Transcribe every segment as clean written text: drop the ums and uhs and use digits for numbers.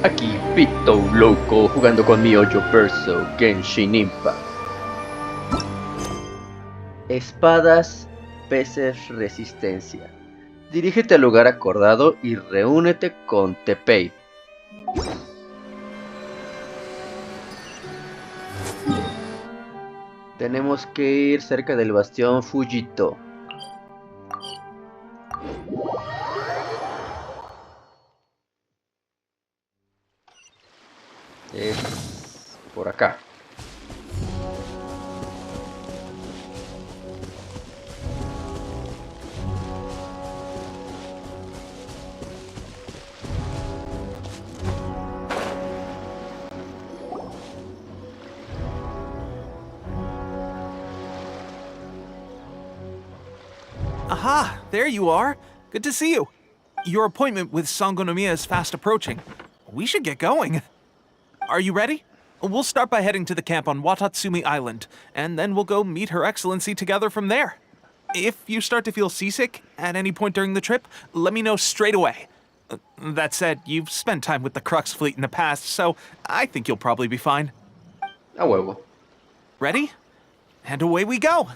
Aquí Pito Loco jugando con mi hoyo verso Genshin Impact. Espadas, peces, resistencia. Dirígete al lugar acordado y reúnete con Teyvat. Tenemos que ir cerca del bastión Fujito. Es por acá. Aha, there you are. Good to see you. Your appointment with Sangonomiya is fast approaching. We should get going. Are you ready? We'll start by heading to the camp on Watatsumi Island, and then we'll go meet Her Excellency together from there. If you start to feel seasick at any point during the trip, let me know straight away. That said, you've spent time with the Crux fleet in the past, so I think you'll probably be fine. A huevo. Ready? And away we go!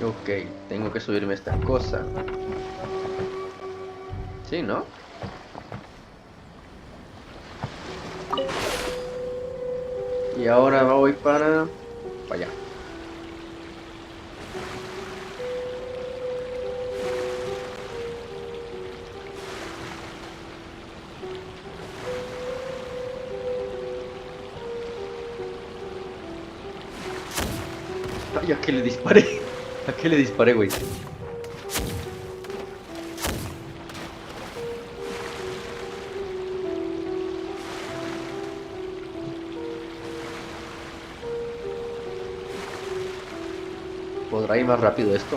Ok, tengo que subirme esta cosa. Sí, ¿no? Y ahora voy para allá. Ay, ¿a qué le disparé? ¿A qué le disparé, güey? ¿Podrá ir más rápido esto?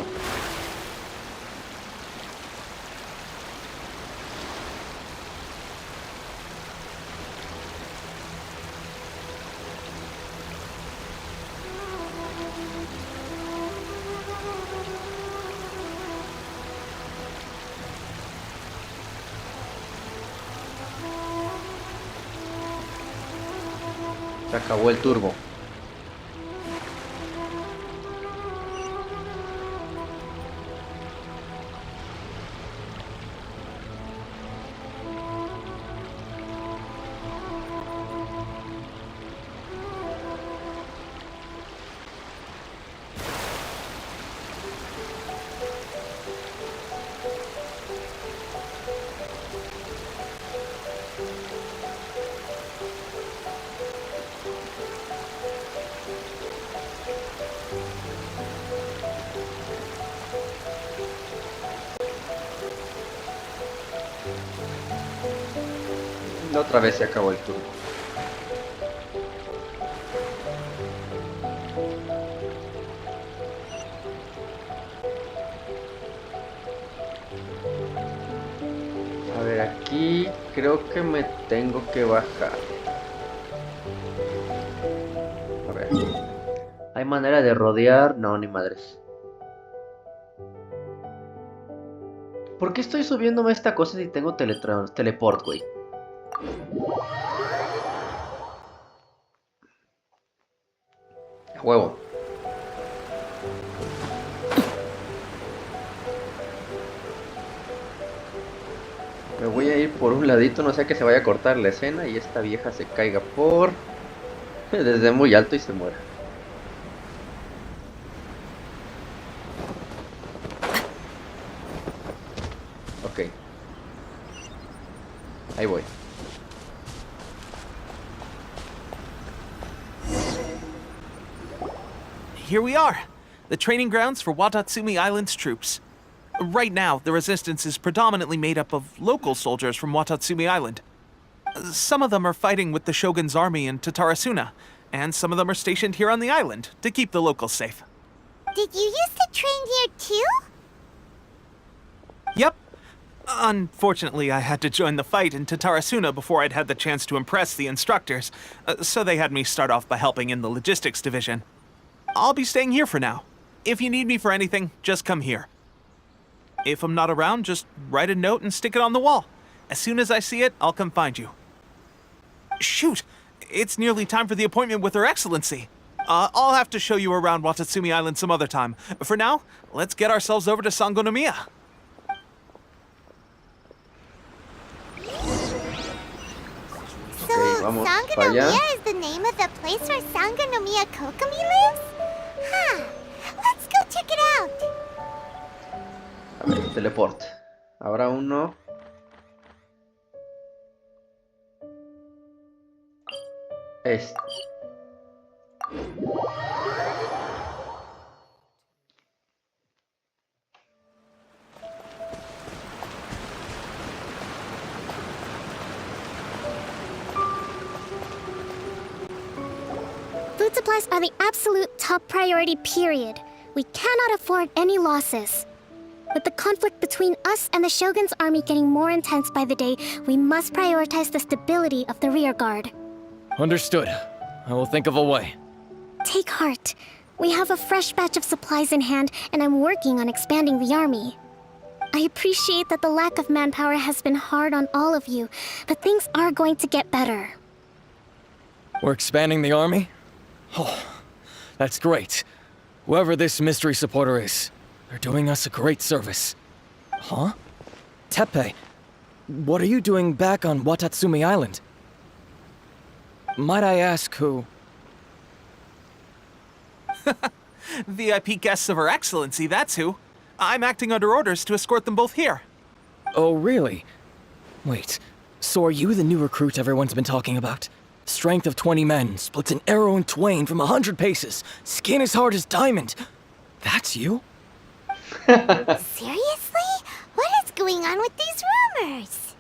Se acabó el turbo. Otra vez se acabó el turno. A ver, aquí creo que me tengo que bajar. A ver. ¿Hay manera de rodear? No, ni madres. ¿Por qué estoy subiéndome esta cosa si tengo teleport, güey? A huevo. Me voy a ir por un ladito, no sea que se vaya a cortar la escena y esta vieja se caiga por... desde muy alto y se muera. Ok. Ahí voy. Here we are, the training grounds for Watatsumi Island's troops. Right now, the resistance is predominantly made up of local soldiers from Watatsumi Island. Some of them are fighting with the Shogun's army in Tatarasuna, and some of them are stationed here on the island to keep the locals safe. Did you used to train here too? Yep. Unfortunately, I had to join the fight in Tatarasuna before I'd had the chance to impress the instructors, so they had me start off by helping in the logistics division. I'll be staying here for now. If you need me for anything, just come here. If I'm not around, just write a note and stick it on the wall. As soon as I see it, I'll come find you. Shoot! It's nearly time for the appointment with Her Excellency. I'll have to show you around Watatsumi Island some other time. For now, let's get ourselves over to Sangonomiya. Ok, vamos para allá. Sangonomiya is the name of the place where Sangonomiya Kokomi lives? Huh. Let's go check it out. A ver, teleport. Habrá uno. Este. Food supplies are the absolute top priority, period. We cannot afford any losses. With the conflict between us and the Shogun's army getting more intense by the day, we must prioritize the stability of the rear guard. Understood. I will think of a way. Take heart. We have a fresh batch of supplies in hand, and I'm working on expanding the army. I appreciate that the lack of manpower has been hard on all of you, but things are going to get better. We're expanding the army? Oh, that's great. Whoever this mystery supporter is, they're doing us a great service. Huh? Teppei, what are you doing back on Watatsumi Island? Might I ask who? VIP guests of Her Excellency, that's who. I'm acting under orders to escort them both here. Oh, really? Wait, so are you the new recruit everyone's been talking about? Strength of 20 men, splits an arrow in twain from 100 paces, skin as hard as diamond. That's you? Seriously? What is going on with these rumors?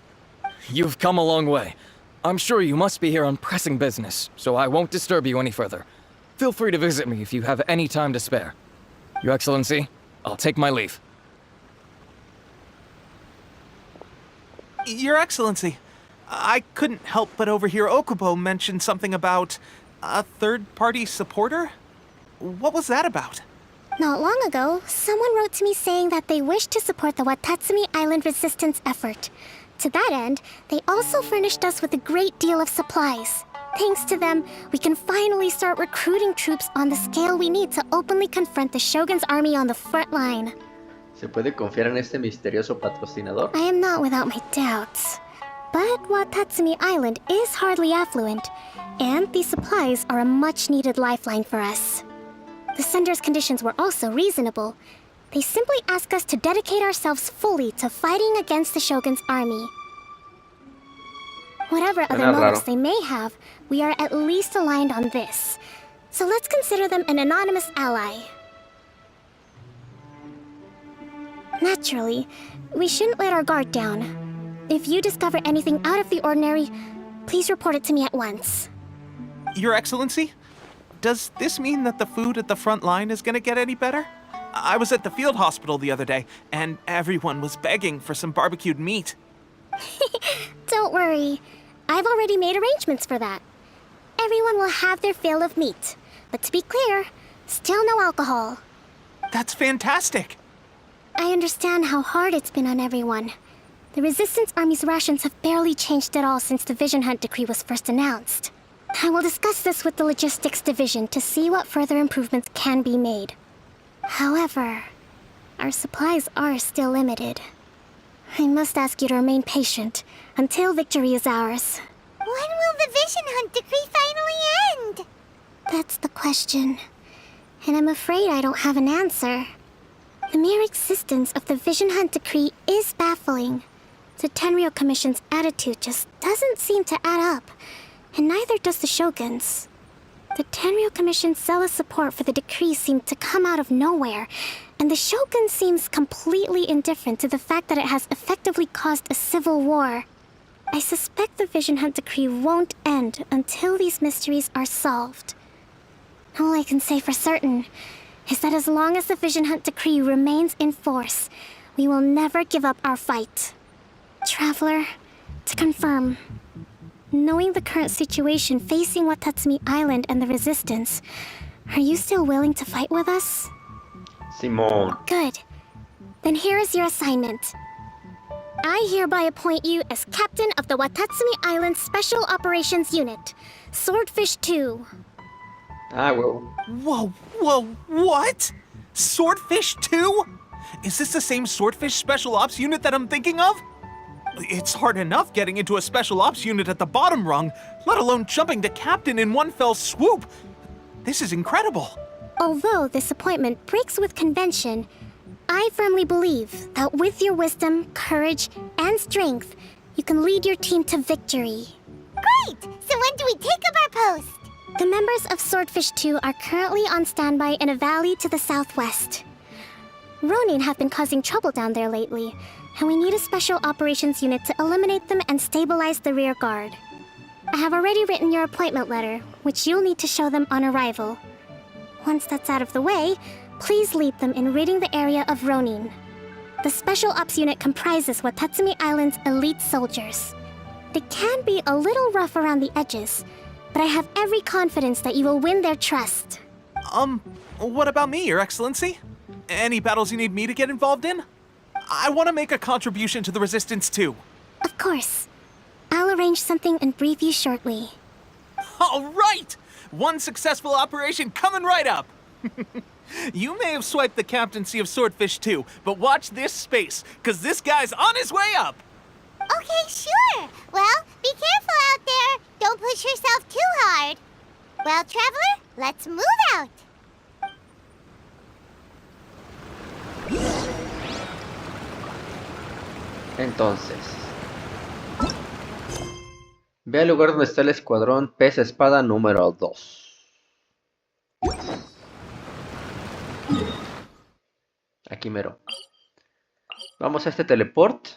You've come a long way. I'm sure you must be here on pressing business, so I won't disturb you any further. Feel free to visit me if you have any time to spare. Your Excellency, I'll take my leave. Your Excellency, I couldn't help but overhear Okubo mention something about a third-party supporter? What was that about? Not long ago, someone wrote to me saying that they wished to support the Watatsumi Island resistance effort. To that end, they also furnished us with a great deal of supplies. Thanks to them, we can finally start recruiting troops on the scale we need to openly confront the Shogun's army on the front line. ¿Se puede confiar en este misterioso patrocinador? I am not without my doubts. But Watatsumi Island is hardly affluent, and these supplies are a much-needed lifeline for us. The sender's conditions were also reasonable. They simply ask us to dedicate ourselves fully to fighting against the Shogun's army. Whatever other motives they may have, we are at least aligned on this. So let's consider them an anonymous ally. Naturally, we shouldn't let our guard down. If you discover anything out of the ordinary, please report it to me at once. Your Excellency, does this mean that the food at the front line is gonna get any better? I was at the field hospital the other day, and everyone was begging for some barbecued meat. Don't worry. I've already made arrangements for that. Everyone will have their fill of meat. But to be clear, still no alcohol. That's fantastic! I understand how hard it's been on everyone. The Resistance Army's rations have barely changed at all since the Vision Hunt decree was first announced. I will discuss this with the Logistics Division to see what further improvements can be made. However, our supplies are still limited. I must ask you to remain patient until victory is ours. When will the Vision Hunt decree finally end? That's the question. And I'm afraid I don't have an answer. The mere existence of the Vision Hunt decree is baffling. The Tenryou Commission's attitude just doesn't seem to add up, and neither does the Shogun's. The Tenryou Commission's zealous support for the decree seemed to come out of nowhere, and the Shogun seems completely indifferent to the fact that it has effectively caused a civil war. I suspect the Vision Hunt decree won't end until these mysteries are solved. All I can say for certain is that as long as the Vision Hunt decree remains in force, we will never give up our fight. Traveler, to confirm, knowing the current situation facing Watatsumi Island and the Resistance, are you still willing to fight with us? Simón. Good. Then here is your assignment. I hereby appoint you as Captain of the Watatsumi Island Special Operations Unit, Swordfish 2. Ah, huevo. Whoa, what? Swordfish 2? Is this the same Swordfish Special Ops unit that I'm thinking of? It's hard enough getting into a Special Ops unit at the bottom rung, let alone jumping to Captain in one fell swoop. This is incredible. Although this appointment breaks with convention, I firmly believe that with your wisdom, courage, and strength, you can lead your team to victory. Great! So when do we take up our post? The members of Swordfish 2 are currently on standby in a valley to the southwest. Ronin have been causing trouble down there lately, and we need a special operations unit to eliminate them and stabilize the rear guard. I have already written your appointment letter, which you'll need to show them on arrival. Once that's out of the way, please lead them in ridding the area of Ronin. The Special Ops unit comprises Watatsumi Island's elite soldiers. They can be a little rough around the edges, but I have every confidence that you will win their trust. What about me, Your Excellency? Any battles you need me to get involved in? I want to make a contribution to the Resistance too. Of course. I'll arrange something and brief you shortly. All right! One successful operation coming right up! You may have swiped the captaincy of Swordfish 2, but watch this space, because this guy's on his way up! Okay, sure. Well, be careful out there. Don't push yourself too hard. Well, Traveler, let's move out. Entonces, ve al lugar donde está el escuadrón pez espada número 2. Aquí mero. Vamos a este teleport.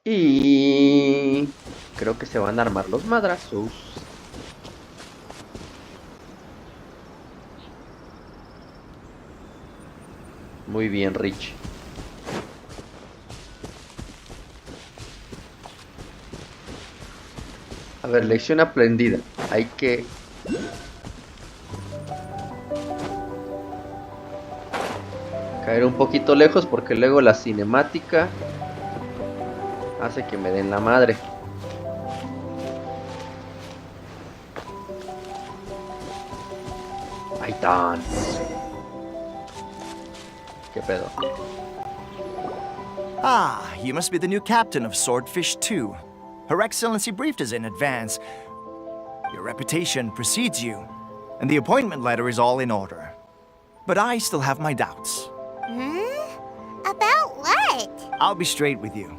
Y creo que se van a armar los madrazos. Muy bien, Rich. A ver, lección aprendida. Hay que... caer un poquito lejos porque luego la cinemática hace que me den la madre. Ahí están. ¿Qué pedo? Ah, you must be the new captain of Swordfish 2. Her Excellency briefed us in advance. Your reputation precedes you, and the appointment letter is all in order. But I still have my doubts. About what? I'll be straight with you.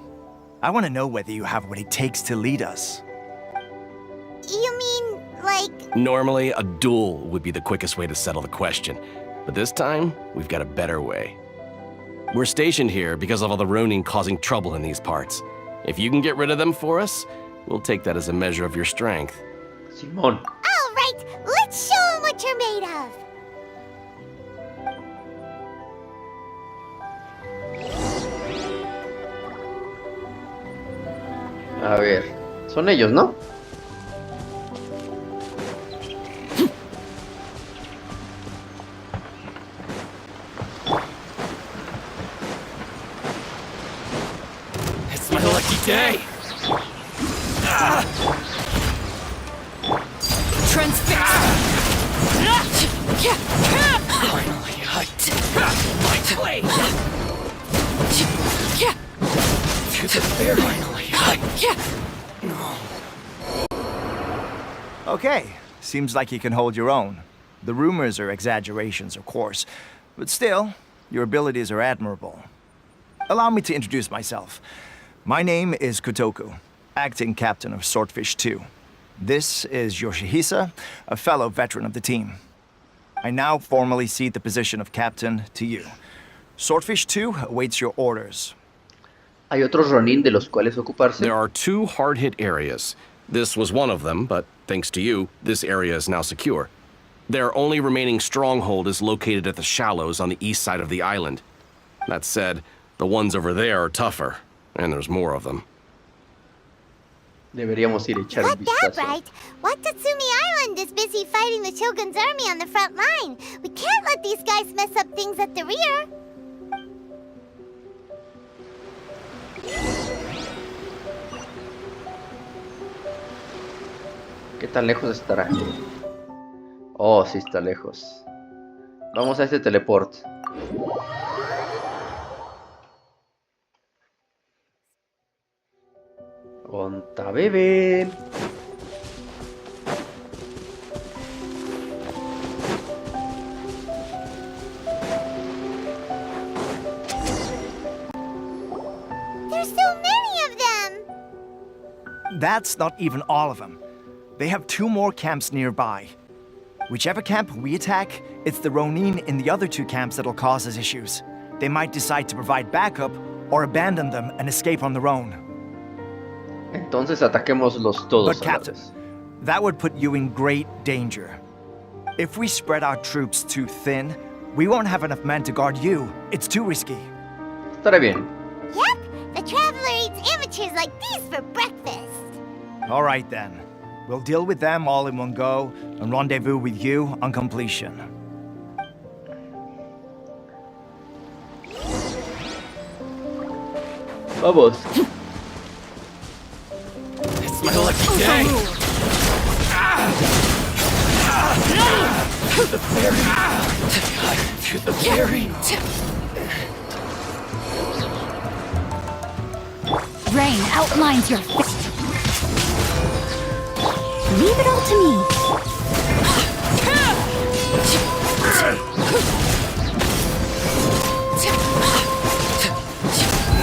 I want to know whether you have what it takes to lead us. You mean, like... Normally, a duel would be the quickest way to settle the question. But this time, we've got a better way. We're stationed here because of all the Ronin causing trouble in these parts. If you can get rid of them for us, we'll take that as a measure of your strength. Simón. All right, let's show them what you're made of. A ver, son ellos, ¿no? It's my lucky day! Transfixed! Finally, my blade! To the very finally, Okay, seems like you can hold your own. The rumors are exaggerations, of course, but still, your abilities are admirable. Allow me to introduce myself. My name is Kotoku, acting captain of Swordfish 2. This is Yoshihisa, a fellow veteran of the team. I now formally cede the position of captain to you. Swordfish 2 awaits your orders. Hay otros Ronin de los cuales ocuparse. There are 2 hard-hit areas. This was one of them, but thanks to you, this area is now secure. Their only remaining stronghold is located at the shallows on the east side of the island. That said, the ones over there are tougher, and there's more of them. Deberíamos ir a echar un Got that vistazo. right. Watatsumi Island is busy fighting the Shogun's army on the front line. We can't let these guys mess up things at the rear. ¿Qué tan lejos estará? Oh, sí está lejos. Vamos a este teleport. Onta bebé. There's so many of them. That's not even all of them. They have 2 more camps nearby. Whichever camp we attack, it's the Ronin in the other 2 camps that'll cause us issues. They might decide to provide backup or abandon them and escape on their own. Entonces ataquémoslos todos But a la Captain, vez. that would put you in great danger. If we spread our troops too thin, we won't have enough men to guard you. It's too risky. Estará bien. Yep, the Traveler eats amateurs like these for breakfast. All right then. We'll deal with them all in one go and rendezvous with you on completion. Vamos. It's my lucky day! To the ferry! Rain outlines your face. Leave it all to me.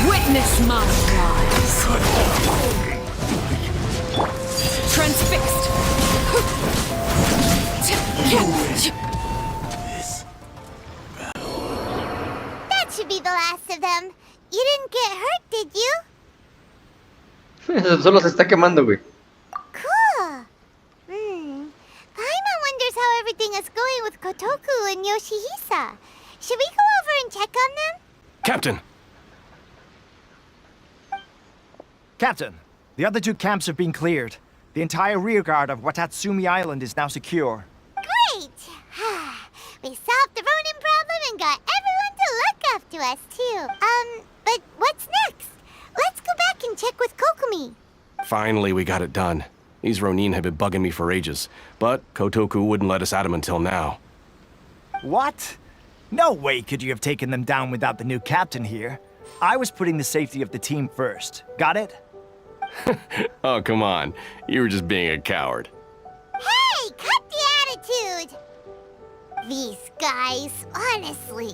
Witness my rise. Transfixed. That should be the last of them. You didn't get hurt, did you? Solo se está quemando, güey. Cool. Paimon wonders how everything is going with Kotoku and Yoshihisa. Should we go over and check on them? Captain! Captain, the other 2 camps have been cleared. The entire rearguard of Watatsumi Island is now secure. Great! We solved the Ronin problem and got everyone to look after us, too. But what's next? Let's go back and check with Kokumi. Finally, we got it done. These Ronin have been bugging me for ages, but Kotoku wouldn't let us at him until now. What? No way could you have taken them down without the new captain here. I was putting the safety of the team first. Got it? Oh, come on. You were just being a coward. Hey, cut the attitude! These guys, honestly.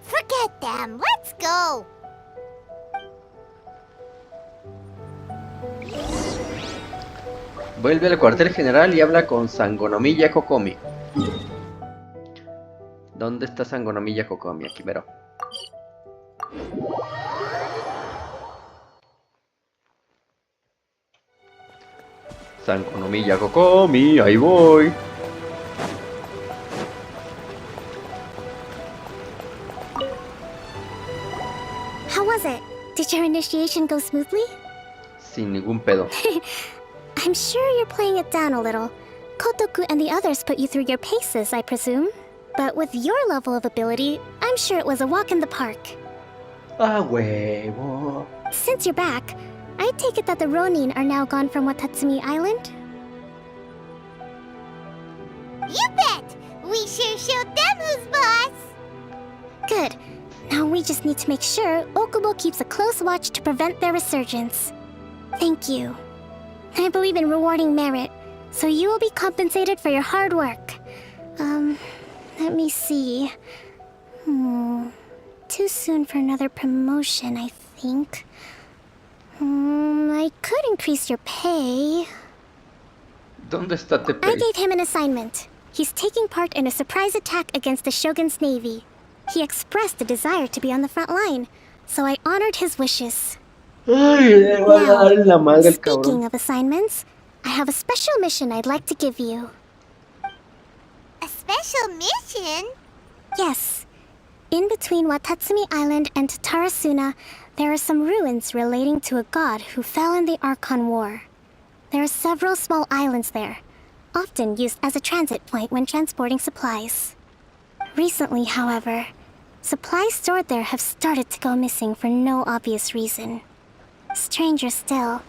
Forget them. Let's go. Vuelve al cuartel general y habla con Sangonomiya Kokomi. ¿Dónde está Sangonomiya Kokomi? Aquí, mero. Sangonomiya Kokomi, ahí voy. How was it? Did your initiation go smoothly? Sin ningún pedo. I'm sure you're playing it down a little. Kotoku and the others put you through your paces, I presume. But with your level of ability, I'm sure it was a walk in the park. Ah, huevo. Since you're back, I take it that the Ronin are now gone from Watatsumi Island? You bet! We sure showed them who's boss! Good. Now we just need to make sure Okubo keeps a close watch to prevent their resurgence. Thank you. I believe in rewarding merit, so you will be compensated for your hard work. Let me see. Too soon for another promotion, I think. I could increase your pay. ¿Dónde está I Tepe? gave him an assignment. He's taking part in a surprise attack against the Shogun's navy. He expressed a desire to be on the front line, so I honored his wishes. Ay, le voy a dar en la madre el Speaking cabrón. of assignments, I have a special mission I'd like to give you. A special mission? Yes. In between Watatsumi Island and Tarasuna, there are some ruins relating to a god who fell in the Archon War. There are several small islands there, often used as a transit point when transporting supplies. Recently, however, supplies stored there have started to go missing for no obvious reason. Stranger still,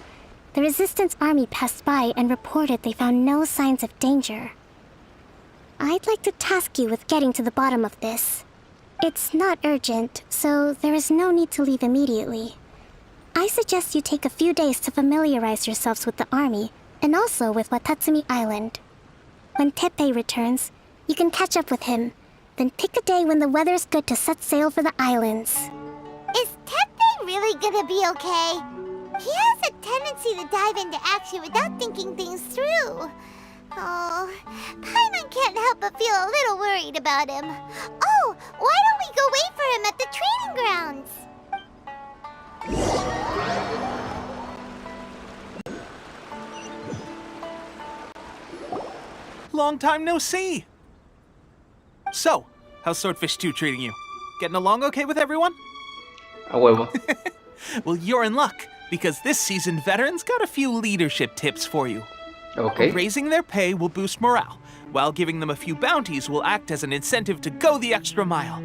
the Resistance army passed by and reported they found no signs of danger. I'd like to task you with getting to the bottom of this. It's not urgent, so there is no need to leave immediately. I suggest you take a few days to familiarize yourselves with the army, and also with Watatsumi Island. When Teppei returns, you can catch up with him, then pick a day when the weather's good to set sail for the islands. Is Teppei really gonna be okay? He has a tendency to dive into action without thinking things through. Oh, Paimon can't help but feel a little worried about him. Oh, why don't we go wait for him at the training grounds? Long time no see! So, how's Swordfish 2 treating you? Getting along okay with everyone? A huevo. Well, you're in luck, because this seasoned veteran's got a few leadership tips for you. Ok. Raising their pay will boost morale, while giving them a few bounties will act as an incentive to go the extra mile.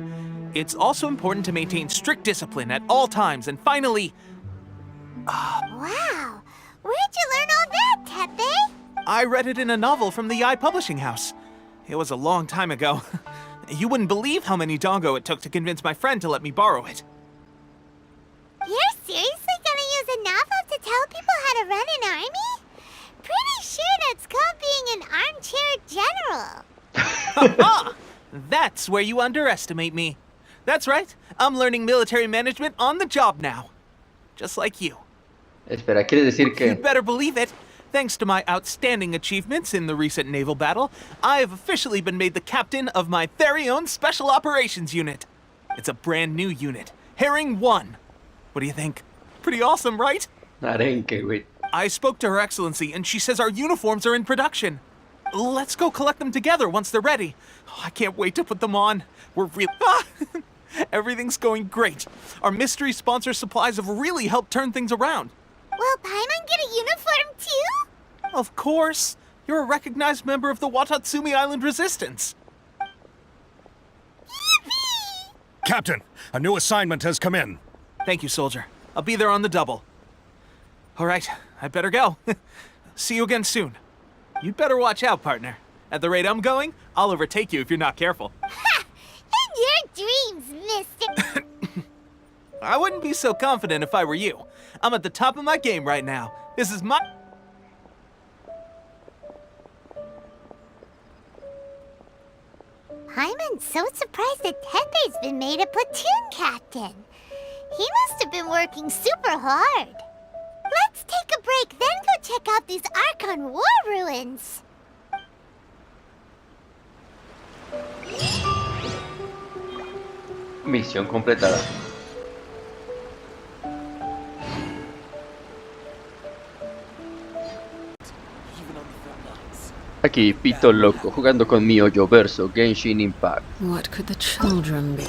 It's also important to maintain strict discipline at all times, and finally... Wow, where'd you learn all that, Teppei? I read it in a novel from the Yae Publishing House. It was a long time ago. You wouldn't believe how many dongo it took to convince my friend to let me borrow it. You're seriously gonna use a novel to tell people how to run an army? Pretty sure that's called being an armchair general. Ha! That's where you underestimate me. That's right. I'm learning military management on the job now. Just like you. Espera, ¿quiere decir que...? You'd better believe it. Thanks to my outstanding achievements in the recent naval battle, I have officially been made the captain of my very own Special Operations Unit. It's a brand new unit, Herring 1. What do you think? Pretty awesome, right? Arenque, güey. I spoke to Her Excellency, and she says our uniforms are in production. Let's go collect them together once they're ready. Oh, I can't wait to put them on. Everything's going great. Our mystery sponsor supplies have really helped turn things around. Will Paimon get a uniform too? Of course. You're a recognized member of the Watatsumi Island Resistance. Yippee! Captain, a new assignment has come in. Thank you, soldier. I'll be there on the double. All right, I'd better go. See you again soon. You'd better watch out, partner. At the rate I'm going, I'll overtake you if you're not careful. Ha! In your dreams, mister! I wouldn't be so confident if I were you. I'm at the top of my game right now. This is my... Paimon's so surprised that Teppei's been made a platoon captain. He must have been working super hard. Let's take a break, then go check out these Archon War ruins. Misión completada. Aquí, Pito Loco, jugando con mi hoyo verso Genshin Impact. What could the children be?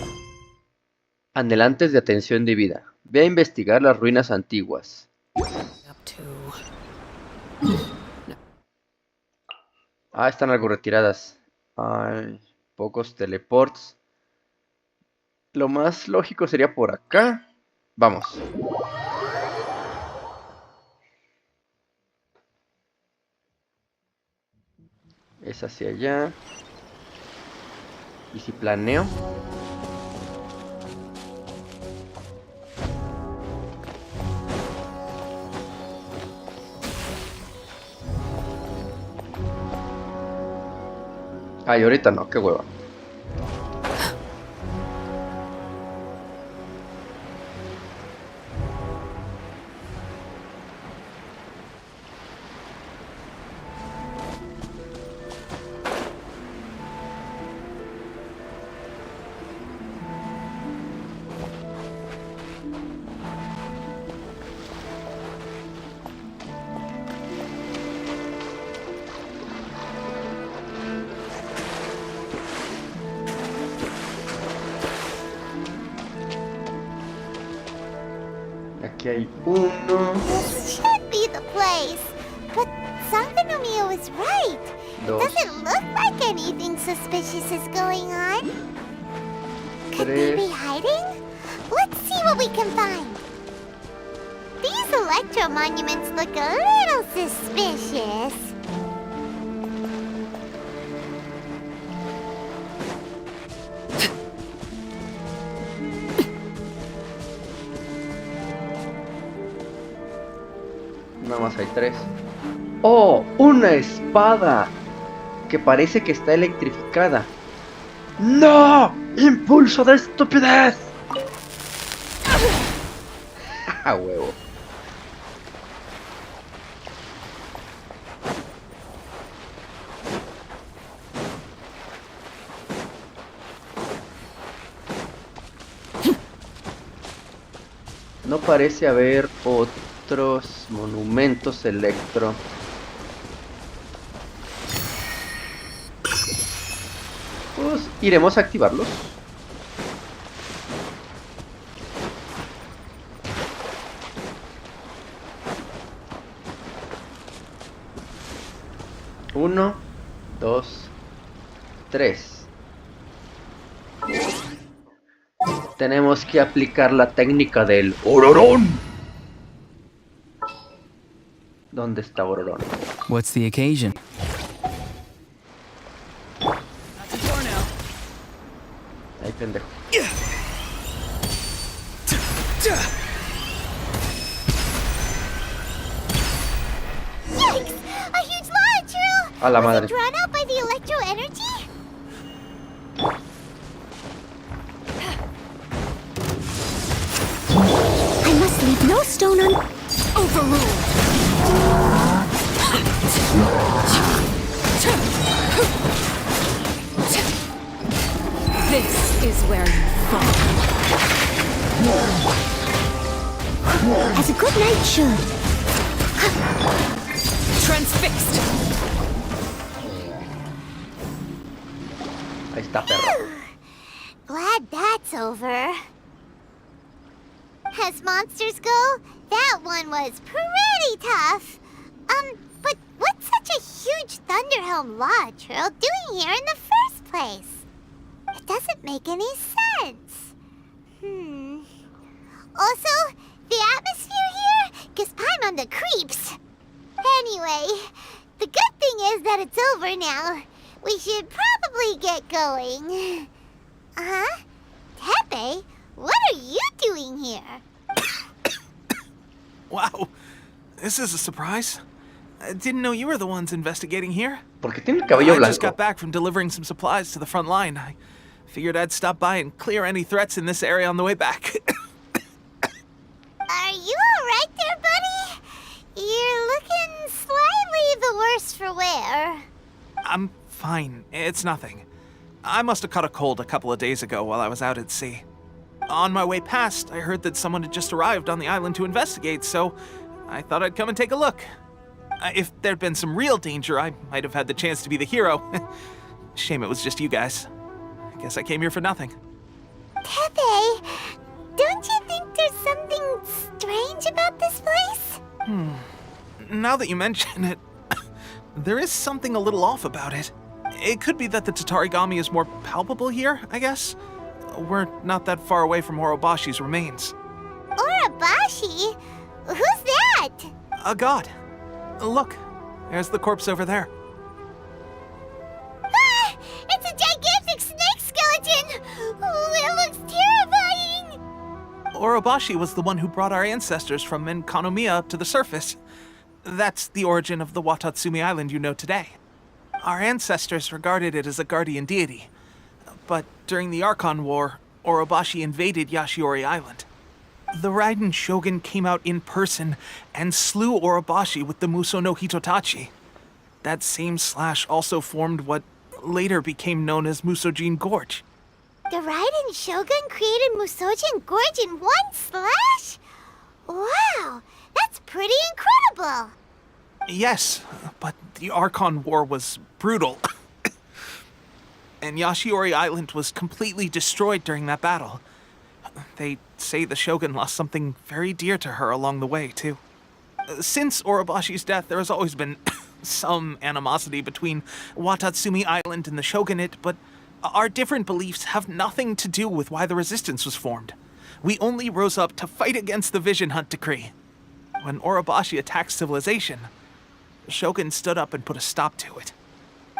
Anhelantes de atención debida. Ve a investigar las ruinas antiguas. Up to? Ah, están algo retiradas. Hay pocos teleports. Lo más lógico sería por acá. Vamos. Es hacia allá. ¿Y si planeo? Ay, ahorita no, qué hueva. Aquí hay uno, This should be the place. But Sangonomiya was right. dos, Doesn't look like anything suspicious is going on. Could they be tres. hiding? Let's see what we can find. These electro monuments look a little suspicious. Nada más hay tres. ¡Oh! ¡Una espada! Que parece que está electrificada. ¡No! ¡Impulso de estupidez! ¡Ja, huevo! No parece haber otros monumentos electro. Pues iremos a activarlos. Uno, dos, tres. Tenemos que aplicar la técnica del ororón. ¿Dónde está ororón? What's the occasion? Ay, pendejo. Yikes! A huge launch, Cheryl! A la Was madre. it drawn out by the electro energy? I must leave no stone un... This is where you fall. As a good knight should. Transfixed. Ahí está, perro. Glad that's over. As monsters go, that one was pretty tough. But what's such a huge Thunderhelm Lodge Trill doing here in the first place? It doesn't make any sense. Also, the atmosphere here gives Paimon the creeps. Anyway, the good thing is that it's over now. We should probably get going. Huh? Tepe, what are you doing here? Wow, this is a surprise. I didn't know you were the ones investigating here. Porque tiene el cabello I just got blanco. back from delivering some supplies to the front line. I figured I'd stop by and clear any threats in this area on the way back. Are you alright there, buddy? You're looking slightly the worse for wear. I'm fine. It's nothing. I must have caught a cold a couple of days ago while I was out at sea. On my way past, I heard that someone had just arrived on the island to investigate, so I thought I'd come and take a look. If there'd been some real danger, I might have had the chance to be the hero. Shame it was just you guys. I guess I came here for nothing. Tepe, don't you think there's something strange about this place? Now that you mention it, there is something a little off about it. It could be that the Tatarigami is more palpable here, I guess. We're not that far away from Orobashi's remains. Urabashi? Who's that? A god. Look, there's the corpse over there. Ah! It's a gigantic snake skeleton! Oh, it looks terrifying! Orobashi was the one who brought our ancestors from Enkanomiya to the surface. That's the origin of the Watatsumi Island you know today. Our ancestors regarded it as a guardian deity. But during the Archon War, Orobashi invaded Yashiori Island. The Raiden Shogun came out in person and slew Orobashi with the Muso no Hitotachi. That same slash also formed what later became known as Musojin Gorge. The Raiden Shogun created Musojin Gorge in one slash? Wow, that's pretty incredible! Yes, but the Archon War was brutal. And Yashiori Island was completely destroyed during that battle. They say the Shogun lost something very dear to her along the way, too. Since Orobashi's death, there has always been some animosity between Watatsumi Island and the Shogunate, but our different beliefs have nothing to do with why the resistance was formed. We only rose up to fight against the Vision Hunt Decree. When Orobashi attacked civilization, the Shogun stood up and put a stop to it.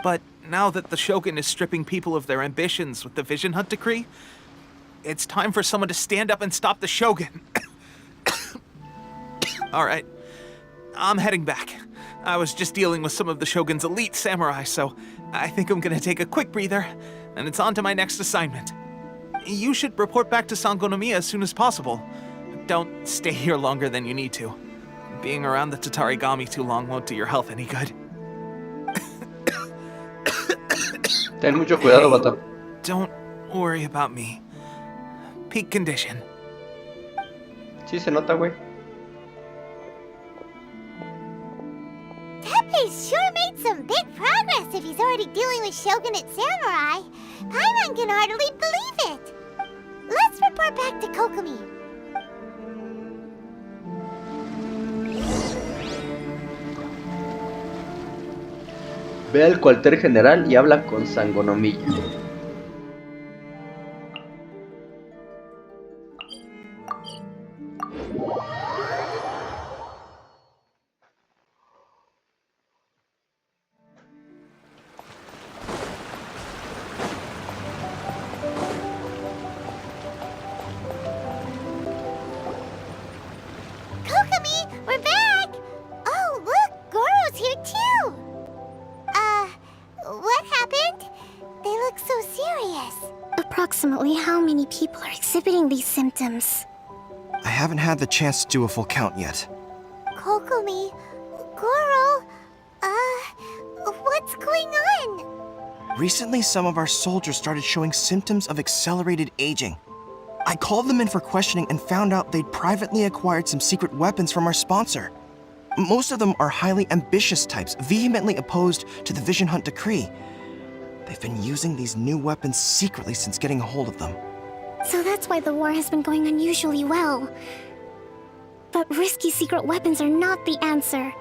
But now that the Shogun is stripping people of their ambitions with the Vision Hunt Decree, it's time for someone to stand up and stop the Shogun. Alright, I'm heading back. I was just dealing with some of the Shogun's elite samurai, so I think I'm gonna take a quick breather, and it's on to my next assignment. You should report back to Sangonomiya as soon as possible. Don't stay here longer than you need to. Being around the Tatarigami too long won't do your health any good. Ten mucho cuidado, vato. Don't worry about me. Peak condition. Sí, se nota, güey. Teppei's sure made some big progress if he's already dealing with Shogunate samurai. Paimon can hardly believe it. Let's report back to Kokomi. Ve al cuartel general y habla con Sangonomiya. Kokomi, we're back! Oh, look, Goro's here too! What happened? They look so serious. Approximately how many people are exhibiting these symptoms? I haven't had the chance to do a full count yet. Kokomi, Goro, what's going on? Recently, some of our soldiers started showing symptoms of accelerated aging. I called them in for questioning and found out they'd privately acquired some secret weapons from our sponsor. Most of them are highly ambitious types, vehemently opposed to the Vision Hunt Decree. They've been using these new weapons secretly since getting a hold of them. So that's why the war has been going unusually well. But risky secret weapons are not the answer.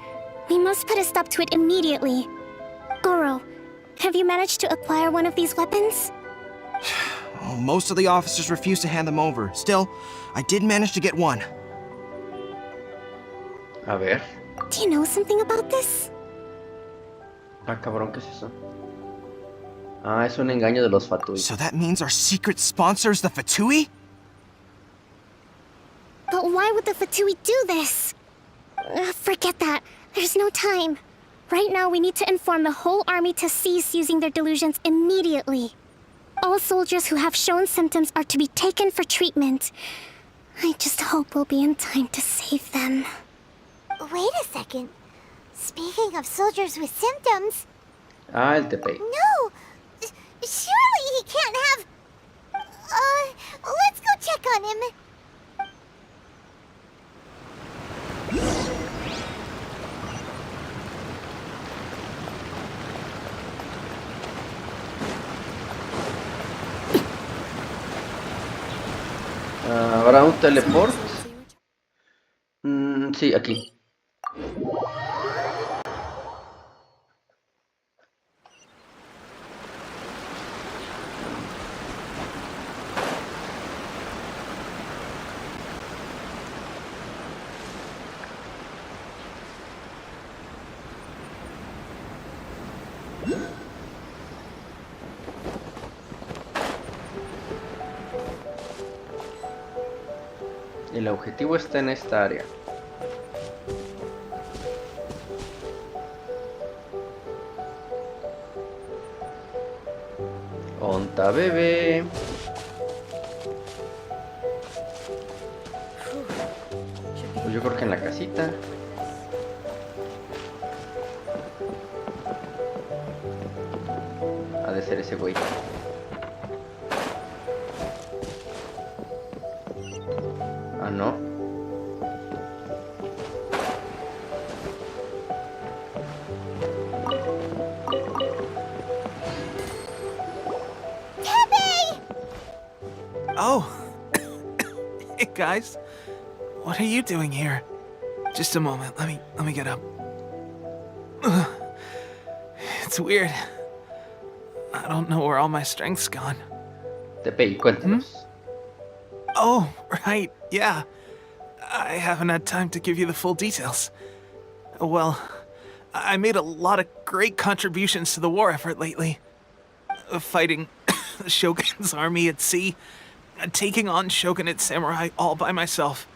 We must put a stop to it immediately. Goro, have you managed to acquire one of these weapons? Most of the officers refused to hand them over. Still, I did manage to get one. A ver. Do you know something about this? Ah, cabrón, ¿qué es eso? Ah, es un engaño de los Fatui. So that means our secret sponsor is the Fatui? But why would the Fatui do this? Forget that. There's no time. Right now, we need to inform the whole army to cease using their delusions immediately. All soldiers who have shown symptoms are to be taken for treatment. I just hope we'll be in time to save them. Wait a second. Speaking of soldiers with symptoms... Ah, el Teppei. No! Surely he can't have... let's go check on him. ¿Habrá un teleport? Sí, aquí. El objetivo está en esta área. Onta bebé. Pues yo creo que en la casita. Ha de ser ese güey. Ah, no. Oh, guys. What are you doing here? Just a moment. Let me get up. Ugh. It's weird. I don't know where all my strength's gone. Teppei, cuéntanos. Oh, right, yeah. I haven't had time to give you the full details. Well, I made a lot of great contributions to the war effort lately. Fighting the Shogun's army at sea, taking on Shogunate samurai all by myself,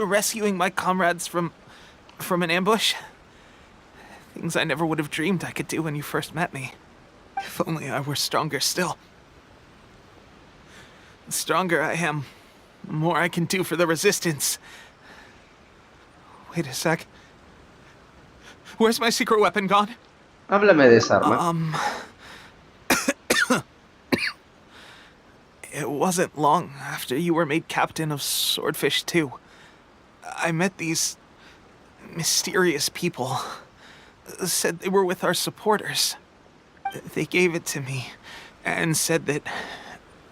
rescuing my comrades from an ambush. Things I never would have dreamed I could do when you first met me. If only I were stronger still. The stronger I am, the more I can do for the Resistance. Wait a sec. Where's my secret weapon gone? Háblame de esa arma. It wasn't long after you were made captain of Swordfish 2. I met these mysterious people. Said they were with our supporters. They gave it to me and said that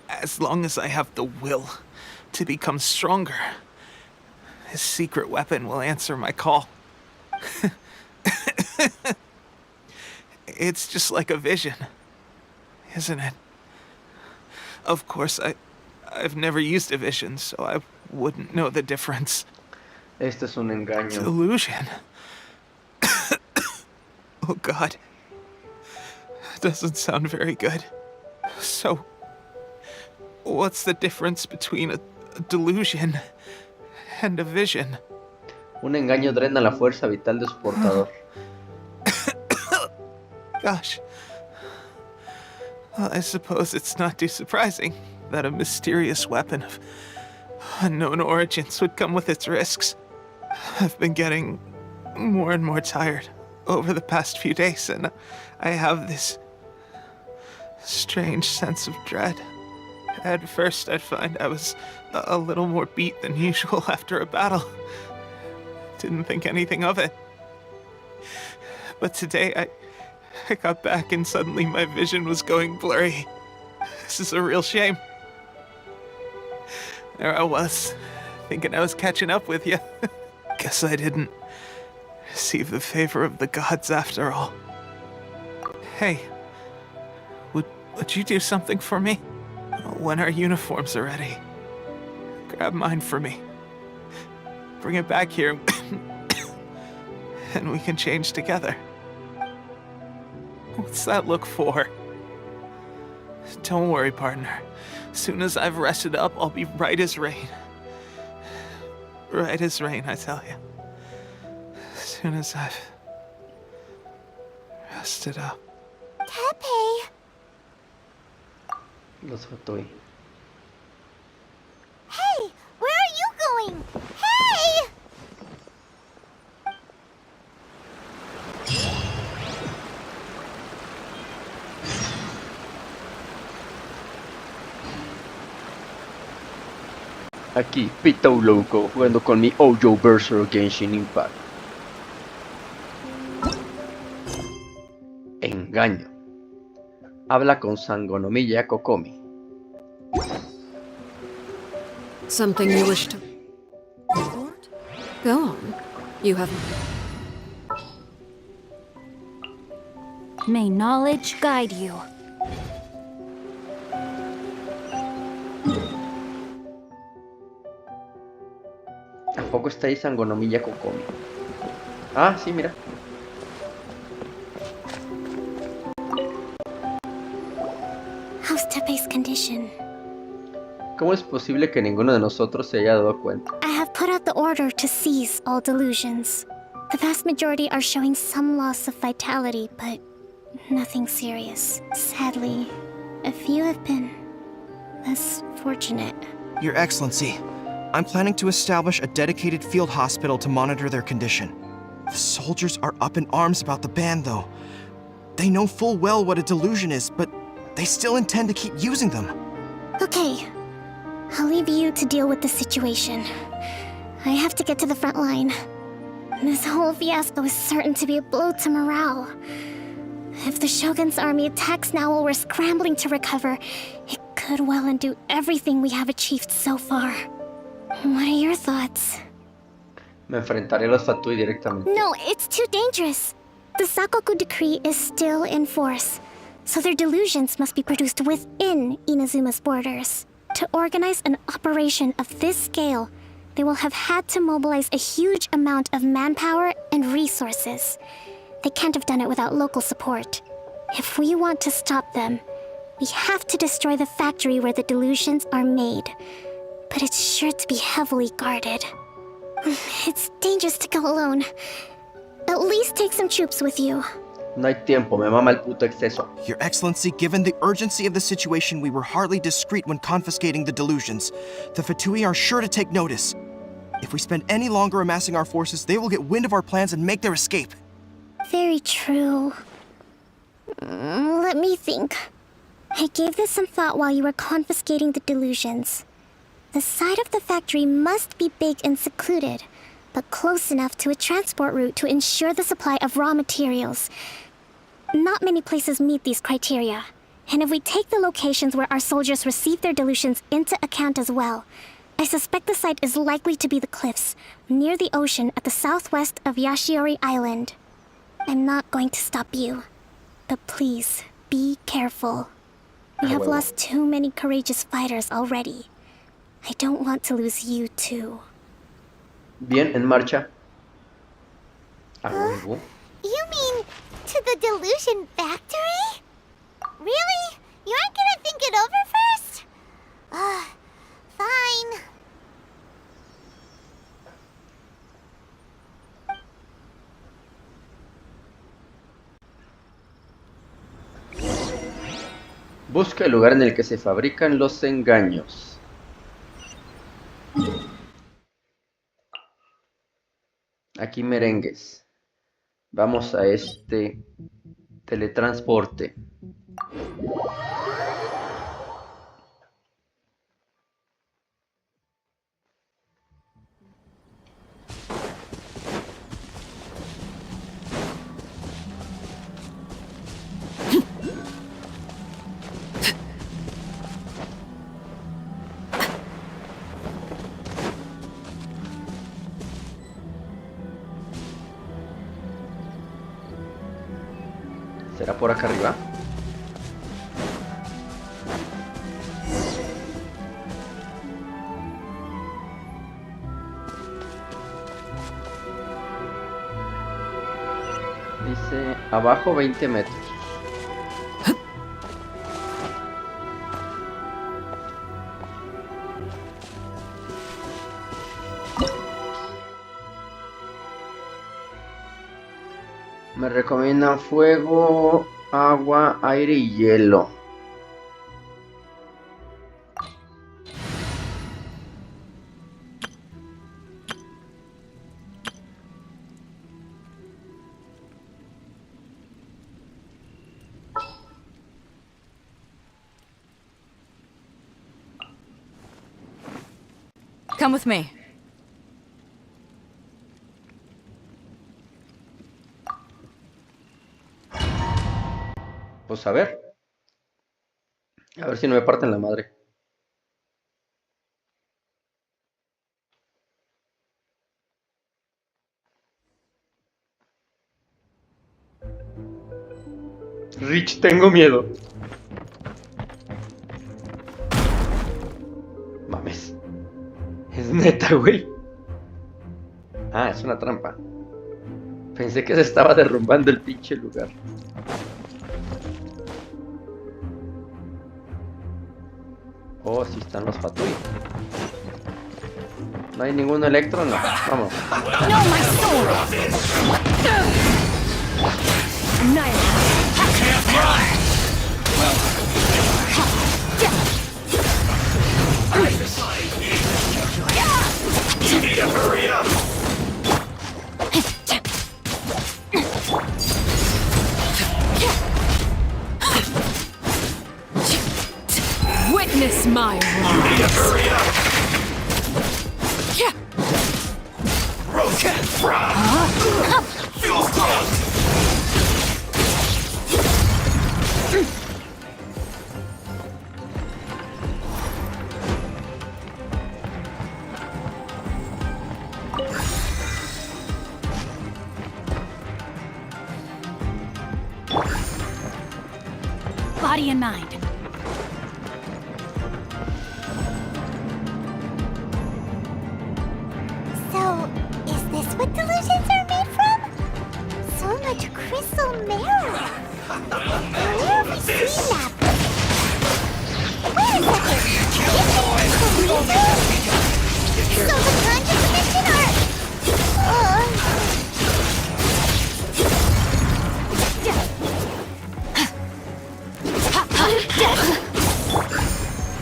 as long as I have the will to become stronger, his secret weapon will answer my call. It's just like a vision, isn't it? Of course, I've never used a vision, so I wouldn't know the difference. Este es un engaño. Delusion. Oh God. Doesn't sound very good. So, what's the difference between a delusion and a vision? Un engaño drena la fuerza vital de su portador. Gosh. Well, I suppose it's not too surprising that a mysterious weapon of unknown origins would come with its risks. I've been getting more and more tired over the past few days, and I have this strange sense of dread. At first, I'd find I was a little more beat than usual after a battle. Didn't think anything of it. But today, I got back and suddenly my vision was going blurry. This is a real shame. There I was, thinking I was catching up with you. Guess I didn't receive the favor of the gods after all. Hey, would you do something for me? When our uniforms are ready, grab mine for me. Bring it back here, and we can change together. What's that look for? Don't worry, partner. As soon as I've rested up, I'll be right as rain. Right as rain, I tell you. As soon as I've rested up. Teppei! Los Fatoi. Hey! Where are you going? Hey! Aquí, PITOULOUKOUTOPSVIDEOJUEGOS jugando con mi Ojo Berserker Genshin Impact. Engaño. Habla con Sangonomiya Kokomi. Something you wish to report? Go on. You have... May knowledge guide you. Tampoco está ahí Sangonomiya Kokomi. Ah, sí, mira. How's Teppei's condition? ¿Cómo es posible que ninguno de nosotros se haya dado cuenta? I have put out the order to cease all delusions. The vast majority are showing some loss of vitality, but nothing serious. Sadly, a few have been less fortunate. Your Excellency, I'm planning to establish a dedicated field hospital to monitor their condition. The soldiers are up in arms about the ban, though. They know full well what a delusion is, but they still intend to keep using them. Okay, I'll leave you to deal with the situation. I have to get to the front line. This whole fiasco is certain to be a blow to morale. If the Shogun's army attacks now while we're scrambling to recover, it could well undo everything we have achieved so far. What are your thoughts? Me enfrentaré a los Fatui directamente. No, it's too dangerous. The Sakoku decree is still in force, so their delusions must be produced within Inazuma's borders. To organize an operation of this scale, they will have had to mobilize a huge amount of manpower and resources. They can't have done it without local support. If we want to stop them, we have to destroy the factory where the delusions are made. But it's sure to be heavily guarded. It's dangerous to go alone. At least take some troops with you. No hay tiempo, me mama el puto exceso. Your Excellency, given the urgency of the situation, we were hardly discreet when confiscating the delusions. The Fatui are sure to take notice. If we spend any longer amassing our forces, they will get wind of our plans and make their escape. Very true. Let me think. I gave this some thought while you were confiscating the delusions. The side of the factory must be big and secluded, but close enough to a transport route to ensure the supply of raw materials. Not many places meet these criteria, and if we take the locations where our soldiers receive their delusions into account as well, I suspect the site is likely to be the cliffs, near the ocean at the southwest of Yashiori Island. I'm not going to stop you, but please, be careful. We have lost too many courageous fighters already. I don't want to lose you too. Bien, en marcha. A huevo. You mean to the delusion factory? Really? You aren't gonna think it over first? Fine. Busca el lugar en el que se fabrican los engaños. Aquí merengues. Vamos a este teletransporte. ¿Será por acá arriba? Dice abajo 20 metros. Me recomiendan fuego, agua, aire y hielo. Come with me. Pues a ver si no me parten la madre. Rich, tengo miedo. Mames. Es neta, güey. Ah, es una trampa. Pensé que se estaba derrumbando el pinche lugar. Oh, sí están los Fatui. No hay ningún electro, no. Vamos. Witness my body and mind. So, is this what delusions are made from? So much crystal mirror. Where have we seen that? Wait a second. So the conscious dimension are...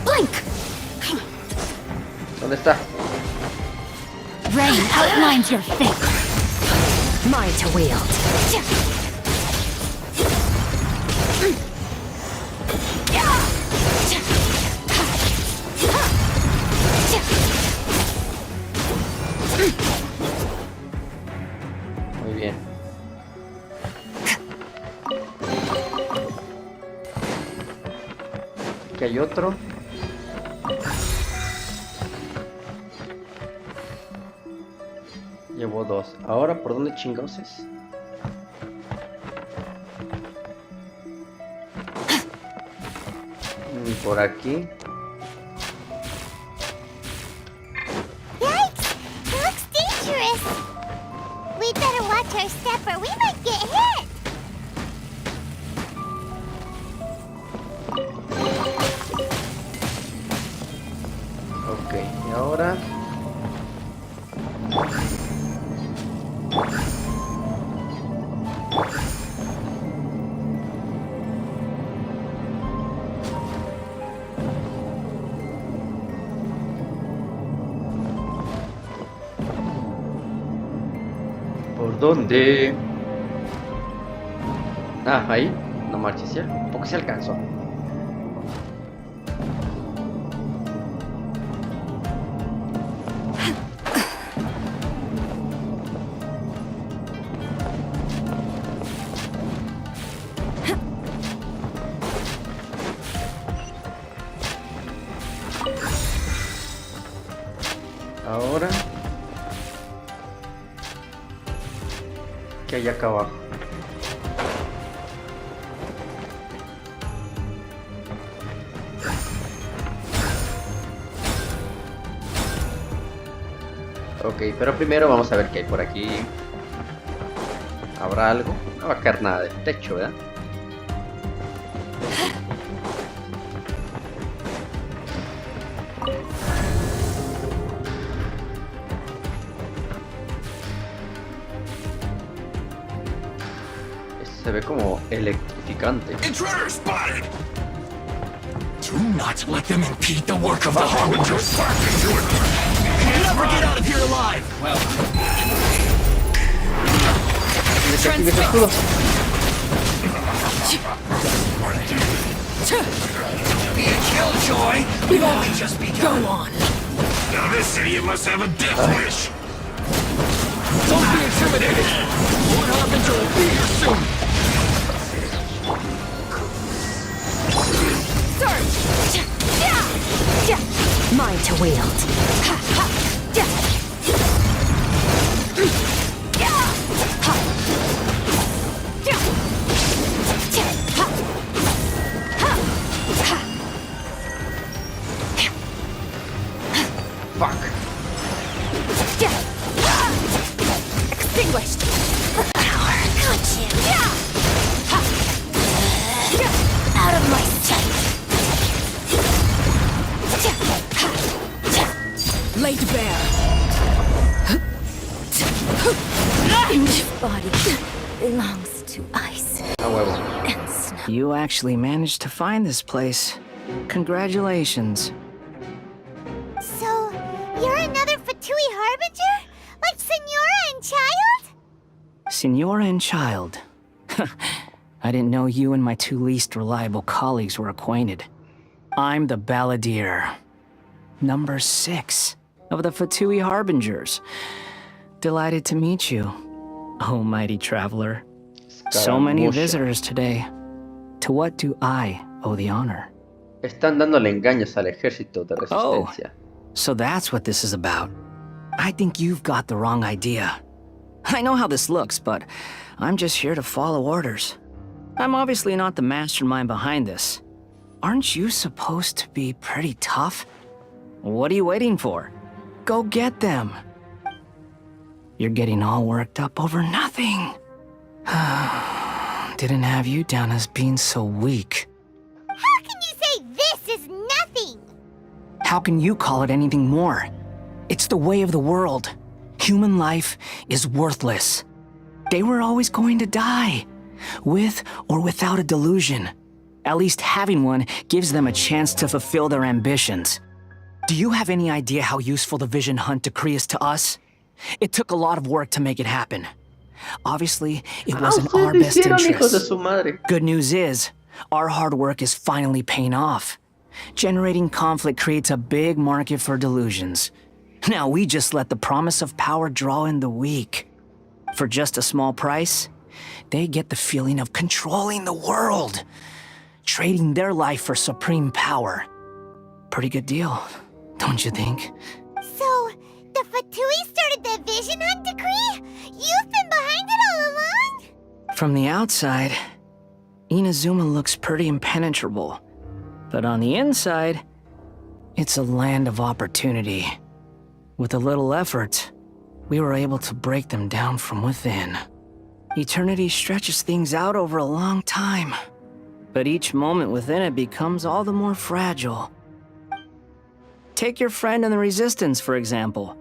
Blink! ¿Dónde está? Rain outlines your fate. Mine to wield. Muy bien. Aquí hay otro. Llevo dos. Ahora, ¿por dónde chingados es? Por aquí. Yikes! It looks dangerous. We'd better watch our step or we might get hit. Ok, y ahora... ¿Por dónde? Ah, ahí. No marches ya. Porque se alcanzó. Ahora, ¿qué hay acá abajo? Ok, pero primero vamos a ver qué hay por aquí. ¿Habrá algo? No va a caer nada del techo, ¿verdad? Se ve como electrificante. Intruder spotted! Do not let them impede the work of the Harbingers. You'll never get out of here alive! Well... Be a killjoy! We've only just begun. Go on. Now this idiot must have a death wish. Don't be intimidated! Lord Harbinger will be here soon! Mine to wield. Fuck. Extinguished. Power. Gotcha. Out of my sight. Laid bare. This body belongs to ice A huevo. and snow. You actually managed to find this place. Congratulations. So, you're another Fatui Harbinger? Like Senora and Child? Senora and Child. I didn't know you and my two least reliable colleagues were acquainted. I'm the Balladeer. Number 6 of the Fatui Harbingers. Delighted to meet you, oh mighty traveler. So many Escaramucha. visitors today. To what do I owe the honor? Están dándole engaños al ejército de resistencia. So that's what this is about. I think you've got the wrong idea. I know how this looks, but I'm just here to follow orders. I'm obviously not the mastermind behind this. Aren't you supposed to be pretty tough? What are you waiting for? Go get them. You're getting all worked up over nothing. Didn't have you down as being so weak. How can you say this is nothing? How can you call it anything more? It's the way of the world. Human life is worthless. They were always going to die, with or without a delusion. At least having one gives them a chance to fulfill their ambitions. Do you have any idea how useful the Vision Hunt decree is to us? It took a lot of work to make it happen. Obviously, it wasn't our best interest. Good news is, our hard work is finally paying off. Generating conflict creates a big market for delusions. Now we just let the promise of power draw in the weak. For just a small price, they get the feeling of controlling the world, trading their life for supreme power. Pretty good deal, don't you think? So, the Fatui started the Vision Hunt decree? You've been behind it all along? From the outside, Inazuma looks pretty impenetrable. But on the inside, it's a land of opportunity. With a little effort, we were able to break them down from within. Eternity stretches things out over a long time, but each moment within it becomes all the more fragile. Take your friend in the Resistance, for example.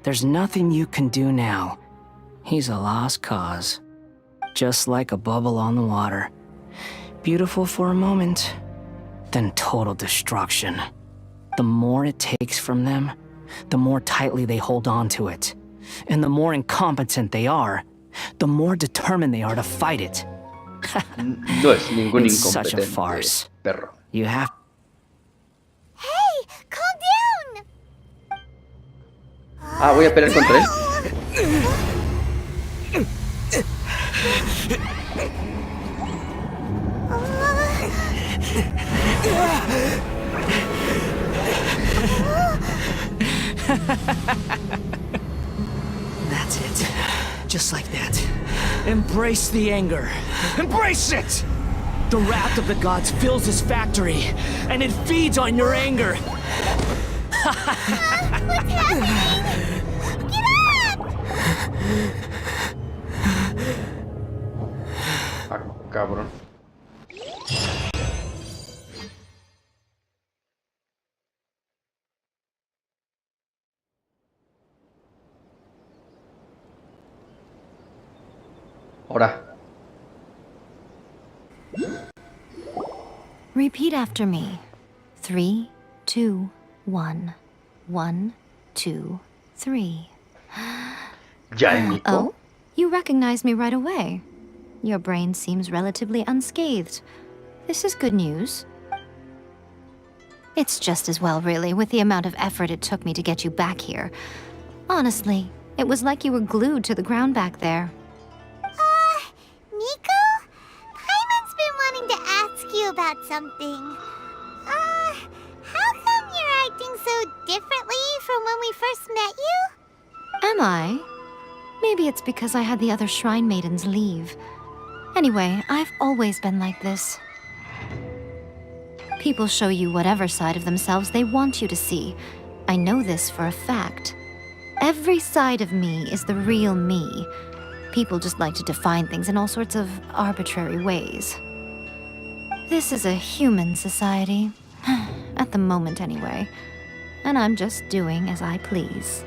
There's nothing you can do now. He's a lost cause. Just like a bubble on the water. Beautiful for a moment, then total destruction. The more it takes from them, the more tightly they hold on to it. And the more incompetent they are, the more determined they are to fight it. No es ningún It's such a incompetente, farce. perro. You have... Hey, calm down! Ah, voy a pelear contra él. That's it. Just like that. Embrace the anger. Embrace it! The wrath of the gods fills this factory, and it feeds on your anger. What's happening? Get up! Ah, cabrón. Ahora. Repeat after me. 3, 2, 1. 1, 2, 3. Ya, Nico. Oh, you recognize me right away. Your brain seems relatively unscathed. This is good news. It's just as well, really, with the amount of effort it took me to get you back here. Honestly, it was like you were glued to the ground back there. Nico? Paimon's been wanting to ask you about something. How come you're acting so differently from when we first met you? Am I? Maybe it's because I had the other Shrine Maidens leave. Anyway, I've always been like this. People show you whatever side of themselves they want you to see. I know this for a fact. Every side of me is the real me. People just like to define things in all sorts of arbitrary ways. This is a human society. At the moment, anyway. And I'm just doing as I please.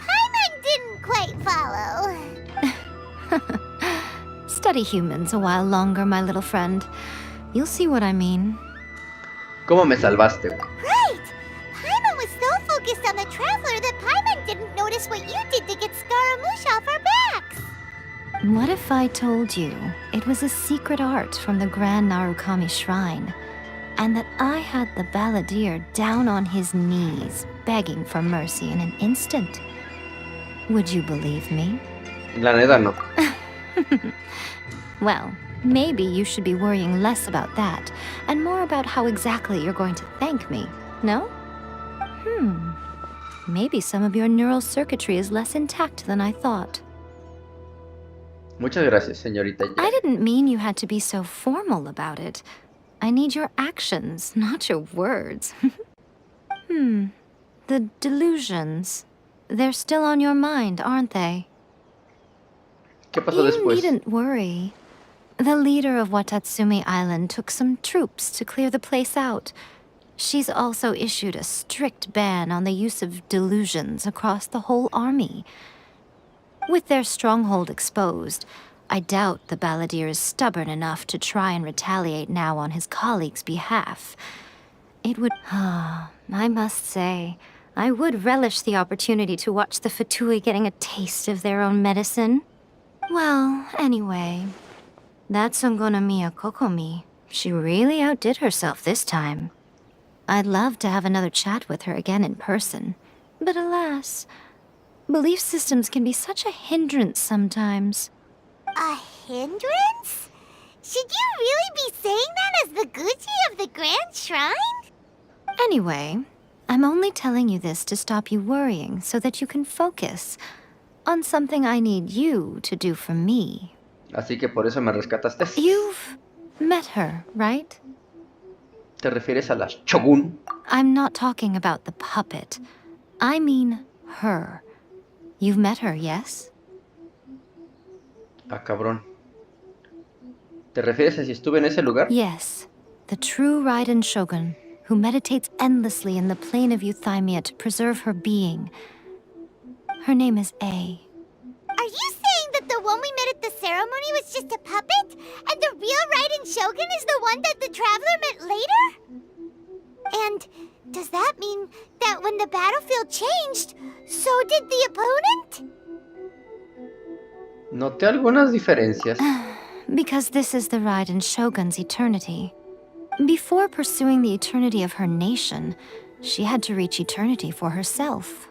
Paimon didn't quite follow. Study humans a while longer, my little friend. You'll see what I mean. ¿Cómo me salvaste, güey? Right! Paimon was so focused on the Traveler that Paimon didn't notice what you did to get Scaramouche off our backs. What if I told you it was a secret art from the Grand Narukami Shrine, and that I had the balladeer down on his knees, begging for mercy in an instant? Would you believe me? La neta no. Well, maybe you should be worrying less about that, and more about how exactly you're going to thank me, no? Maybe some of your neural circuitry is less intact than I thought. Muchas gracias, señorita. I didn't mean you had to be so formal about it. I need your actions, not your words. The delusions. They're still on your mind, aren't they? ¿Qué pasó You después? needn't worry. The leader of Watatsumi Island took some troops to clear the place out. She's also issued a strict ban on the use of delusions across the whole army. With their stronghold exposed, I doubt the balladeer is stubborn enough to try and retaliate now on his colleague's behalf. It would... I must say, I would relish the opportunity to watch the Fatui getting a taste of their own medicine. Well, anyway, that Songonomiya Kokomi, she really outdid herself this time. I'd love to have another chat with her again in person. But alas, belief systems can be such a hindrance sometimes. A hindrance? Should you really be saying that as the Gucci of the Grand Shrine? Anyway, I'm only telling you this to stop you worrying so that you can focus on something I need you to do for me. Así que por eso me rescataste. You've met her, right? ¿Te refieres a la Shogun? I'm not talking about the puppet. I mean her. You've met her, yes? Ah, cabrón. ¿Te refieres a si estuve en ese lugar? Yes. The true Raiden Shogun, who meditates endlessly in the plane of Euthymia to preserve her being. Her name is A. Are you saying that the one we met at the ceremony was just a puppet? And the real Raiden Shogun is the one that the Traveler met later? And does that mean that when the battlefield changed, so did the opponent? Noté algunas diferencias. Because this is the Raiden Shogun's eternity. Before pursuing the eternity of her nation, she had to reach eternity for herself.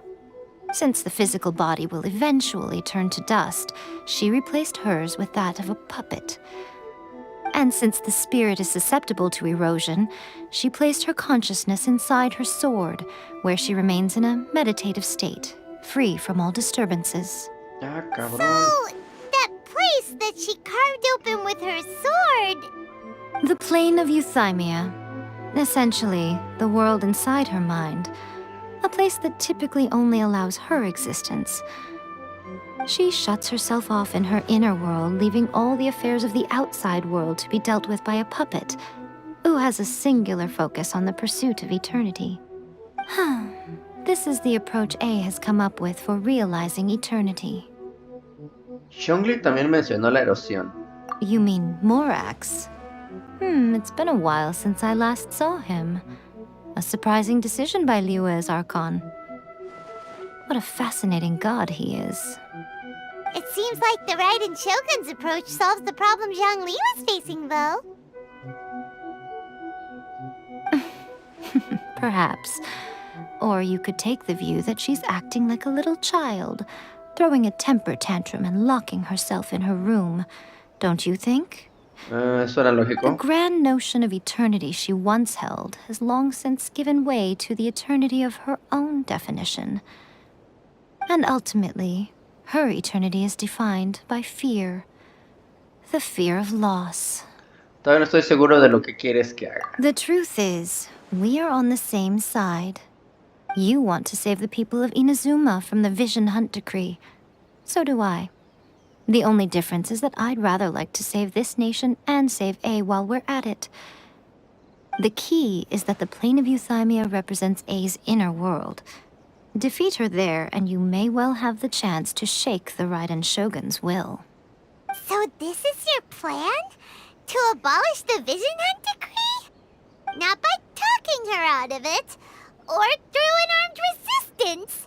Since the physical body will eventually turn to dust, she replaced hers with that of a puppet. And since the spirit is susceptible to erosion, she placed her consciousness inside her sword, where she remains in a meditative state, free from all disturbances. Ah, cabrón. So, that place that she carved open with her sword... The plane of Euthymia. Essentially, the world inside her mind. A place that typically only allows her existence. She shuts herself off in her inner world, leaving all the affairs of the outside world to be dealt with by a puppet, who has a singular focus on the pursuit of eternity. This is the approach A has come up with for realizing eternity. Zhongli también mencionó la erosión. You mean Morax? It's been a while since I last saw him. A surprising decision by Liyue's Archon. What a fascinating god he is. It seems like the Raiden Shogun's approach solves the problem Zhongli was facing, though. Perhaps. Or you could take the view that she's acting like a little child, throwing a temper tantrum and locking herself in her room. Don't you think? Eso era lógico. The grand notion of eternity she once held has long since given way to the eternity of her own definition. And ultimately, her eternity is defined by fear. The fear of loss. Todavía no estoy seguro de lo que quieres que haga. The truth is, we are on the same side. You want to save the people of Inazuma from the Vision Hunt decree. So do I. The only difference is that I'd rather like to save this nation and save A while we're at it. The key is that the plane of Euthymia represents A's inner world. Defeat her there, and you may well have the chance to shake the Raiden Shogun's will. So this is your plan? To abolish the Vision Hunt decree? Not by talking her out of it, or through an armed resistance,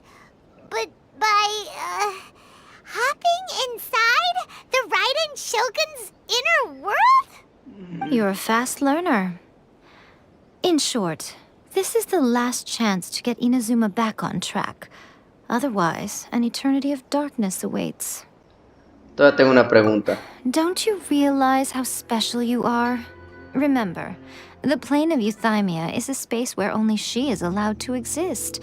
but by, hopping inside the Raiden Shogun's inner world? You're a fast learner. In short, this is the last chance to get Inazuma back on track. Otherwise, an eternity of darkness awaits. Todavía tengo una pregunta. Don't you realize how special you are? Remember, the plane of Euthymia is a space where only she is allowed to exist.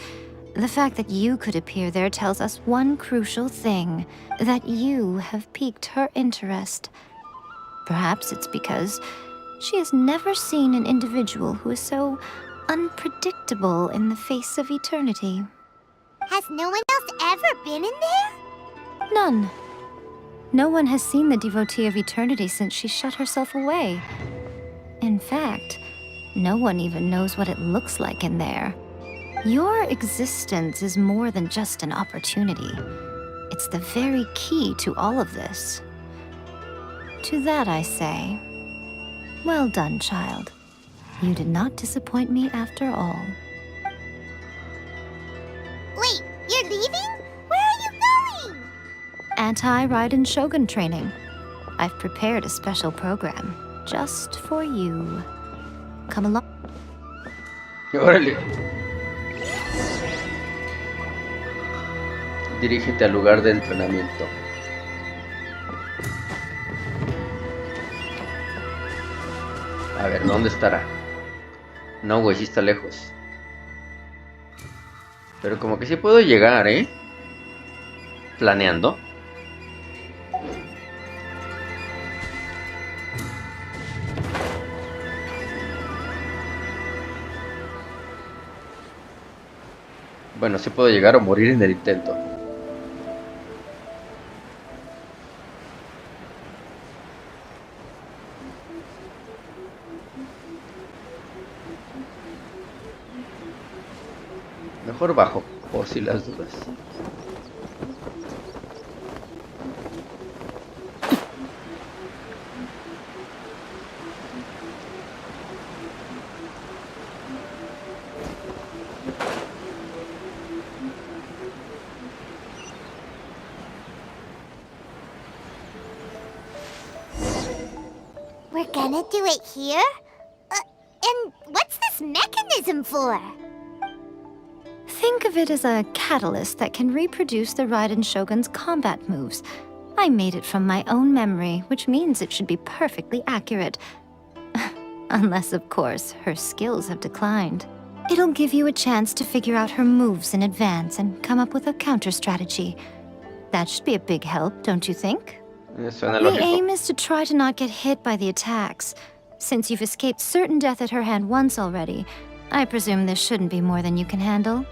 The fact that you could appear there tells us one crucial thing, that you have piqued her interest. Perhaps it's because she has never seen an individual who is so unpredictable in the face of eternity. Has no one else ever been in there? None. No one has seen the devotee of eternity since she shut herself away. In fact, no one even knows what it looks like in there. Your existence is more than just an opportunity. It's the very key to all of this. To that I say, well done, child. You did not disappoint me after all. Wait, you're leaving? Where are you going? Anti-Raiden Shogun training. I've prepared a special program just for you. Come along. Órale. Dirígete al lugar de entrenamiento. A ver, ¿dónde estará? No, güey, sí está lejos. Pero como que sí puedo llegar, ¿eh? Planeando. Bueno, sí puedo llegar o morir en el intento. Mejor bajo, por si las dudas. We're gonna do it here? And what's this mechanism for? Think of it as a catalyst that can reproduce the Raiden Shogun's combat moves. I made it from my own memory, which means it should be perfectly accurate. Unless, of course, her skills have declined. It'll give you a chance to figure out her moves in advance and come up with a counter-strategy. That should be a big help, don't you think? The aim is to try to not get hit by the attacks. Since you've escaped certain death at her hand once already, I presume this shouldn't be more than you can handle.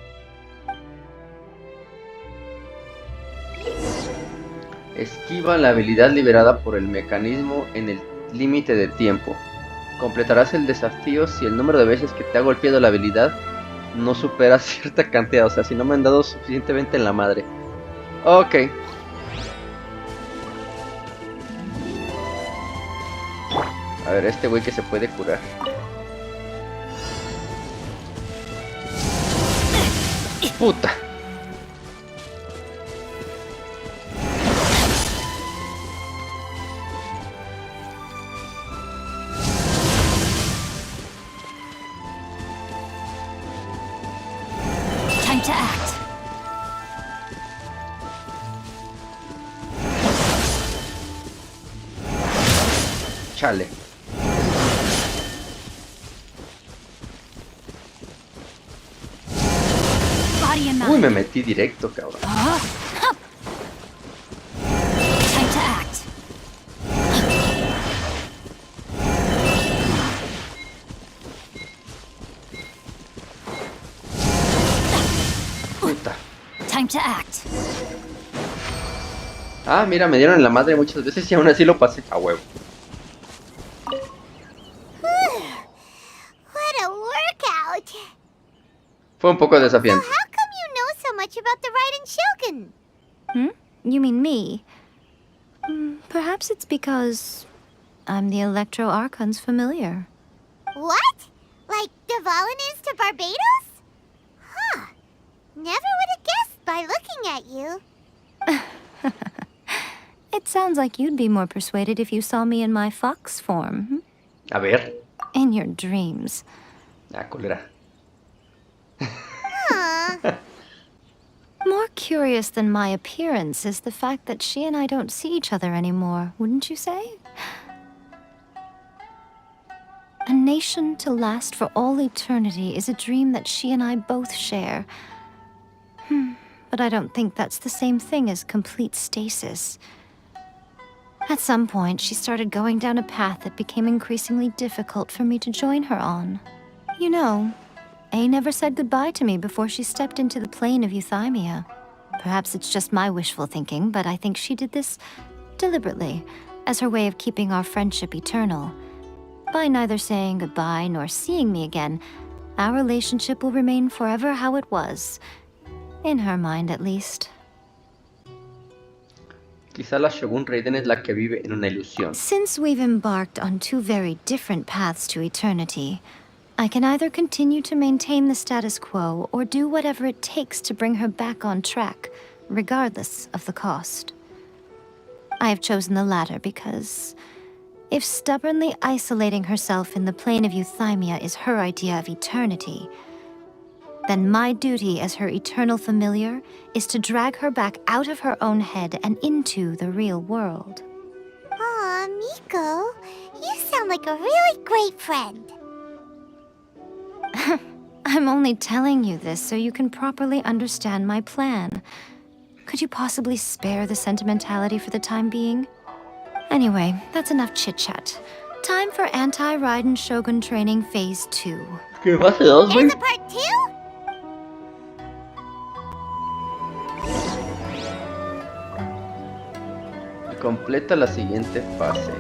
Esquiva la habilidad liberada por el mecanismo en el límite de tiempo. Completarás el desafío si el número de veces que te ha golpeado la habilidad no supera cierta cantidad. O sea, si no me han dado suficientemente en la madre. Ok. A ver, este güey que se puede curar. Puta. Time to act. Chale. Uy, me metí directo, cabrón. Time to act. Puta. Time to act. Ah, mira, me dieron en la madre muchas veces y aún así lo pasé a huevo. What a workout! Fue un poco desafiante. How come you know so much about the Raiden Shogun? You mean me? Perhaps it's because I'm the Electro Archon's familiar. What? Like Dvalin is to Barbados? Huh. Never would have guessed by looking at you. It sounds like you'd be more persuaded if you saw me in my fox form. A ver. In your dreams. Ah, culera. More curious than my appearance is the fact that she and I don't see each other anymore, wouldn't you say? A nation to last for all eternity is a dream that she and I both share. But I don't think that's the same thing as complete stasis. At some point, she started going down a path that became increasingly difficult for me to join her on. You know, A never said goodbye to me before she stepped into the plane of euthymia. Perhaps it's just my wishful thinking, but I think she did this deliberately, as her way of keeping our friendship eternal. By neither saying goodbye nor seeing me again, our relationship will remain forever how it was. In her mind, at least. Quizá la Shogun Raiden es la que vive en una ilusión. Since we've embarked on two very different paths to eternity, I can either continue to maintain the status quo or do whatever it takes to bring her back on track, regardless of the cost. I have chosen the latter because if stubbornly isolating herself in the plane of euthymia is her idea of eternity, then my duty as her eternal familiar is to drag her back out of her own head and into the real world. Aw, Miko, you sound like a really great friend. I'm only telling you this so you can properly understand my plan. Could you possibly spare the sentimentality for the time being? Anyway, that's enough chit-chat. Time for Anti-Raiden Shogun Training Phase 2. ¿Qué fase 2, güey? There's a part 2? Completa la siguiente fase.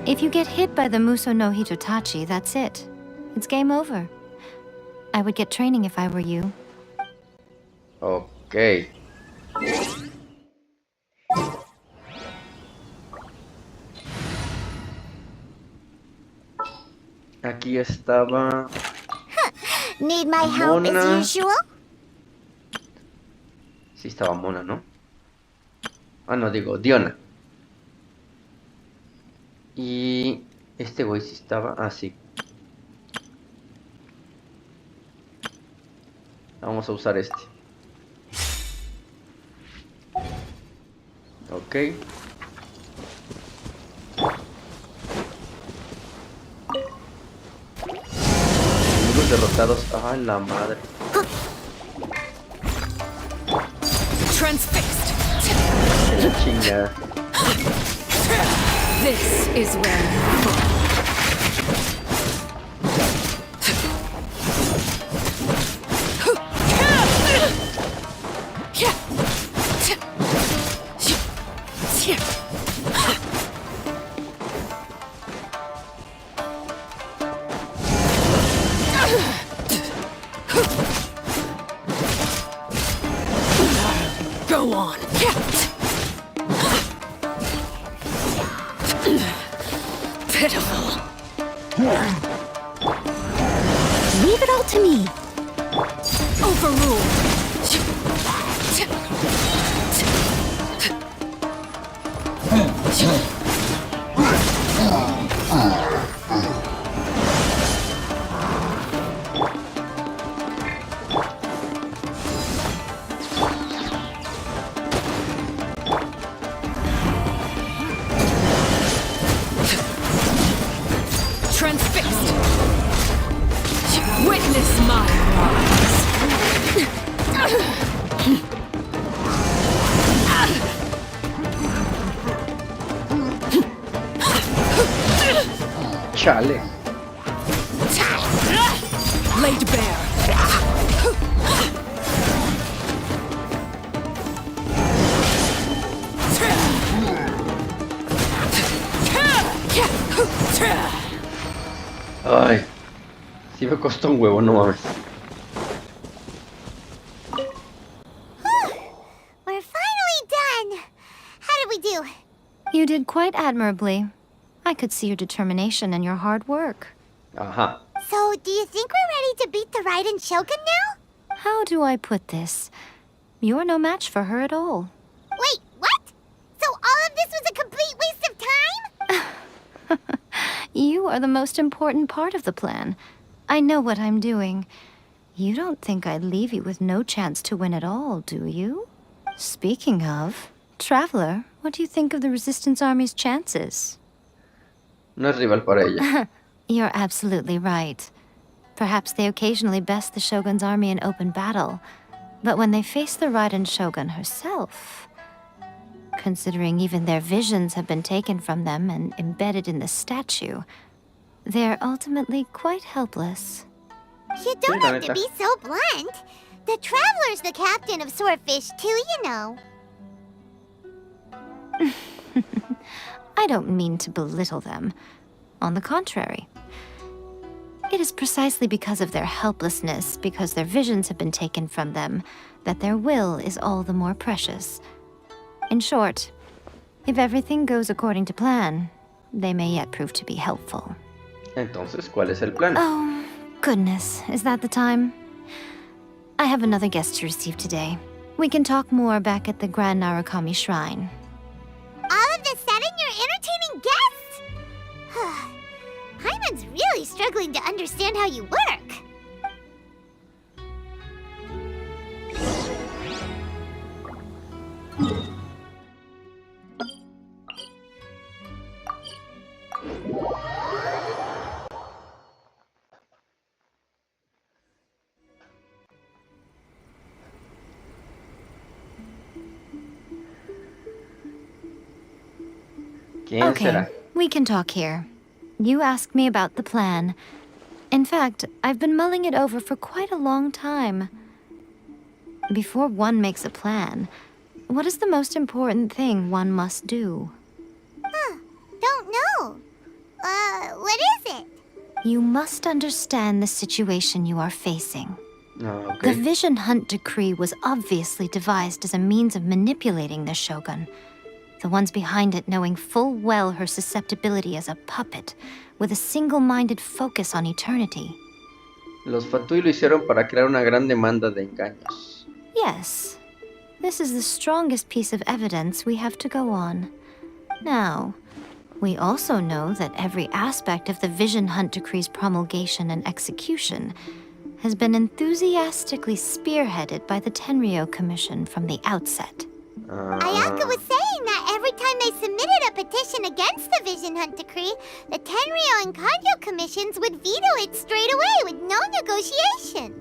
If you get hit by the Muso no Hitotachi, that's it. It's game over. I would get training if I were you. Ok. Aquí estaba Need my help Mona. as usual? Sí estaba Mona, ¿no? Ah, no, digo, Diona. Y este güey sí estaba... Ah, sí. Vamos a usar este. Ok. Enemigos derrotados. Ah, la madre. Transfixed. Qué la chingada. This is where you fall. Go on. Pitiful. Leave it all to me. Overruled. Transfixed. Witness my rise. Chale. Laid bare. Ay. Sí me costó un huevo, no mames. We're finally done. How did we do? You did quite admirably. I could see your determination and your hard work. Ajá. So, do you think we're ready to beat the Raiden Shogun now? How do I put this? You're no match for her at all. Wait, what? So all of this was a complete waste of time? You are the most important part of the plan. I know what I'm doing. You don't think I'd leave you with no chance to win at all, do you? Speaking of, Traveler, what do you think of the Resistance Army's chances? No es rival para ella. You're absolutely right. Perhaps they occasionally best the Shogun's army in open battle, But when they face the Raiden Shogun herself, considering even their visions have been taken from them and embedded in the statue, they're ultimately quite helpless. You don't have to be so blunt. The Traveler's the captain of Swordfish too, you know. I don't mean to belittle them. On the contrary. It is precisely because of their helplessness, because their visions have been taken from them, that their will is all the more precious. In short, if everything goes according to plan, they may yet prove to be helpful. Entonces, ¿cuál es el plan? Oh, goodness. Is that the time? I have another guest to receive today. We can talk more back at the Grand Narukami Shrine. All of a sudden, you're entertaining guests? Paimon's really struggling to understand how you work. ¿Quién será? We can talk here. You asked me about the plan. In fact, I've been mulling it over for quite a long time. Before one makes a plan, what is the most important thing one must do? Don't know. What is it? You must understand the situation you are facing. Oh, The okay. Vision Hunt Decree was obviously devised as a means of manipulating the Shogun. The ones behind it knowing full well her susceptibility as a puppet, with a single-minded focus on eternity. Los Fatui lo hicieron para crear una gran demanda de engaños. Yes, this is the strongest piece of evidence we have to go on. Now, we also know that every aspect of the Vision Hunt Decree's promulgation and execution has been enthusiastically spearheaded by the Tenryou Commission from the outset. Ayaka was saying that every time they submitted a petition against the Vision Hunt Decree, the Tenryou and Kanjo commissions would veto it straight away with no negotiation.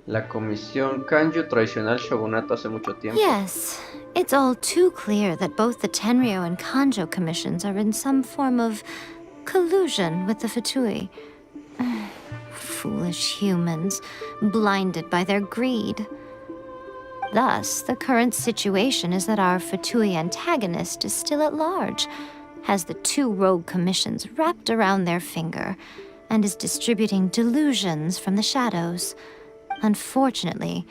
La Comisión Kanju traicionó al shogunato hace mucho tiempo. Yes, it's all too clear that both the Tenryou and Kanjo commissions are in some form of collusion with the Fatui. Foolish humans, blinded by their greed. Thus, the current situation is that our Fatui antagonist is still at large, has the two rogue commissions wrapped around their finger, and is distributing delusions from the shadows. Unfortunately,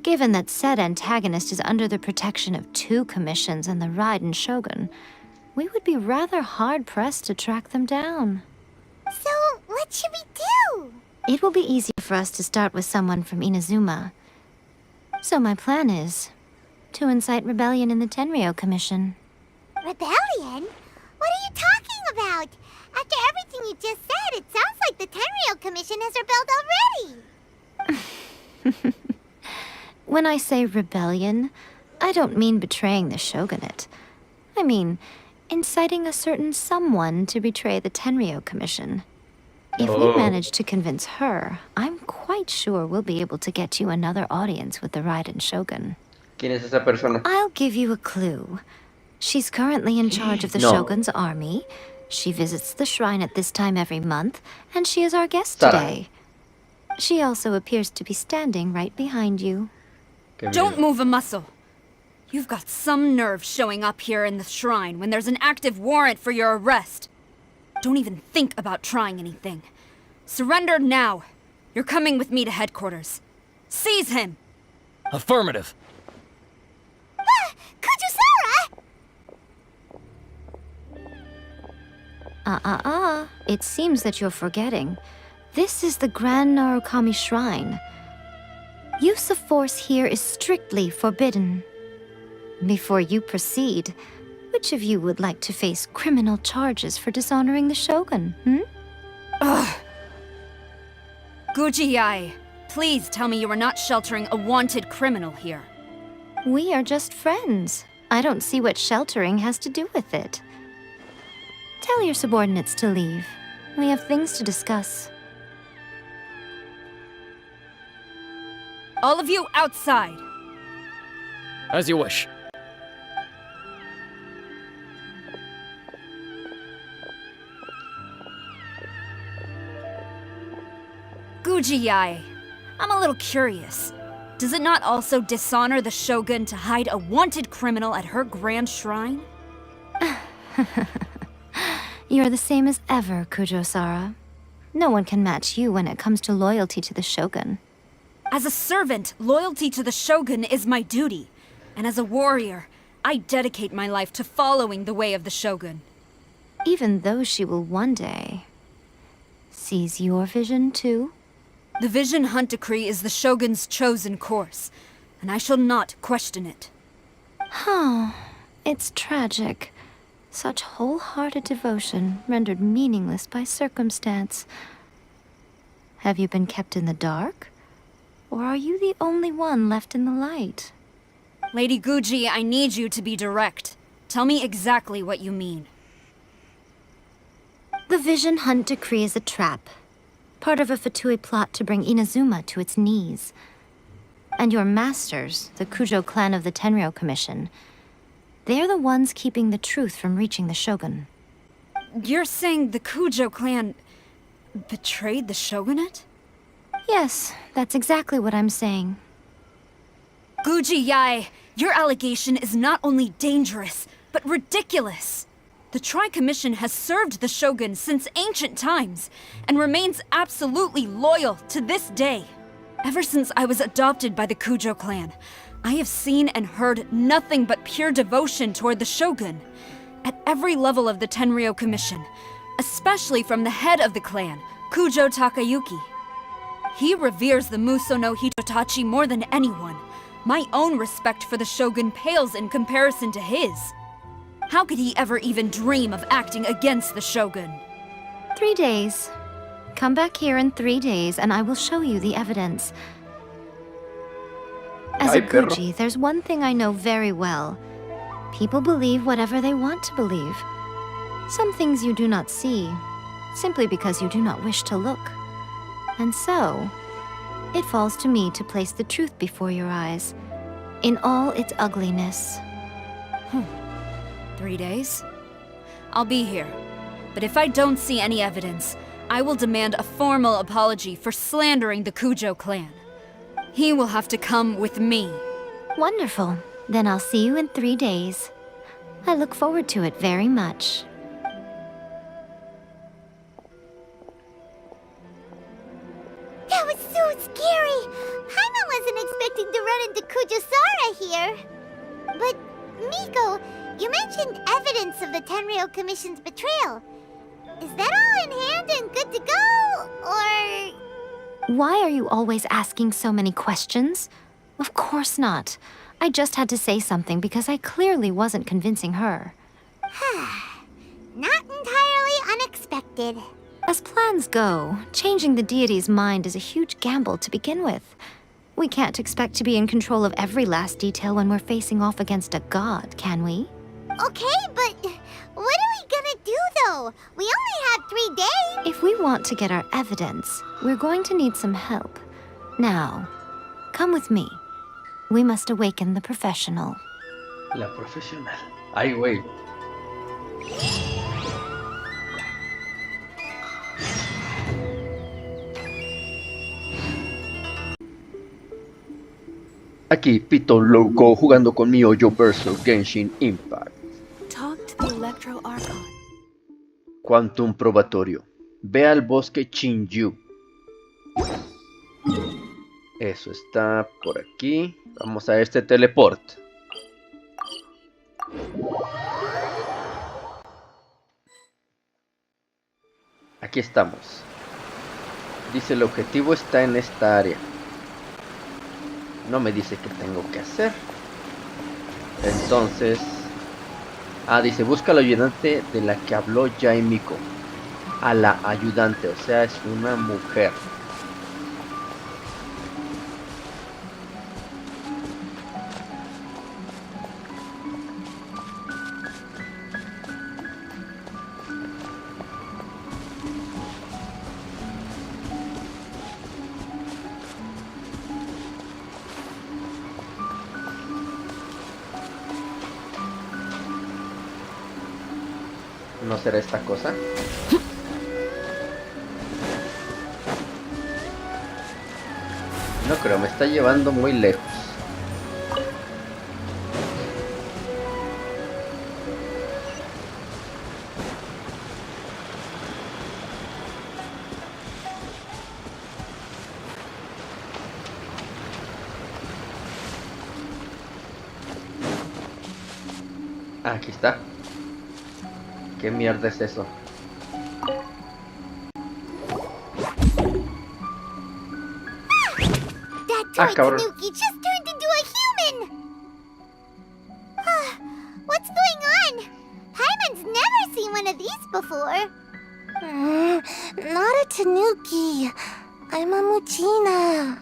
given that said antagonist is under the protection of two commissions and the Raiden Shogun, we would be rather hard-pressed to track them down. So, what should we do? It will be easier for us to start with someone from Inazuma. So my plan is to incite rebellion in the Tenryou Commission. Rebellion? What are you talking about? After everything you just said, it sounds like the Tenryou Commission has rebelled already. When I say rebellion, I don't mean betraying the shogunate. I mean inciting a certain someone to betray the Tenryou Commission. If we manage to convince her, I'm quite sure we'll be able to get you another audience with the Raiden Shogun. ¿Quién es esa persona? I'll give you a clue. She's currently in charge of the No. Shogun's army. She visits the shrine at this time every month, and she is our guest Sara. today. She also appears to be standing right behind you. Qué Don't miedo. move a muscle. You've got some nerve showing up here in the shrine when there's an active warrant for your arrest. Don't even think about trying anything. Surrender now. You're coming with me to headquarters. Seize him! Affirmative. Kujusara! It seems that you're forgetting. This is the Grand Narukami Shrine. Use of force here is strictly forbidden. Before you proceed, which of you would like to face criminal charges for dishonoring the Shogun, Ugh. Guji-ai, please tell me you are not sheltering a wanted criminal here. We are just friends. I don't see what sheltering has to do with it. Tell your subordinates to leave. We have things to discuss. All of you outside. As you wish. Gujiyai, I'm a little curious. Does it not also dishonor the Shogun to hide a wanted criminal at her grand shrine? You're the same as ever, Kujo-Sara. No one can match you when it comes to loyalty to the Shogun. As a servant, loyalty to the Shogun is my duty. And as a warrior, I dedicate my life to following the way of the Shogun. Even though she will one day seize your vision too? The Vision Hunt Decree is the Shogun's chosen course, and I shall not question it. Huh. It's tragic. Such wholehearted devotion rendered meaningless by circumstance. Have you been kept in the dark? Or are you the only one left in the light? Lady Guji, I need you to be direct. Tell me exactly what you mean. The Vision Hunt Decree is a trap. Part of a Fatui plot to bring Inazuma to its knees. And your masters, the Kujo clan of the Tenryou Commission, they're the ones keeping the truth from reaching the Shogun. You're saying the Kujo clan betrayed the Shogunate? Yes, that's exactly what I'm saying. Guji Yae, your allegation is not only dangerous, but ridiculous. The Tri-Commission has served the Shogun since ancient times, and remains absolutely loyal to this day. Ever since I was adopted by the Kujo clan, I have seen and heard nothing but pure devotion toward the Shogun. At every level of the Tenryou Commission, especially from the head of the clan, Kujo Takayuki. He reveres the Muso no Hitotachi more than anyone. My own respect for the Shogun pales in comparison to his. How could he ever even dream of acting against the Shogun? 3 days. Come back here in 3 days and I will show you the evidence. As a Guji, there's one thing I know very well. People believe whatever they want to believe. Some things you do not see, simply because you do not wish to look. And so, it falls to me to place the truth before your eyes, in all its ugliness. 3 days? I'll be here. But if I don't see any evidence, I will demand a formal apology for slandering the Kujo clan. He will have to come with me. Wonderful. Then I'll see you in 3 days. I look forward to it very much. That was so scary! Paimon wasn't expecting to run into Kujo-Sara here. But, Miko, you mentioned evidence of the Tenryou Commission's betrayal. Is that all in hand and good to go, or...? Why are you always asking so many questions? Of course not. I just had to say something because I clearly wasn't convincing her. Not entirely unexpected. As plans go, changing the deity's mind is a huge gamble to begin with. We can't expect to be in control of every last detail when we're facing off against a god, can we? Okay, but what are we gonna do, though? We only have 3 days! If we want to get our evidence, we're going to need some help. Now, come with me. We must awaken the professional. La profesional. Ay, güey. Aquí, Pito Loco jugando con mi Oyo versus Genshin Impact. Talk to the Electro Archon. Quantum probatorio. Ve al bosque Chinju. Eso está por aquí. Vamos a este teleport. Aquí estamos. Dice el objetivo está en esta área. No me dice qué tengo que hacer. Entonces... dice, busca al ayudante de la que habló Jaimiko. A la ayudante, o sea, es una mujer. ¿No será esta cosa? No creo, me está llevando muy lejos. Ah, aquí está. ¿Qué mierda es eso? That toy cabrón. Tanuki just turned into a human! What's going on? Paimon's never seen one of these before. Not a Tanuki. I'm a Muchina.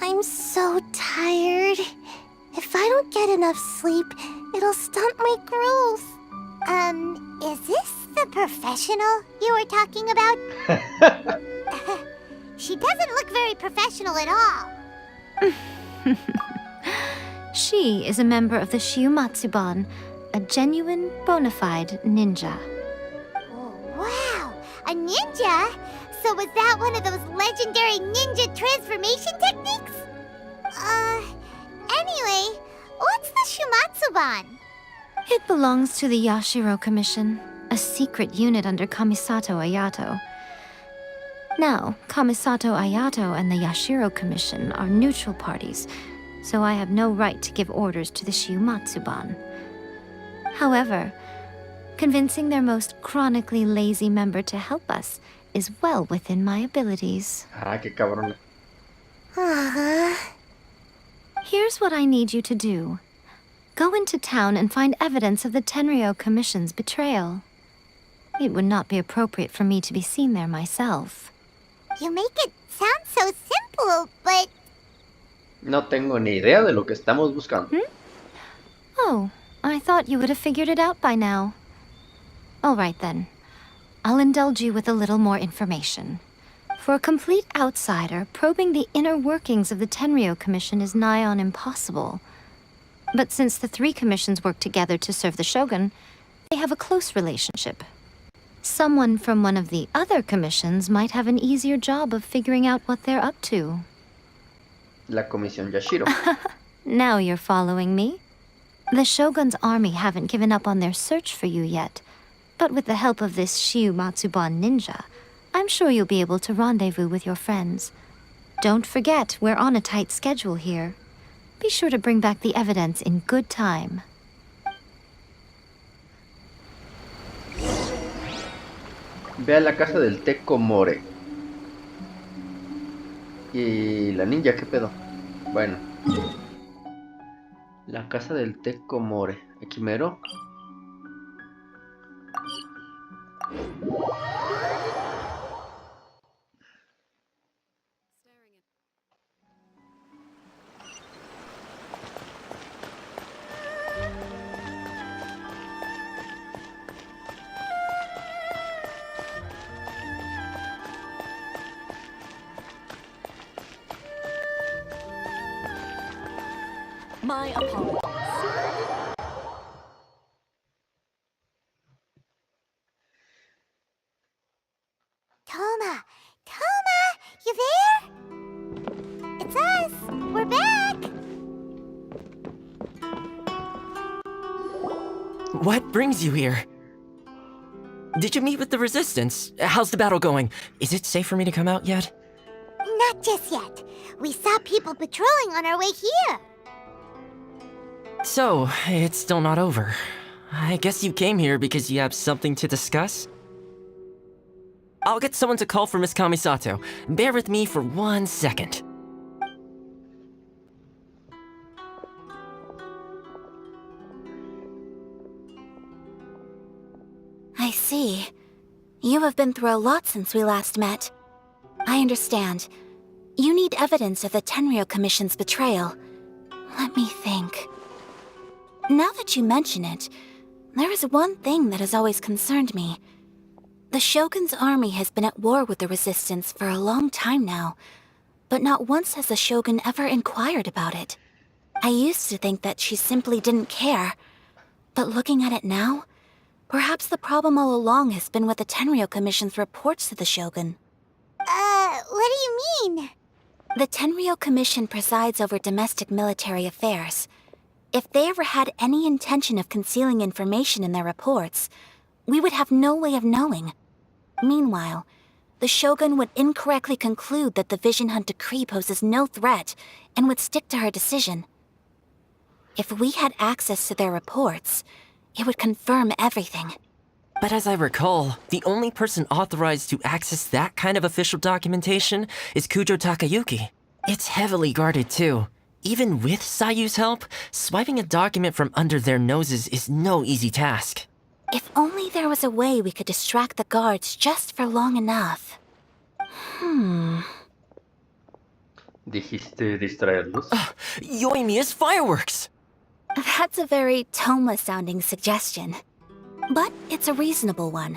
I'm so tired. If I don't get enough sleep, it'll stunt my growth. Is this the professional you were talking about? She doesn't look very professional at all. She is a member of the Shiumatsuban, a genuine, bona fide ninja. Oh, wow, a ninja? So was that one of those legendary ninja transformation techniques? Anyway, what's the Shiumatsuban? It belongs to the Yashiro Commission, a secret unit under Kamisato Ayato. Now, Kamisato Ayato and the Yashiro Commission are neutral parties, so I have no right to give orders to the Shiumatsuban. However, convincing their most chronically lazy member to help us is well within my abilities. Ah, qué cabrón. Here's what I need you to do. Go into town and find evidence of the Tenryo Commission's betrayal. It would not be appropriate for me to be seen there myself. You make it sound so simple, but... No tengo ni idea de lo que estamos buscando. Oh, I thought you would have figured it out by now. All right then. I'll indulge you with a little more information. For a complete outsider, probing the inner workings of the Tenryo Commission is nigh on impossible. But since the three commissions work together to serve the Shogun, they have a close relationship. Someone from one of the other commissions might have an easier job of figuring out what they're up to. La Comisión Yashiro. Now you're following me. The Shogun's army haven't given up on their search for you yet, but with the help of this Shiumatsuban ninja, I'm sure you'll be able to rendezvous with your friends. Don't forget, we're on a tight schedule here. Be sure to bring back the evidence in good time. Ve a la casa del Teco More. Y la ninja, ¿qué pedo? Bueno. La casa del Teco More. Aquí mero. My apologies. Toma! Toma! You there? It's us! We're back! What brings you here? Did you meet with the Resistance? How's the battle going? Is it safe for me to come out yet? Not just yet. We saw people patrolling on our way here. So, it's still not over. I guess you came here because you have something to discuss? I'll get someone to call for Miss Kamisato. Bear with me for 1 second. I see. You have been through a lot since we last met. I understand. You need evidence of the Tenryo Commission's betrayal. Let me think. Now that you mention it, there is one thing that has always concerned me. The Shogun's army has been at war with the Resistance for a long time now, but not once has the Shogun ever inquired about it. I used to think that she simply didn't care, but looking at it now, Perhaps the problem all along has been with the Tenryou Commission's reports to the Shogun. What do you mean? The Tenryou Commission presides over domestic military affairs. If they ever had any intention of concealing information in their reports, we would have no way of knowing. Meanwhile, the Shogun would incorrectly conclude that the Vision Hunt decree poses no threat and would stick to her decision. If we had access to their reports, it would confirm everything. But as I recall, the only person authorized to access that kind of official documentation is Kujo Takayuki. It's heavily guarded too. Even with Sayu's help, swiping a document from under their noses is no easy task. If only there was a way we could distract the guards just for long enough. ¿Dijiste distraerlos? Yoimiya's fireworks! That's a very Toma-sounding suggestion. But it's a reasonable one.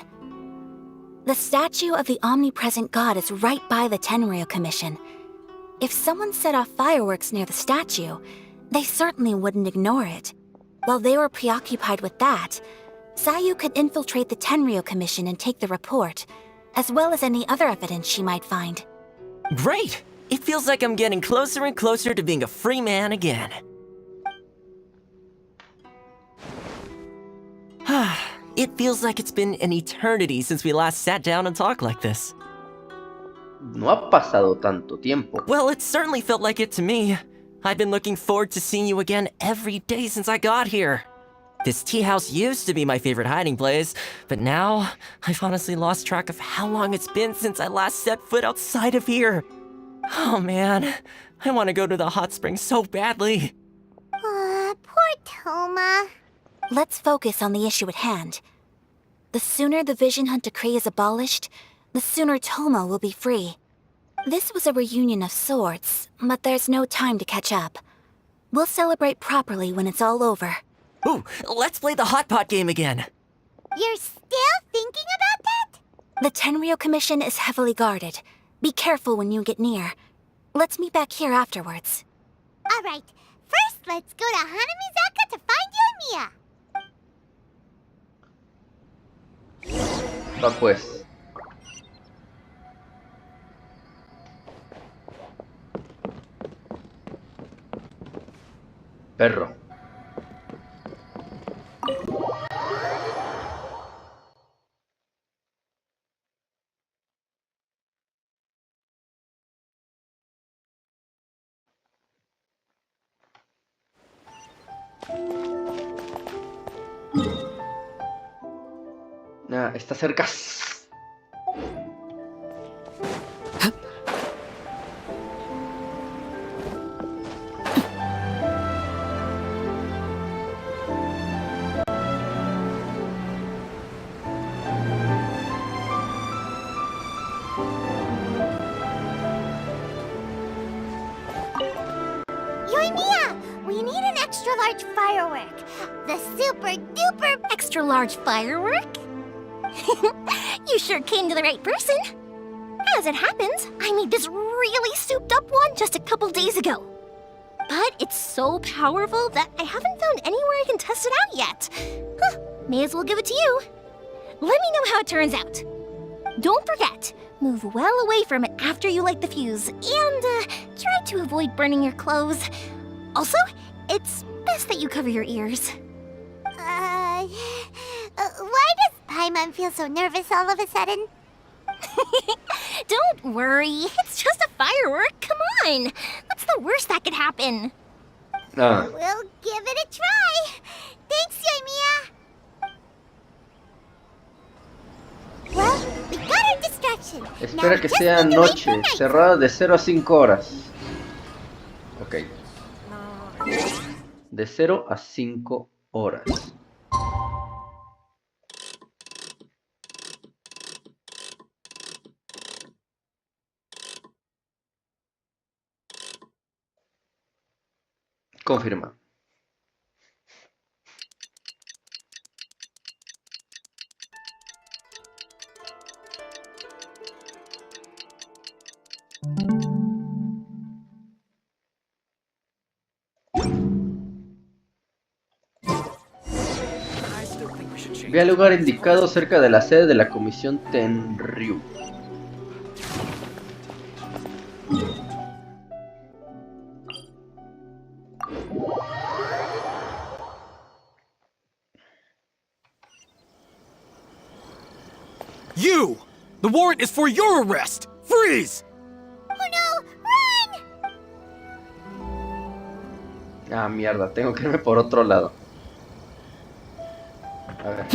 The statue of the omnipresent god is right by the Tenryou Commission. If someone set off fireworks near the statue, they certainly wouldn't ignore it. While they were preoccupied with that, Sayu could infiltrate the Tenryou Commission and take the report, as well as any other evidence she might find. Great! It feels like I'm getting closer and closer to being a free man again. It feels like it's been an eternity since we last sat down and talked like this. No ha pasado tanto tiempo. Well, it certainly felt like it to me. I've been looking forward to seeing you again every day since I got here. This tea house used to be my favorite hiding place, but now I've honestly lost track of how long it's been since I last set foot outside of here. Oh man, I want to go to the hot springs so badly. Poor Toma. Let's focus on the issue at hand. The sooner the Vision Hunt decree is abolished, the sooner Toma will be free. This was a reunion of sorts, but there's no time to catch up. We'll celebrate properly when it's all over. Ooh, let's play the hot pot game again. You're still thinking about that? The Tenryou Commission is heavily guarded. Be careful when you get near. Let's meet back here afterwards. Alright, first let's go to Hanamizaka to find Yoimiya. Va pues. Perro. Ah, está cerca. Yoimiya, we need an extra-large firework. The super-duper Extra-large firework? You sure came to the right person. As it happens, I made this really souped-up one just a couple days ago. But it's so powerful that I haven't found anywhere I can test it out yet. May as well give it to you. Let me know how it turns out. Don't forget, move well away from it after you light the fuse, and try to avoid burning your clothes. Also, it's best that you cover your ears. Why does Paimon feel so nervous all of a sudden? Don't worry, it's just a firework, come on! What's the worst that could happen? Ah. We'll give it a try. Thanks, Yoimiya. Well, we got our distraction. Espera Now que just sea need to wait for noche, night. cerrada de 0 a 5 horas. Ok. De 0 a 5 horas. Confirma. I still think we should change Ve al lugar indicado cerca de la sede de la Comisión Tenryu. You! The warrant is for your arrest! Freeze! Oh no! Run! Ah, mierda, tengo que irme por otro lado. A ver.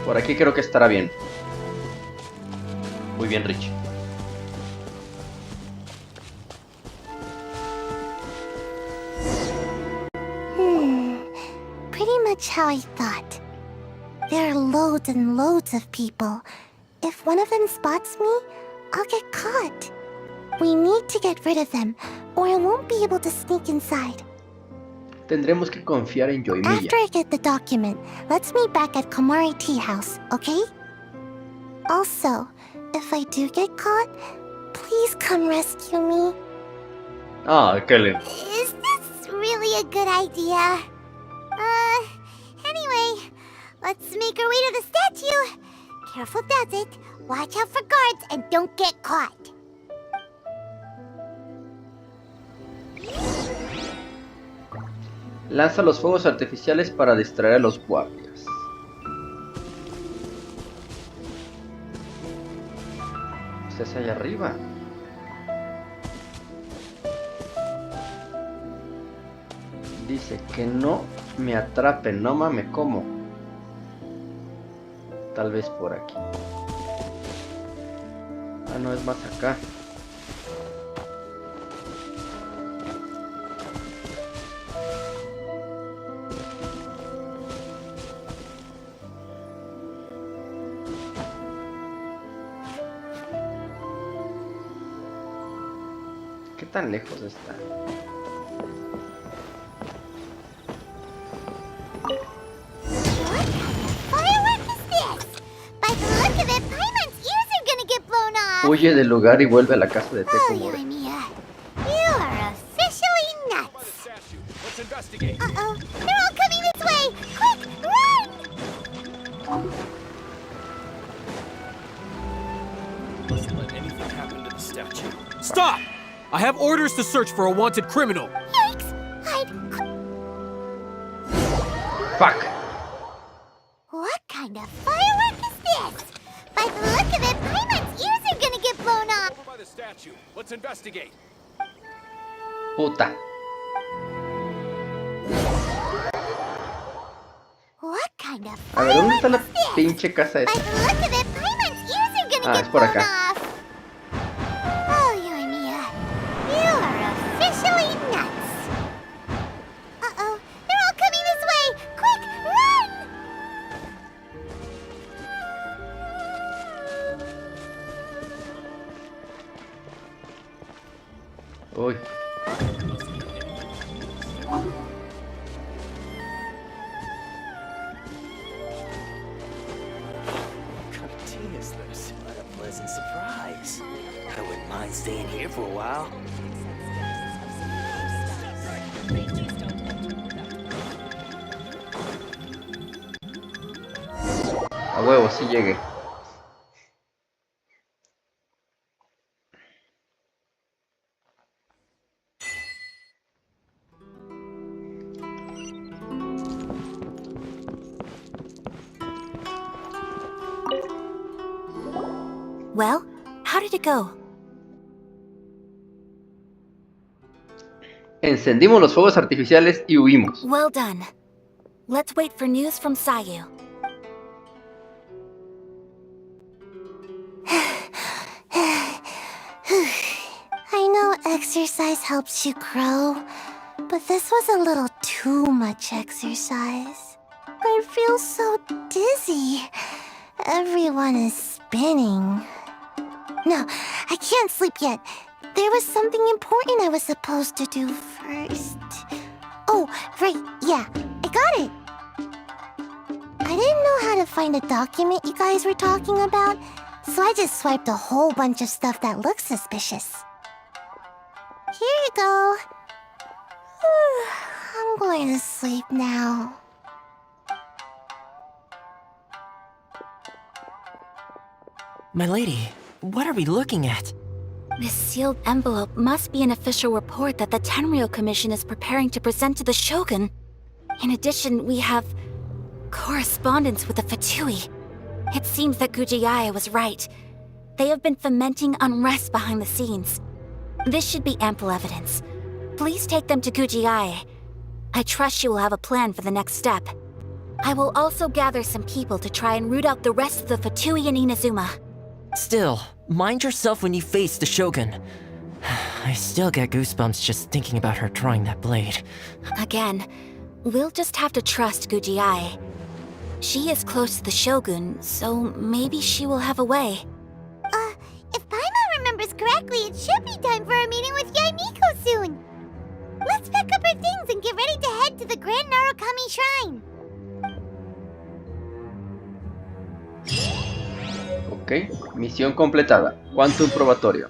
Por aquí creo que estará bien. Muy bien, Rich. Pretty much how I thought. There are loads and loads of people. If one of them spots me, I'll get caught. We need to get rid of them, or I won't be able to sneak inside. Tendremos que confiar en Yoimiya. After I get the document, let's meet back at Komari Tea House, okay? Also, if I do get caught, please come rescue me. Ah, qué lindo. Is this really a good idea? Anyway, let's make our way to the statue. Careful does it. Watch out for guards and don't get caught. Lanza los fuegos artificiales para distraer a los guardias. ¿Estás allá arriba? Dice que no me atrapen, no mames, ¿cómo? Tal vez por aquí. Ah, no, es más acá. ¿Qué tan lejos está? Huye del lugar y vuelve a la casa de Teko More. You are officially nuts. Uh-oh, they're all coming this way. Quick, run! Mustn't let anything happen to the statue. Stop! I have orders to search for a wanted criminal. Yikes! Hide. Fuck. What kind of firework is this? By the look of it, Paimon's ears are gonna get blown off. Over by the statue. Let's investigate. Puta. What kind of A ver, ¿dónde está la firework is this? pinche casa By esa? the look of it, Paimon's ears are gonna Ah, get es por blown acá. off. Oh, Yoimiya, you are officially nuts. Uh-oh, they're all coming this way. Quick, run! Uy. What kind of tea is this? What a pleasant surprise. I wouldn't mind staying here for a while. A huevo, sí llegué. Well, how did it go? Encendimos los fuegos artificiales y huimos. Well done. Let's wait for news from Sayu. I know exercise helps you grow, but this was a little too much exercise. I feel so dizzy. Everyone is spinning. No, I can't sleep yet. There was something important I was supposed to do first. Oh, right, yeah, I got it. I didn't know how to find a document you guys were talking about, So I just swiped a whole bunch of stuff that looks suspicious. Here you go. I'm going to sleep now. My lady, what are we looking at? This sealed envelope must be an official report that the Tenryou Commission is preparing to present to the Shogun. In addition, we have correspondence with the Fatui. It seems that Gujiae was right. They have been fomenting unrest behind the scenes. This should be ample evidence. Please take them to Gujiae. I trust you will have a plan for the next step. I will also gather some people to try and root out the rest of the Fatui in Inazuma. Still, mind yourself when you face the Shogun. I still get goosebumps just thinking about her drawing that blade. Again, we'll just have to trust Gujiae. She is close to the Shogun, so maybe she will have a way. If Paimon remembers correctly, it should be time for a meeting with Yaimiko soon. Let's pack up our things and get ready to head to the Grand Narukami Shrine. Ok, misión completada. Quantum probatorio.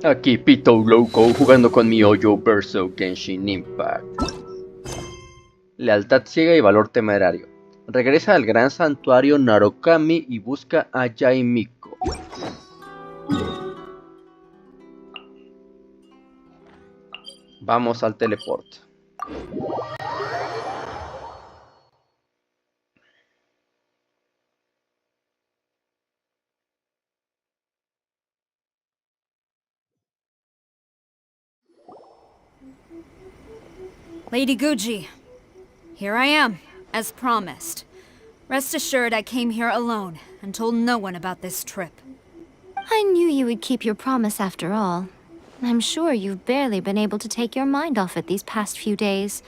Aquí PITOULOUKOUTOPSVIDEOJUEGOS jugando con mi hoyo verso Genshin Impact. Lealtad ciega y valor temerario. Regresa al gran santuario Narukami y busca a Yaimiko. Vamos al teleport. Lady Guji, here I am, as promised. Rest assured I came here alone and told no one about this trip. I knew you would keep your promise after all. I'm sure you've barely been able to take your mind off it these past few days.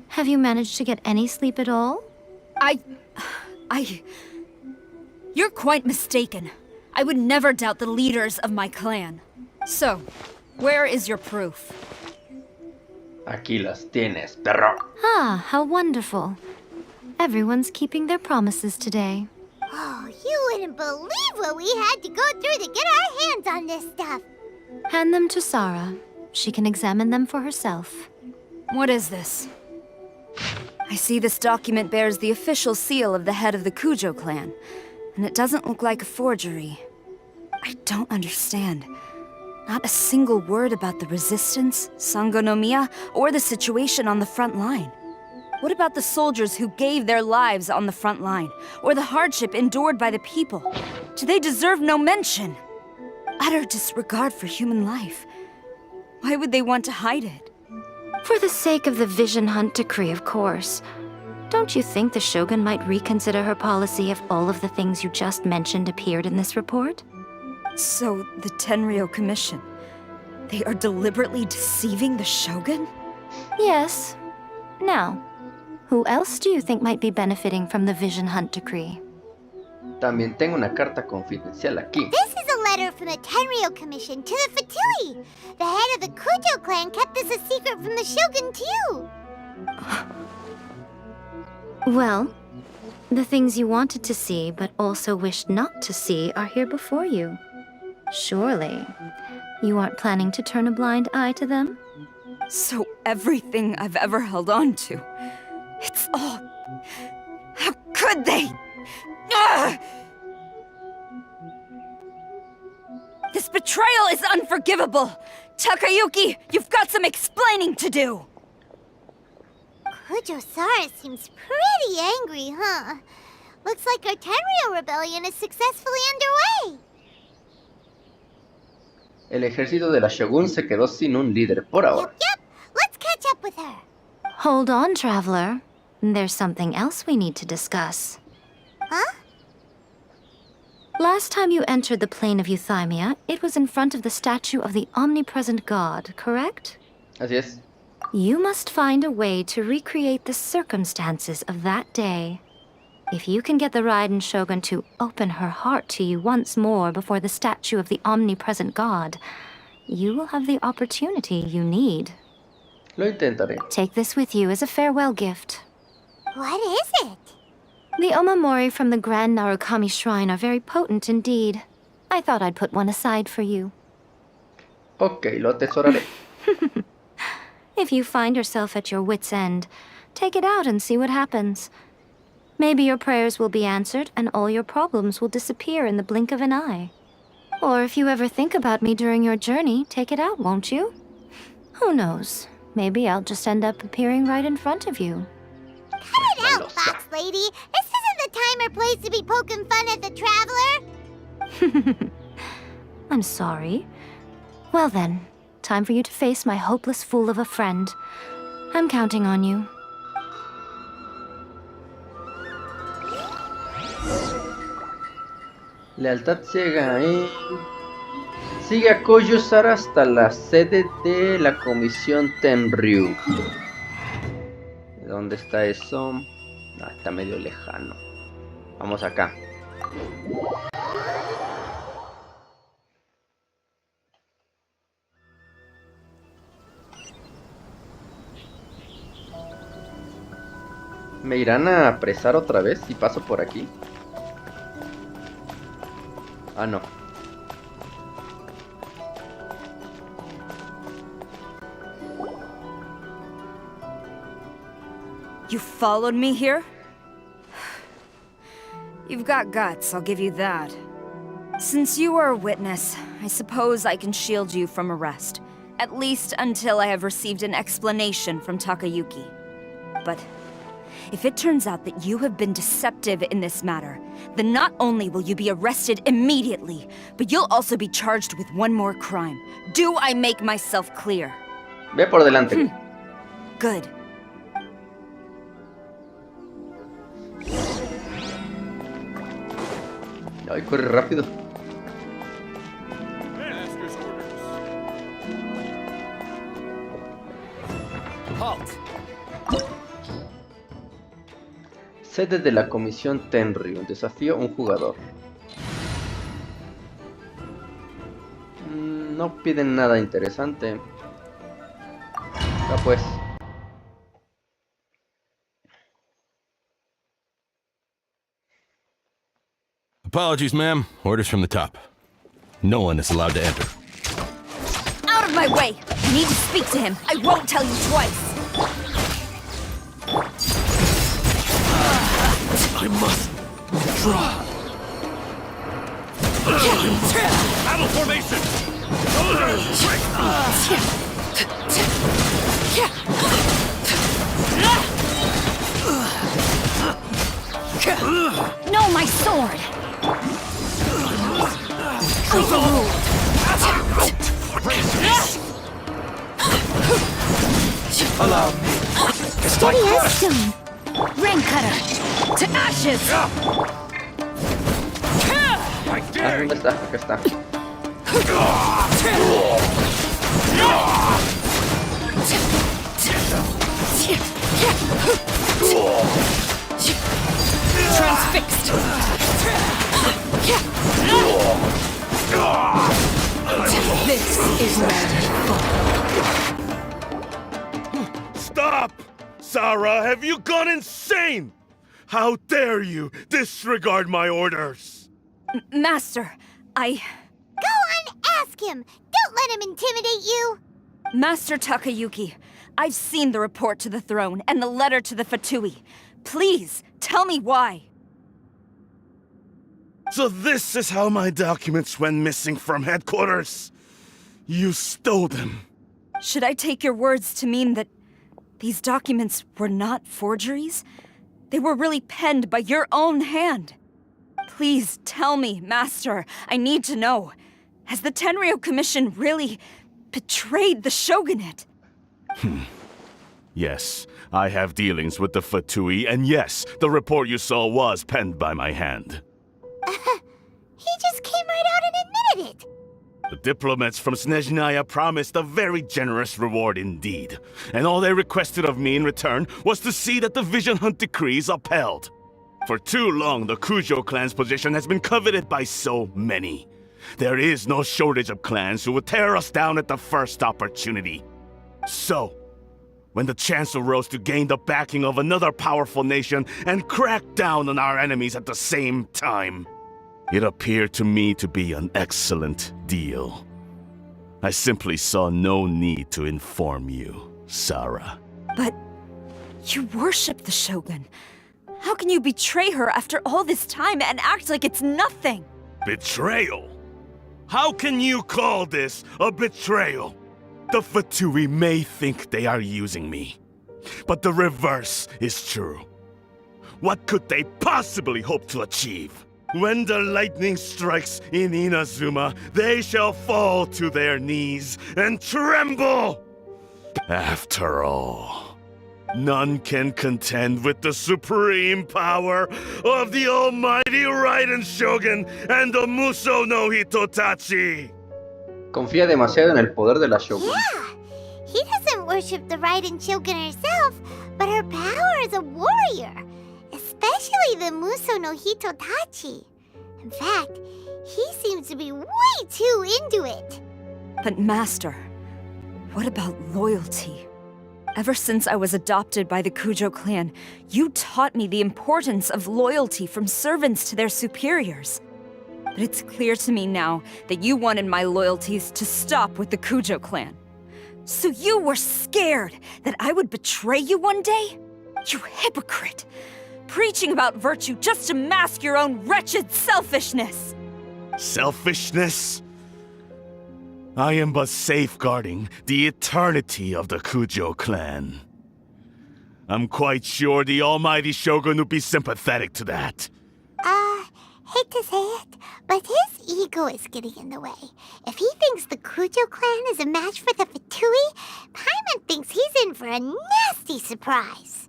Have you managed to get any sleep at all? You're quite mistaken. I would never doubt the leaders of my clan. So, where is your proof? Aquí las tienes, perro. Ah, how wonderful. Everyone's keeping their promises today. Oh, you wouldn't believe what we had to go through to get our hands on this stuff. Hand them to Sarah. She can examine them for herself. What is this? I see this document bears the official seal of the head of the Kujo clan, and it doesn't look like a forgery. I don't understand. Not a single word about the resistance, Sangonomiya, or the situation on the front line. What about the soldiers who gave their lives on the front line, or the hardship endured by the people? Do they deserve no mention? Utter disregard for human life. Why would they want to hide it? For the sake of the Vision Hunt decree, of course. Don't you think the Shogun might reconsider her policy if all of the things you just mentioned appeared in this report? So, the Tenryou Commission, they are deliberately deceiving the Shogun? Yes. Now, who else do you think might be benefiting from the Vision Hunt decree? También tengo una carta confidencial aquí. This is a letter from the Tenryou Commission to the Fatui. The head of the Kujo clan kept this a secret from the Shogun too. Well, the things you wanted to see but also wished not to see are here before you. Surely, you aren't planning to turn a blind eye to them? So everything I've ever held on to, it's all... How could they? Ugh! This betrayal is unforgivable! Takayuki, you've got some explaining to do! Kujo-Sara seems pretty angry, huh? Looks like our Tenryou rebellion is successfully underway. El ejército de la Shogun se quedó sin un líder por ahora. Yep. Let's catch up with her. Hold on, traveler. There's something else we need to discuss. Huh? Last time you entered the plane of Euthymia, it was in front of the statue of the omnipresent god, correct? Así es. You must find a way to recreate the circumstances of that day. If you can get the Raiden Shogun to open her heart to you once more before the statue of the omnipresent god, you will have the opportunity you need. Lo intentaré. Take this with you as a farewell gift. What is it? The omamori from the Grand Narukami Shrine are very potent indeed. I thought I'd put one aside for you. Ok, lo atesoraré. If you find yourself at your wit's end, take it out and see what happens. Maybe your prayers will be answered and all your problems will disappear in the blink of an eye. Or if you ever think about me during your journey, take it out, won't you? Who knows? Maybe I'll just end up appearing right in front of you. Cut it out, Fox Lady! This isn't the time or place to be poking fun at the Traveler! I'm sorry. Well then, time for you to face my hopeless fool of a friend. I'm counting on you. Lealtad ciega, Sigue a Koyo-Sara hasta la sede de la Comisión Tenryu. ¿Dónde está eso? Ah, está medio lejano. Vamos acá. ¿Me irán a apresar otra vez si paso por aquí? Ah, no. You followed me here? You've got guts, I'll give you that. Since you are a witness, I suppose I can shield you from arrest. At least until I have received an explanation from Takayuki. But if it turns out that you have been deceptive in this matter, then not only will you be arrested immediately, but you'll also be charged with one more crime. Do I make myself clear? Ve por delante. Good. Ay, corre rápido. Halt. Sede de la Comisión Tenryu. Desafío a un jugador. No piden nada interesante. Ah, pues. Apologies, ma'am. Orders from the top. No one is allowed to enter. Out of my way! I need to speak to him. I won't tell you twice. I must draw. Battle formation! No, my sword! Overruled! Allow me. Steady as stone. Rain cutter! To ashes! ¿Dónde está? Acá está. Transfixed! This is Stop! Sarah, have you gone insane? How dare you disregard my orders? Master, I... Go and ask him! Don't let him intimidate you! Master Takayuki, I've seen the report to the throne and the letter to the Fatui. Please, tell me why. So this is how my documents went missing from headquarters? You stole them. Should I take your words to mean that these documents were not forgeries? They were really penned by your own hand. Please tell me, Master. I need to know. Has the Tenryu Commission really betrayed the Shogunate? Yes, I have dealings with the Fatui, and yes, the report you saw was penned by my hand. He just came right out and admitted it! The diplomats from Snezhnaya promised a very generous reward indeed, and all they requested of me in return was to see that the Vision Hunt decrees upheld. For too long, the Kujo clan's position has been coveted by so many. There is no shortage of clans who would tear us down at the first opportunity. So, when the chance arose to gain the backing of another powerful nation and crack down on our enemies at the same time. It appeared to me to be an excellent deal. I simply saw no need to inform you, Sarah. But you worship the Shogun. How can you betray her after all this time and act like it's nothing? Betrayal? How can you call this a betrayal? The Fatui may think they are using me, but the reverse is true. What could they possibly hope to achieve? When the lightning strikes in Inazuma, they shall fall to their knees and tremble! After all, none can contend with the supreme power of the almighty Raiden Shogun and the Muso no Hitotachi! Confía demasiado en el poder de la Shogun. Yeah, he doesn't worship the Raiden Shogun herself, but her power as a warrior. Especially the Muso no Hitotachi. In fact, he seems to be way too into it. But Master, what about loyalty? Ever since I was adopted by the Kujo clan, you taught me the importance of loyalty from servants to their superiors. But it's clear to me now that you wanted my loyalties to stop with the Kujo clan. So you were scared that I would betray you one day? You hypocrite! Preaching about virtue just to mask your own wretched selfishness! Selfishness? I am but safeguarding the eternity of the Kujo clan. I'm quite sure the almighty Shogun would be sympathetic to that. Hate to say it, but his ego is getting in the way. If he thinks the Kujo clan is a match for the Fatui, Paimon thinks he's in for a nasty surprise.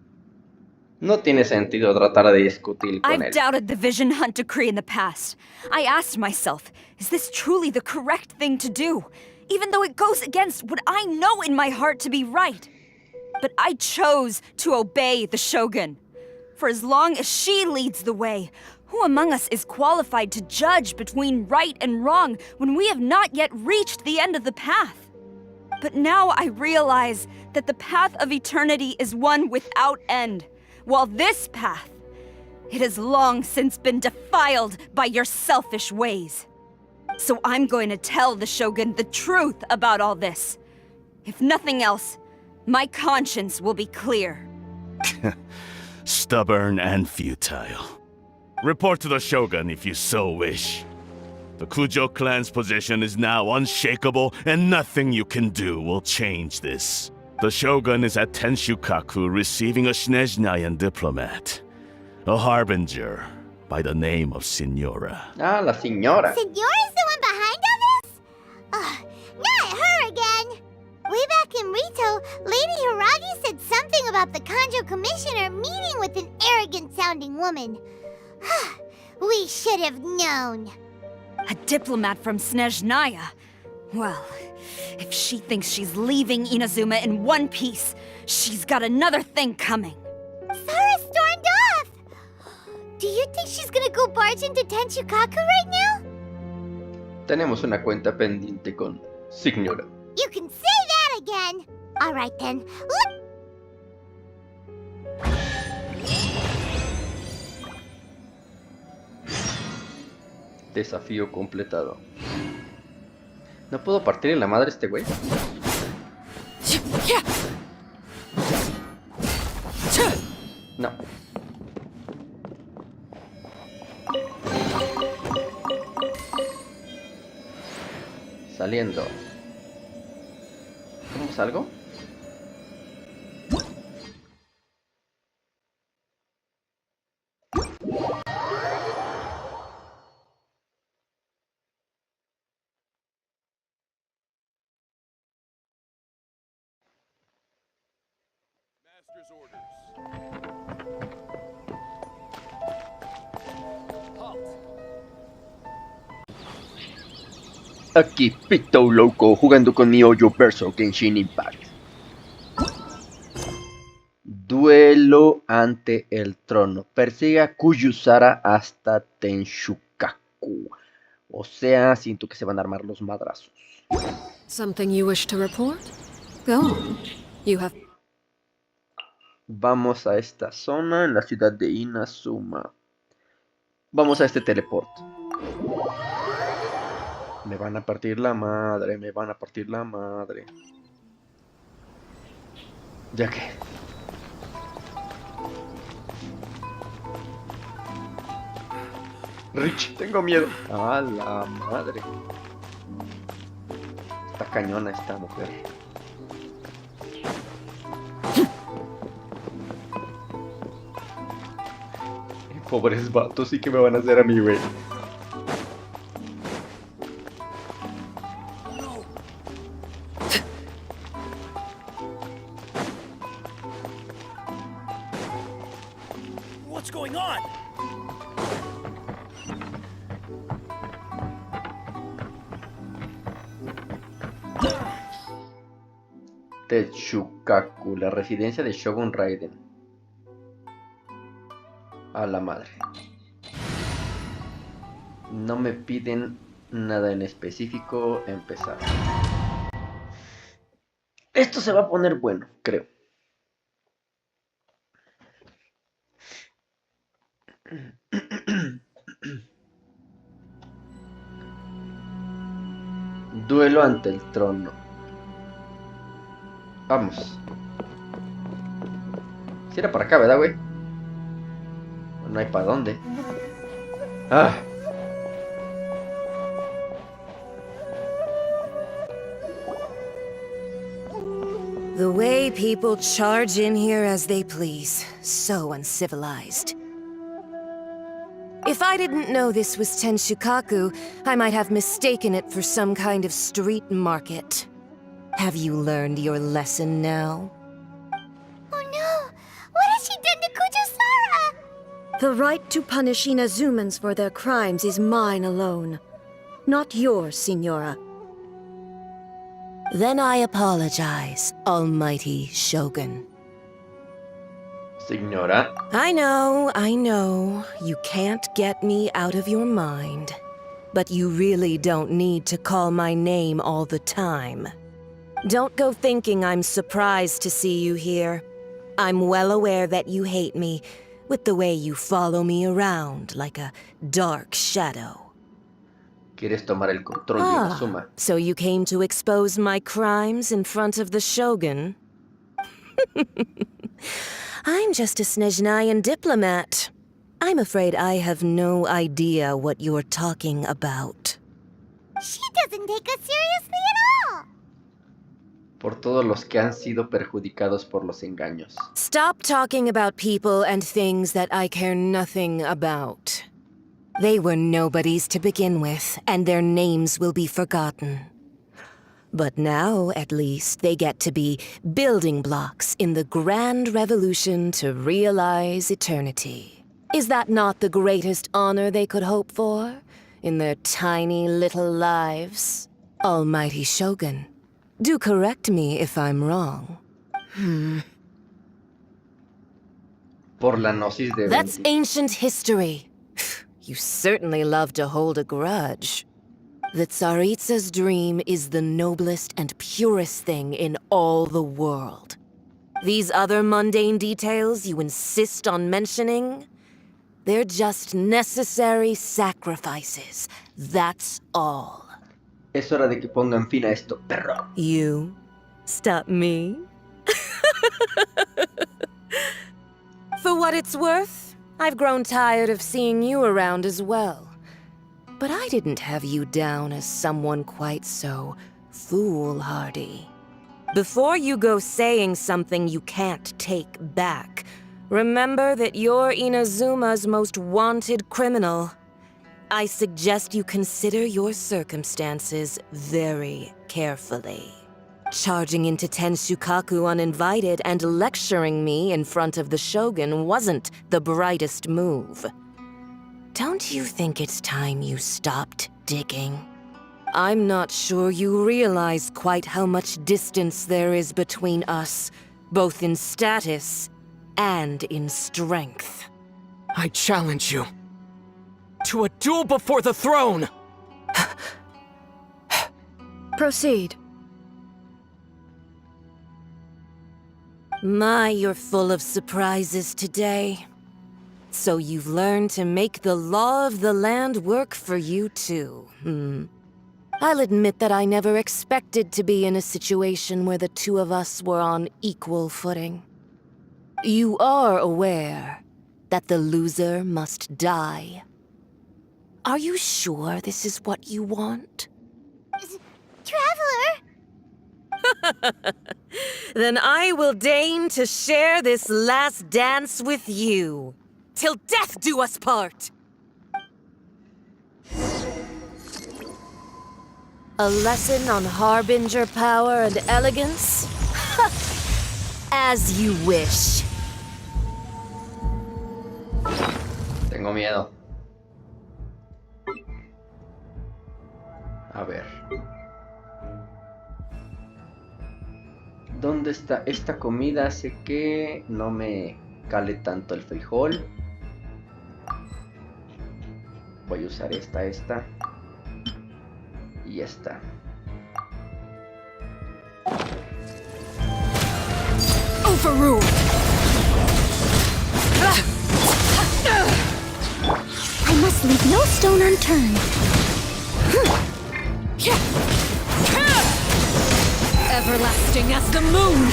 No tiene sentido tratar de discutir con I've él. doubted the Vision Hunt decree in the past. I asked myself, is this truly the correct thing to do? Even though it goes against what I know in my heart to be right. But I chose to obey the Shogun. For as long as she leads the way, who among us is qualified to judge between right and wrong when we have not yet reached the end of the path? But now I realize that the path of eternity is one without end, while this path, it has long since been defiled by your selfish ways. So I'm going to tell the Shogun the truth about all this. If nothing else, my conscience will be clear. Stubborn and futile. Report to the Shogun if you so wish. The Kujo clan's position is now unshakable, and nothing you can do will change this. The Shogun is at Tenshukaku receiving a Snezhnayan diplomat, a harbinger by the name of Signora. Ah, la señora. Signora's the one behind all this? Ugh, not her again! Way back in Rito, Lady Hiragi said something about the Kanjo Commissioner meeting with an arrogant-sounding woman. We should have known. A diplomat from Snezhnaya? Well, if she thinks she's leaving Inazuma in one piece, she's got another thing coming. Sarah stormed off! Do you think she's gonna go barge into Tenshukaku right now? Tenemos una cuenta pendiente con señora. You can say that again! Alright then, Desafío completado. ¿No puedo partir en la madre este güey? No. Saliendo. ¿Cómo salgo? Aquí PITOULOUKOUTOPSVIDEOJUEGOS jugando con mi hoyo verso Genshin Impact. Duelo ante el trono. Persigue a Kuyusara hasta Tenshukaku. O sea, siento que se van a armar los madrazos. Something you wish to report? Go on. You have... Vamos a esta zona en la ciudad de Inazuma. Vamos a este teleporte. Me van a partir la madre, me van a partir la madre. Ya que... Rich, tengo miedo. A la madre. Está cañona esta mujer. Pobres vatos, sí que me van a hacer a mí, güey. What's going on? Techukaku, la residencia de Shogun Raiden. A la madre. No me piden nada en específico. Empezar. Esto se va a poner bueno, creo. Duelo ante el trono. Vamos. Si era para acá, ¿verdad, güey? No hay para dónde. Ah. The way people charge in here as they please. So uncivilized. If I didn't know this was Tenshukaku, I might have mistaken it for some kind of street market. Have you learned your lesson now? Oh no! What has she done to Kujusara? The right to punish Inazumans for their crimes is mine alone. Not yours, Signora. Then I apologize, Almighty Shogun. Signora. I know. You can't get me out of your mind. But you really don't need to call my name all the time. Don't go thinking I'm surprised to see you here. I'm well aware that you hate me, with the way you follow me around like a dark shadow. ¿Quieres tomar el control de Inazuma? So you came to expose my crimes in front of the Shogun? I'm just a Snezhnayan diplomat. I'm afraid I have no idea what you're talking about. She doesn't take us seriously at all. Por todos los que han sido perjudicados por los engaños. Stop talking about people and things that I care nothing about. They were nobodies to begin with, and their names will be forgotten. But now, at least, they get to be building blocks in the grand revolution to realize eternity. Is that not the greatest honor they could hope for in their tiny little lives? Almighty Shogun, do correct me if I'm wrong. Por la gnosis de That's ancient history. You certainly love to hold a grudge. The Tsaritsa's dream is the noblest and purest thing in all the world. These other mundane details you insist on mentioning, they're just necessary sacrifices. That's all. Es hora de que pongan fin a esto, perro. You? Stop me? For what it's worth, I've grown tired of seeing you around as well. But I didn't have you down as someone quite so foolhardy. Before you go saying something you can't take back, remember that you're Inazuma's most wanted criminal. I suggest you consider your circumstances very carefully. Charging into Tenshukaku uninvited and lecturing me in front of the Shogun wasn't the brightest move. Don't you think it's time you stopped digging? I'm not sure you realize quite how much distance there is between us, both in status and in strength. I challenge you to a duel before the throne! Proceed. My, you're full of surprises today. So you've learned to make the law of the land work for you too, I'll admit that I never expected to be in a situation where the two of us were on equal footing. You are aware that the loser must die. Are you sure this is what you want? Traveler! Then I will deign to share this last dance with you. Till death do us part! A lesson on harbinger power and elegance? As you wish. Tengo miedo. A ver. ¿Dónde está? Esta comida hace que no me cale tanto el frijol. Voy a usar esta y esta. Overruled! I must leave no stone unturned. Everlasting as the moon!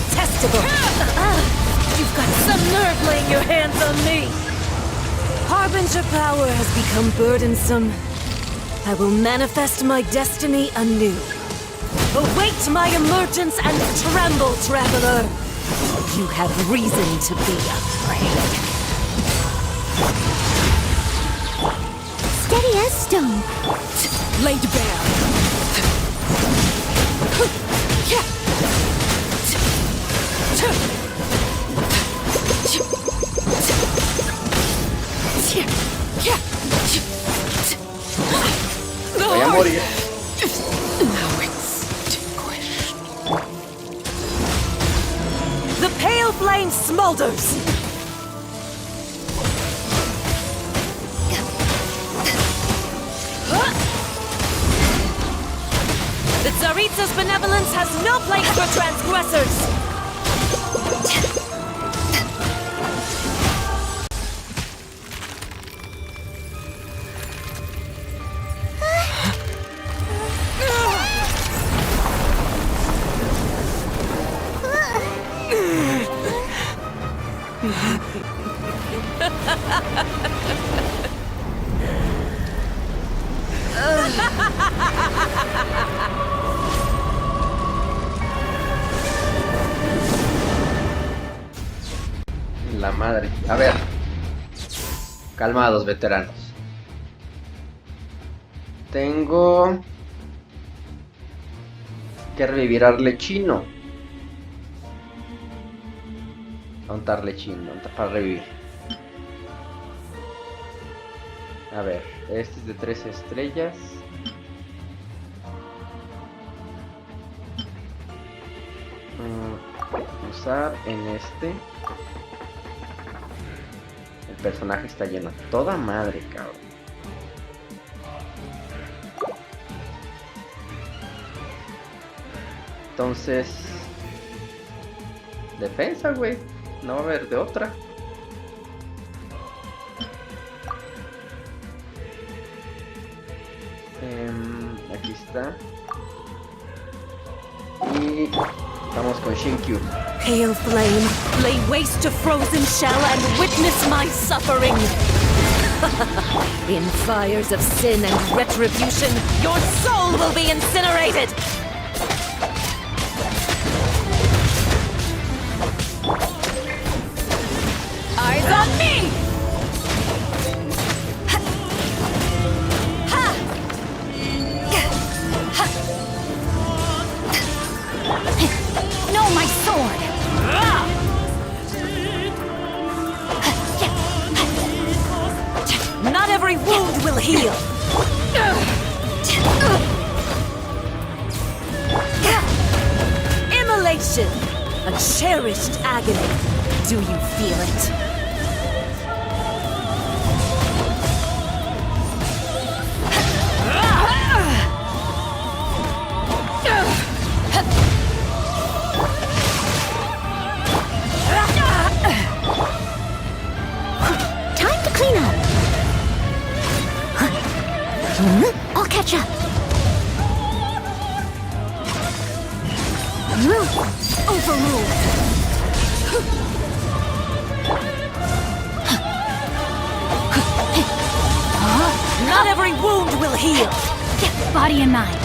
Detestable! You've got some nerve laying your hands on me! Harbinger power has become burdensome. I will manifest my destiny anew. Await my emergence and tremble, traveler! You have reason to be afraid. Steady as stone. Laid bare. Voy a morir. Now extinguished. The pale flame smolders! The Tsaritsa's benevolence has no place for transgressors! La madre. A ver. Calmados, veteranos. Tengo que revivir a Arlechino. ¿Dónde está Arlechino? ¿Dónde está para revivir? A ver, este es de 3 estrellas. Usar en este. El personaje está lleno. Toda madre, cabrón. Entonces, defensa, güey. No va a haber de otra. Aquí está. Y vamos con Shinkyu. Pale flame, lay waste to frozen shell and witness my suffering! In fires of sin and retribution, your soul will be incinerated! heal. Immolation! A cherished agony. Do you feel it? Time to clean up. I'll catch up. Overruled. Not every wound will heal. Body and mind.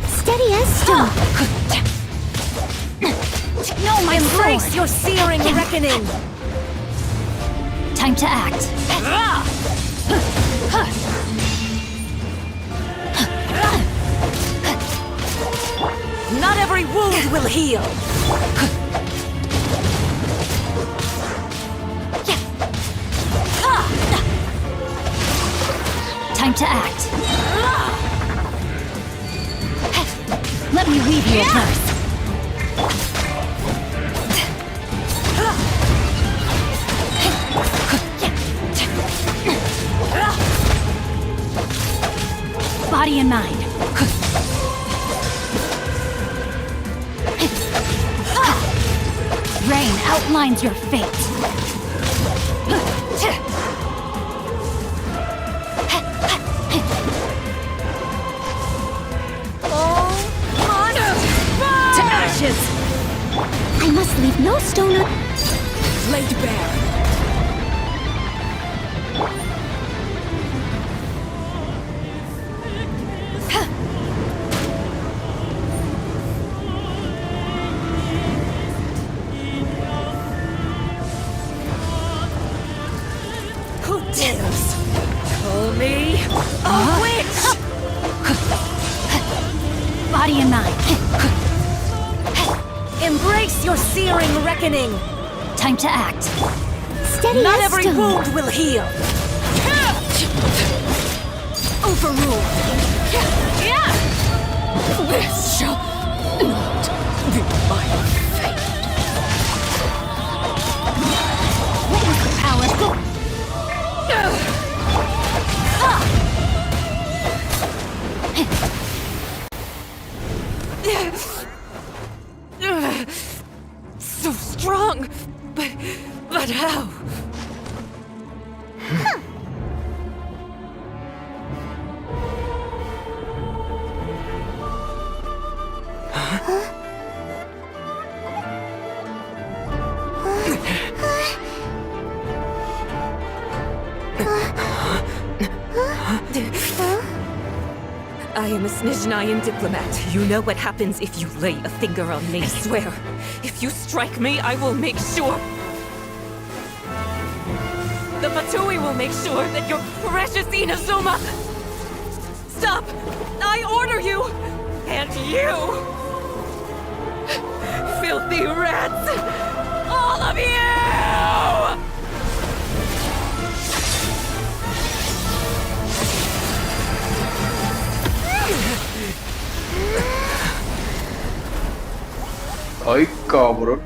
Steady as stone. No, my Embrace sword. your searing reckoning. Time to act. Not every wound will heal. Time to act. Let me weave you a verse. Body and mind. Rain outlines your fate. To ashes! I must leave no stone laid bare. Who dares call me a witch? Body and mind. Embrace your searing reckoning. Time to act. Steady Not as every stone. wound will heal. Overruled. This shall not be my fate. What was the power? So strong, but how? I am a Snezhnayan diplomat. You know what happens if you lay a finger on me. I swear, if you strike me, I will make sure. The Fatui will make sure that your precious Inazuma. Stop! I order you! And you! Filthy rats! All of you! Ay, cabrón.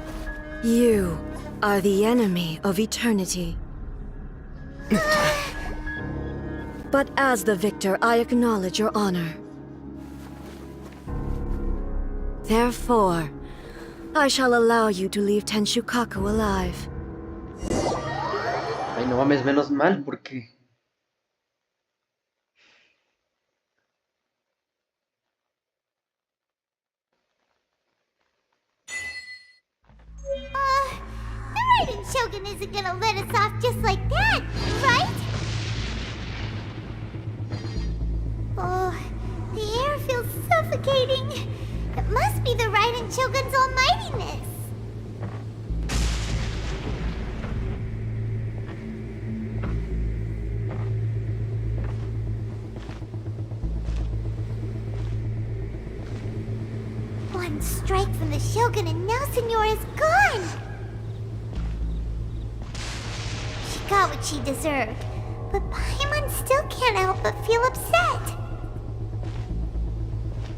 You are the enemy of eternity. But as the victor, I acknowledge your honor. Therefore, I shall allow you to leave Tenshukaku alive. Ay, no mames, menos mal, porque... The Raiden Shogun isn't gonna let us off just like that, right? Oh, the air feels suffocating. It must be the Raiden Shogun's almightiness. one strike from the Shogun and now Senora is gone! She got what she deserved, but Paimon still can't help but feel upset.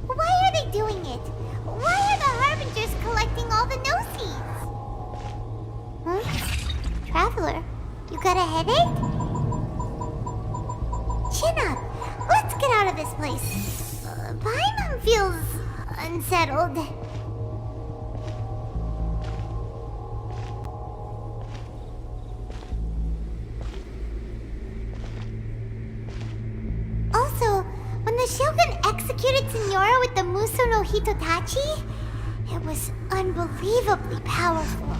Why are they doing it? Why are the Harbingers collecting all the no-seeds? Huh? Traveler, you got a headache? Chin up! Let's get out of this place. Paimon feels unsettled. Also, when the Shogun executed Senora with the Muso no Hitotachi, it was unbelievably powerful.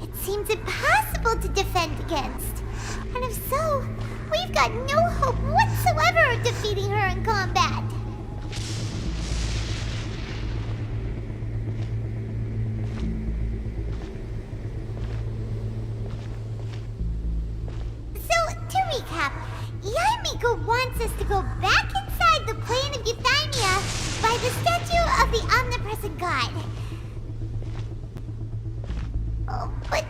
It seems impossible to defend against. And if so, we've got no hope whatsoever of defeating her in combat. So, to recap, Yaemiko wants us to go back inside the plane of Euthymia by the statue of the Omnipresent God. Oh, but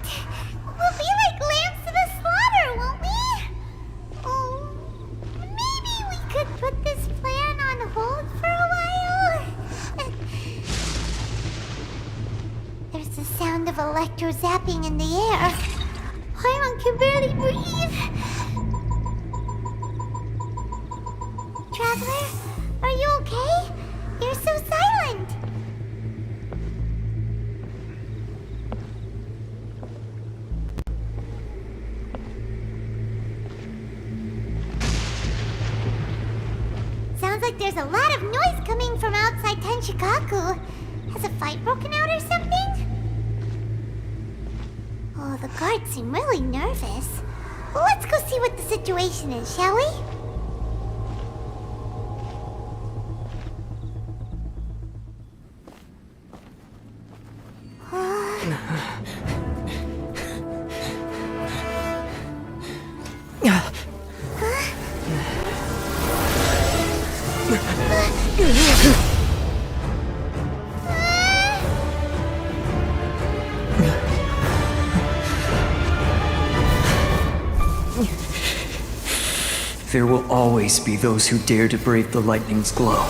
we'll be like lambs to the slaughter, won't we? Oh, maybe we could put this plan on hold for a while? There's the sound of electro zapping in the air. Paimon can barely breathe. Traveler, are you okay? You're so silent. Sounds like there's a lot of noise coming from outside Tenshikaku. Has a fight broken out or something? Oh, the guards seem really nervous. Let's go see what the situation is, shall we? There will always be those who dare to brave the lightning's glow.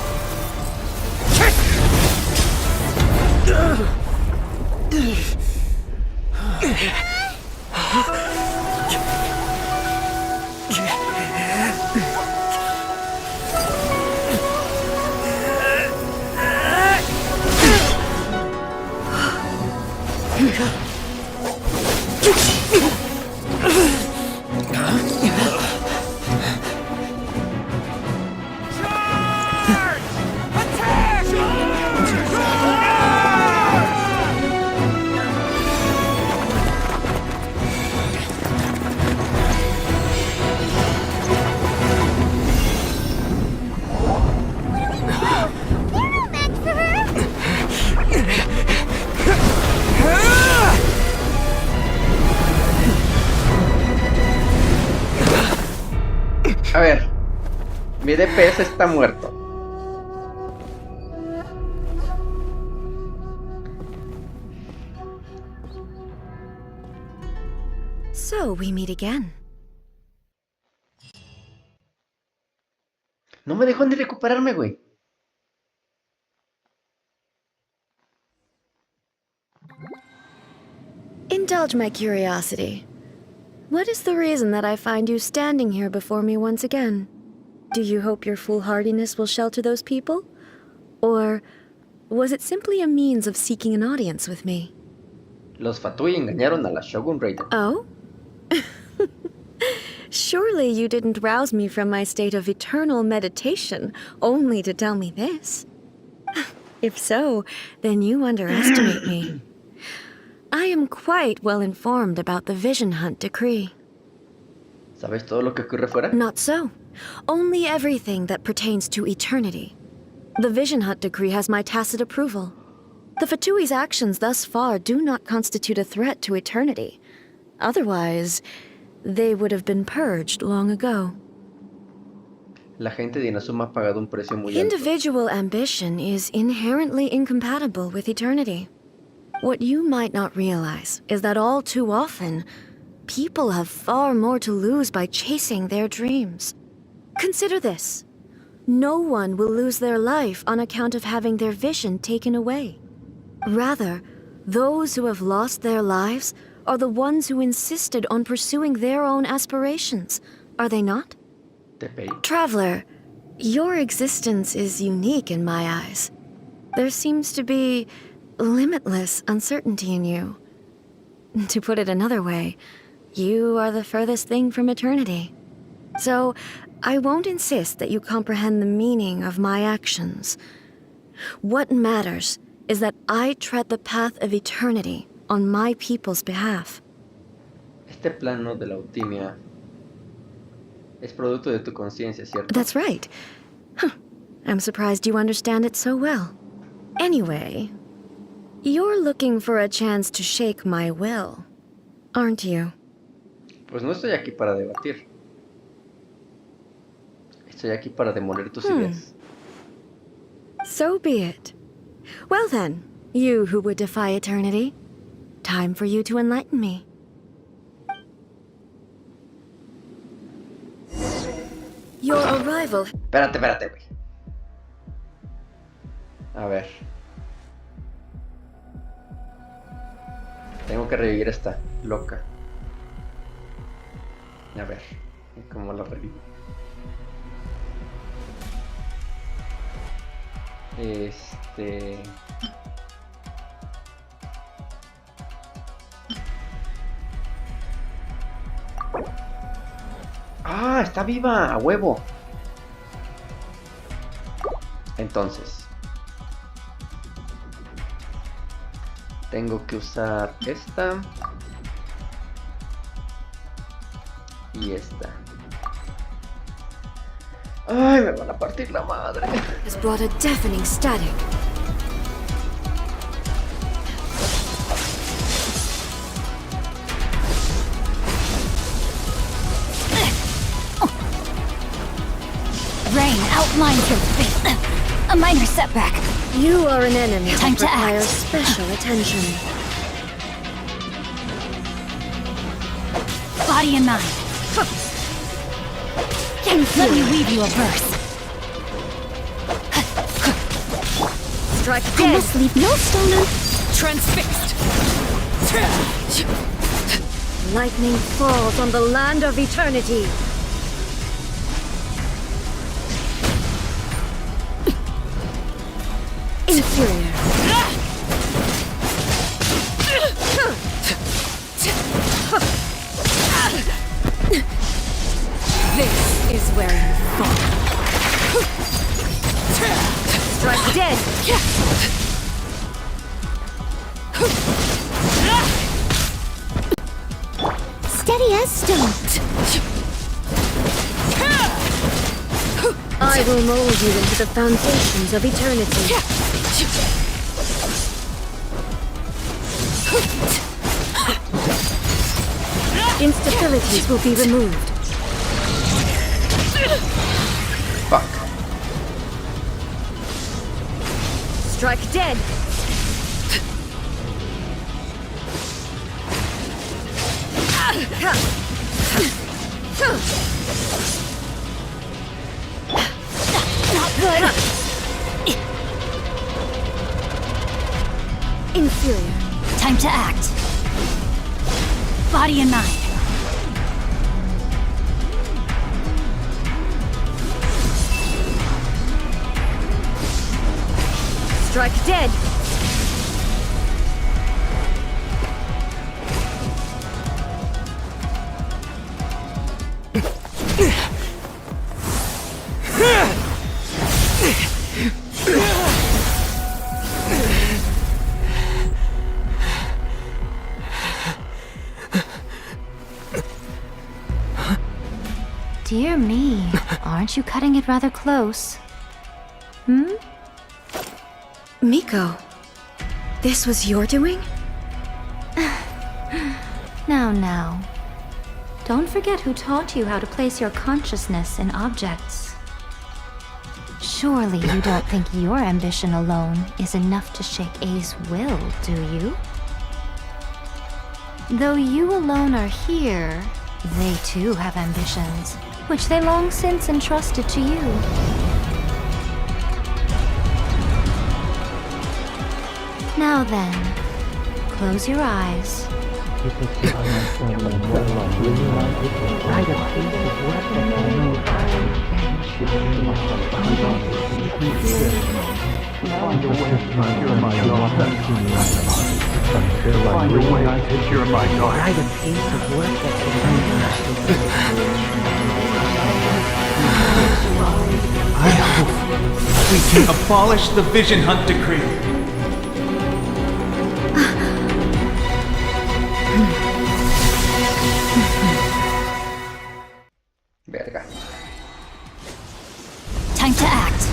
A ver, mi DPS está muerto. So we meet again. No me dejó ni recuperarme, güey. Indulge my curiosity. What is the reason that I find you standing here before me once again? Do you hope your foolhardiness will shelter those people? Or was it simply a means of seeking an audience with me? Los Fatui engañaron a la Shogun Raider. Oh? Surely you didn't rouse me from my state of eternal meditation only to tell me this. If so, then you underestimate me. I am quite well informed about the Vision Hunt decree. ¿Sabes todo lo que ocurre fuera? Not so. Only everything that pertains to eternity. The Vision Hunt decree has my tacit approval. The Fatui's actions thus far do not constitute a threat to eternity. Otherwise, they would have been purged long ago. La gente de Inazuma ha pagado un precio muy alto. Individual ambition is inherently incompatible with eternity. What you might not realize is that all too often, people have far more to lose by chasing their dreams. Consider this. No one will lose their life on account of having their vision taken away. Rather, those who have lost their lives are the ones who insisted on pursuing their own aspirations, are they not? Traveler, your existence is unique in my eyes. There seems to be limitless uncertainty in you. To put it another way, you are the furthest thing from eternity. So, I won't insist that you comprehend the meaning of my actions. What matters is that I tread the path of eternity on my people's behalf. Este plano de la alquimia es producto de tu conciencia, ¿cierto? That's right. Huh. I'm surprised you understand it so well. Anyway, you're looking for a chance to shake my will, aren't you? Pues no estoy aquí para debatir. Estoy aquí para demoler tus ideas. So be it. Well then, you who would defy eternity, time for you to enlighten me. Your arrival... Espérate, güey. A ver. Tengo que revivir a esta loca. A ver, ¿cómo la revivo? ¡Ah! ¡Está viva! ¡A huevo! Entonces tengo que usar esta y esta. ¡Ay! Me van a partir la madre. Has brought a deafening static. Rain outlines your fate. A minor setback. You are an enemy Time that to requires act. special attention. Body and mind. Let me weave you a verse. Strike I dead. must leave no stone Transfixed. Lightning falls on the land of eternity. Inferior. This is where you fall. Strike dead. steady as stone. I will mold you into the foundations of eternity. Instabilities will be removed. Fuck. Strike dead. Not good. Inferior. Time to act. Body and mind. Strike dead. Dear me, aren't you cutting it rather close? Miko, this was your doing? Now. Don't forget who taught you how to place your consciousness in objects. Surely you don't think your ambition alone is enough to shake A's will, do you? Though you alone are here, they too have ambitions, which they long since entrusted to you. Now then, close your eyes. I hope we can abolish the Vision Hunt Decree. Verga. Time to act.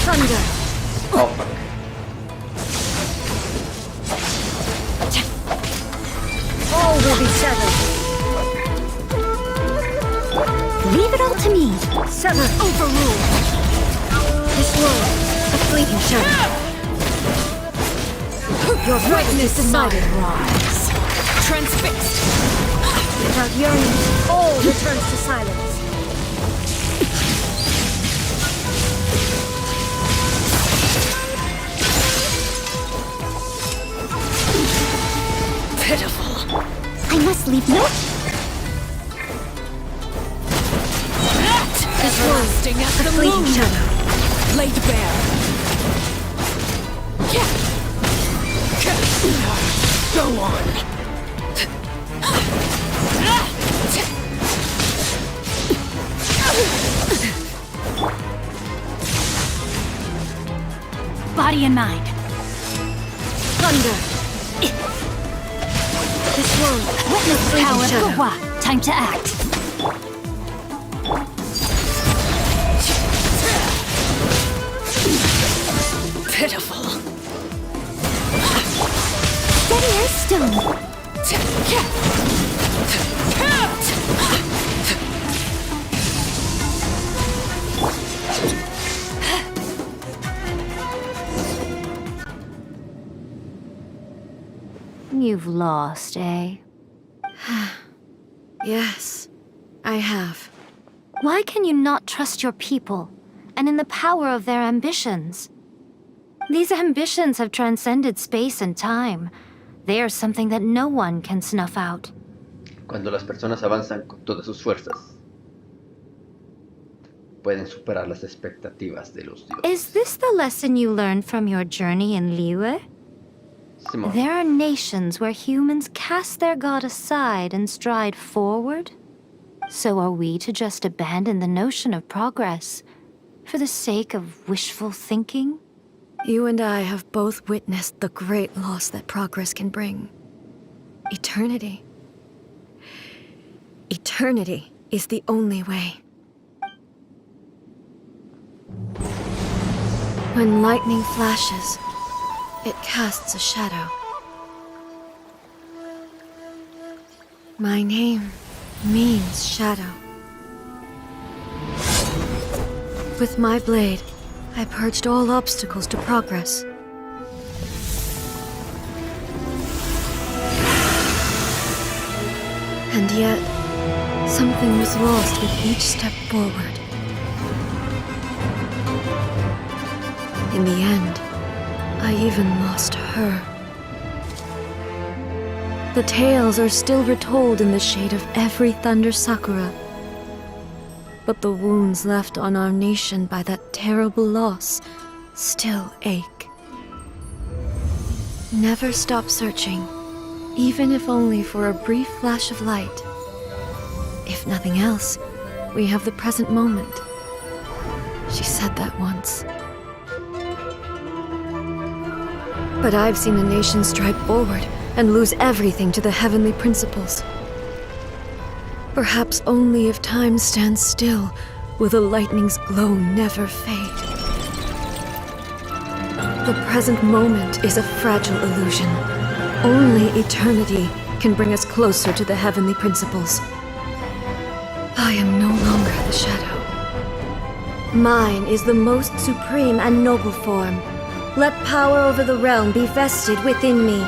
Thunder. Oh, fuck. All will be severed. Leave it all to me. Sever. Overrule. This world, a fleeting shadow. Your brightness decided. Rise. Transfixed. Without yearning, all returns to silence. Pitiful. I must leave no. Everlasting as the fleeting shadow. Laid bare. Go on. Body and mind. Thunder. This world, Witness the power of Gawa. Time to act. pitiful. Steady as stone. You've lost, eh? Yes, I have. Why can you not trust your people, and in the power of their ambitions? These ambitions have transcended space and time. They are something that no one can snuff out. Cuando las personas avanzan con todas sus fuerzas, pueden superar las expectativas de los dioses. Is this the lesson you learned from your journey in Liyue? Simón. There are nations where humans cast their god aside and stride forward. So are we to just abandon the notion of progress for the sake of wishful thinking? You and I have both witnessed the great loss that progress can bring. Eternity. Eternity is the only way. When lightning flashes, it casts a shadow. My name means shadow. With my blade, I purged all obstacles to progress. And yet, something was lost with each step forward. In the end, I even lost her. The tales are still retold in the shade of every thunder sakura. But the wounds left on our nation by that terrible loss still ache. Never stop searching, even if only for a brief flash of light. If nothing else, we have the present moment. She said that once. But I've seen a nation stride forward and lose everything to the heavenly principles. Perhaps only if time stands still will the lightning's glow never fade. The present moment is a fragile illusion. Only eternity can bring us closer to the heavenly principles. I am no longer the shadow. Mine is the most supreme and noble form. Let power over the realm be vested within me.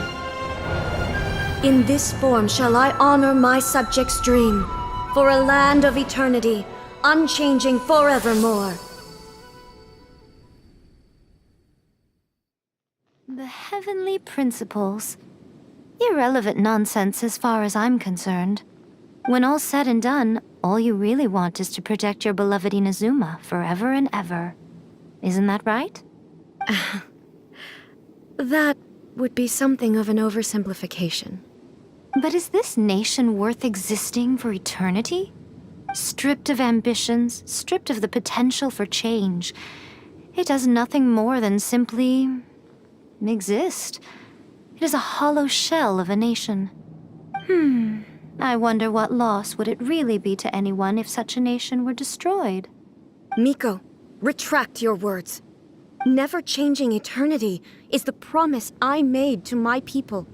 In this form shall I honor my subjects' dream, for a land of eternity, unchanging forevermore. The heavenly principles. Irrelevant nonsense as far as I'm concerned. When all's said and done, all you really want is to protect your beloved Inazuma forever and ever. Isn't that right? That would be something of an oversimplification. But is this nation worth existing for eternity? Stripped of ambitions, stripped of the potential for change, it does nothing more than simply exist. It is a hollow shell of a nation. I wonder what loss would it really be to anyone if such a nation were destroyed? Miko, retract your words. Never changing eternity is the promise I made to my people.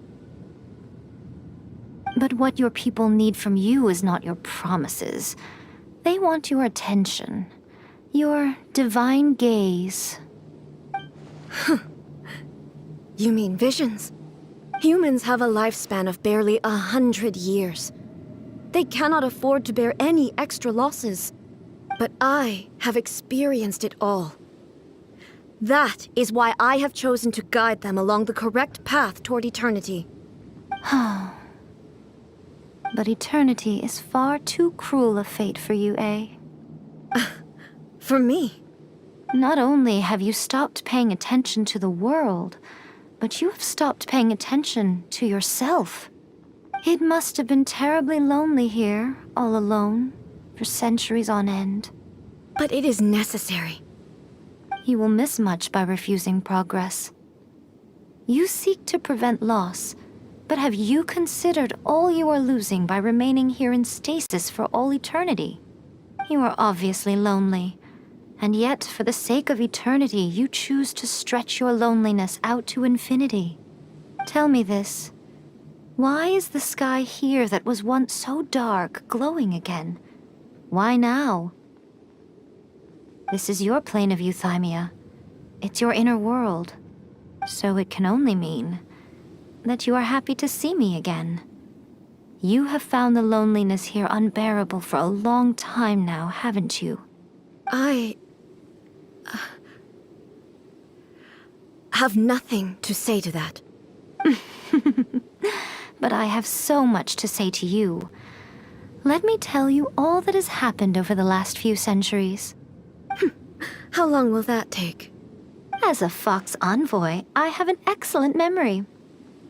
But what your people need from you is not your promises. They want your attention. Your divine gaze. You mean visions? Humans have a lifespan of barely 100 years. They cannot afford to bear any extra losses. But I have experienced it all. That is why I have chosen to guide them along the correct path toward eternity. But eternity is far too cruel a fate for you, eh? For me? Not only have you stopped paying attention to the world, but you have stopped paying attention to yourself. It must have been terribly lonely here, all alone, for centuries on end. But it is necessary. You will miss much by refusing progress. You seek to prevent loss, but have you considered all you are losing by remaining here in stasis for all eternity? You are obviously lonely, and yet for the sake of eternity you choose to stretch your loneliness out to infinity. Tell me this. Why is the sky here that was once so dark glowing again? Why now? This is your plane of euthymia. It's your inner world. So it can only mean that you are happy to see me again. You have found the loneliness here unbearable for a long time now, haven't you? I have nothing to say to that. But I have so much to say to you. Let me tell you all that has happened over the last few centuries. How long will that take? As a Fox envoy, I have an excellent memory.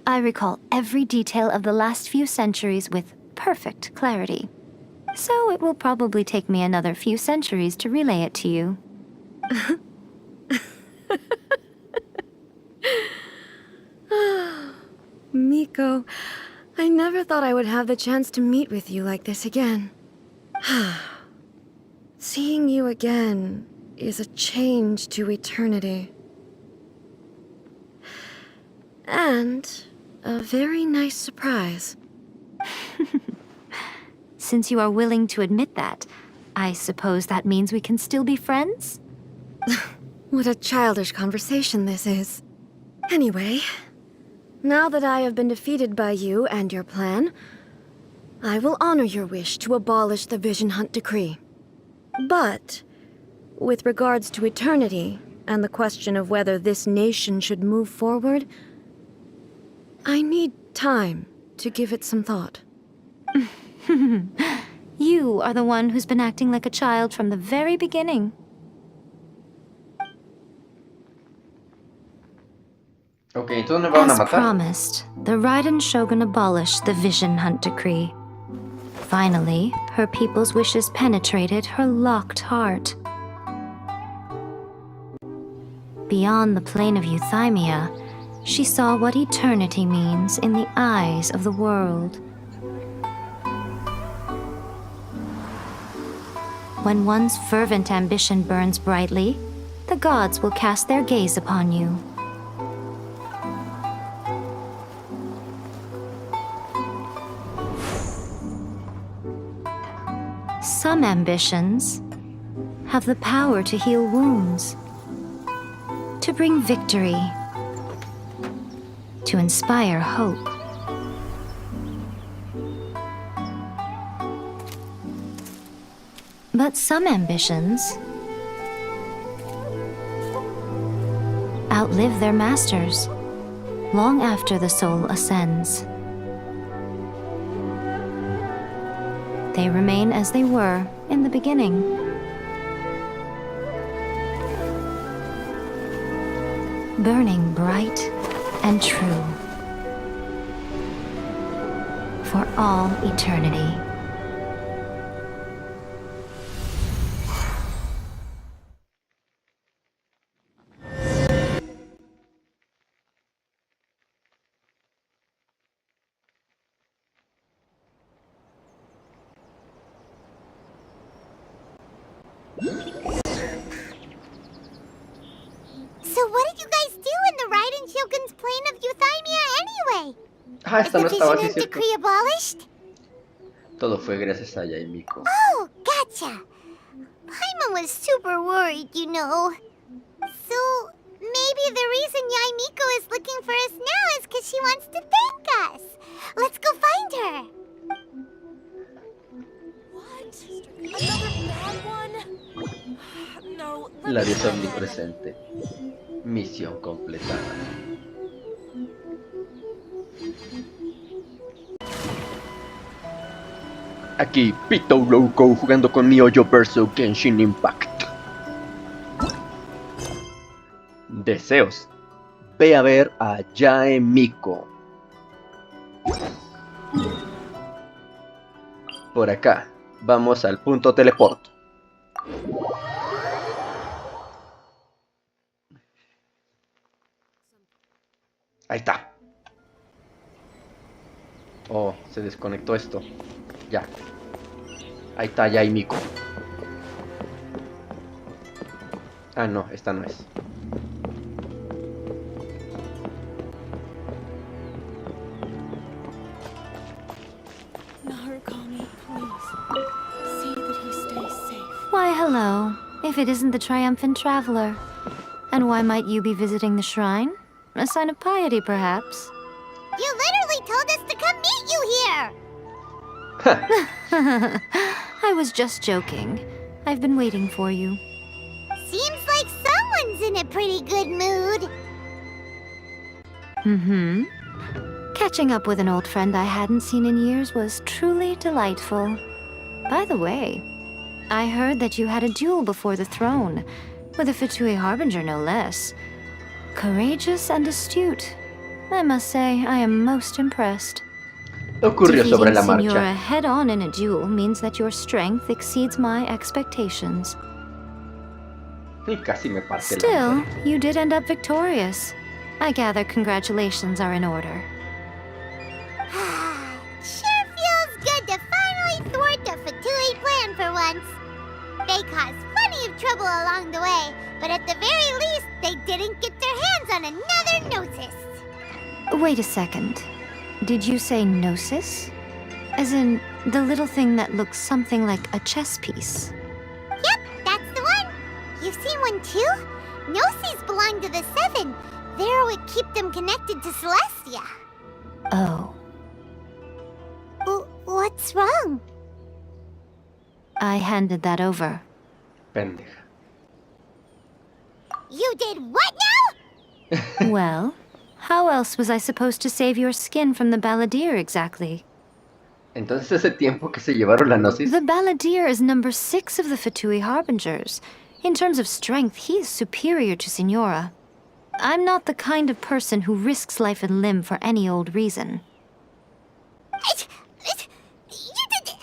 I recall every detail of the last few centuries with perfect clarity. So it will probably take me another few centuries to relay it to you. Miko, I never thought I would have the chance to meet with you like this again. Seeing you again is a change to eternity. And a very nice surprise. Since you are willing to admit that, I suppose that means we can still be friends? What a childish conversation this is. Anyway, now that I have been defeated by you and your plan, I will honor your wish to abolish the Vision Hunt Decree. But, with regards to eternity, and the question of whether this nation should move forward, I need time to give it some thought. You are the one who's been acting like a child from the very beginning. Okay, entonces me van a As matar. promised, the Raiden Shogun abolished the Vision Hunt Decree. Finally, her people's wishes penetrated her locked heart. Beyond the plane of euthymia, she saw what eternity means in the eyes of the world. When one's fervent ambition burns brightly, the gods will cast their gaze upon you. Some ambitions have the power to heal wounds, to bring victory, to inspire hope. But some ambitions outlive their masters long after the soul ascends. They remain as they were in the beginning. Burning bright and true for all eternity. So what did you guys do in the Raiden Shogun's plane of Euthymia anyway? Ah, Is esta no the estaba, sí, Vision cierto. Decree abolished? Todo fue gracias a Yaimiko. Oh, gotcha. Paimon was super worried, you know. So, maybe the reason Yaimiko is looking for us now is because she wants to thank us. Let's go find her. What? Another bad one? No, La diosa omnipresente. Misión completada. Aquí, PITOULOUKOUTOPSVIDEOJUEGOS jugando con mi hoyo versus Genshin Impact. Deseos. Ve a ver a Yaemiko. Por acá. Vamos al punto teleporto. Ahí está. Oh, se desconectó esto. Ya. Ahí está Yaimiko. Ah, no, esta no es. Narukami, please. See that he stays safe. Why, hello, if it isn't the triumphant traveler. And why might you be visiting the shrine? A sign of piety, perhaps? You literally told us to come meet you here. I was just joking. I've been waiting for you. Seems like someone's in a pretty good mood. Mm-hmm. Catching up with an old friend I hadn't seen in years was truly delightful. By the way, I heard that you had a duel before the throne, with a Fatui Harbinger no less. Courageous and astute. I must say, I am most impressed. Ocurrió sobre la Defeating marcha. Signora head-on in a duel means that your strength exceeds my expectations. Y casi me parte la Still, madre. you did end up victorious. I gather congratulations are in order. Sure feels good to finally thwart the Fatui plan for once. They caused plenty of trouble along the way, but at the very least, they didn't get their hands on another Gnosis. Wait a second. Did you say Gnosis? As in, the little thing that looks something like a chess piece? Yep, that's the one. You've seen one too? Gnosis belong to the Seven. They're what keep them connected to Celestia. Oh. What's wrong? I handed that over. Pendeja. You did what now? Well, how else was I supposed to save your skin from the Balladeer exactly? Entonces ese tiempo que se llevaron la Gnosis. The Balladeer is number 6 of the Fatui Harbingers. In terms of strength, he is superior to Signora. I'm not the kind of person who risks life and limb for any old reason. You did...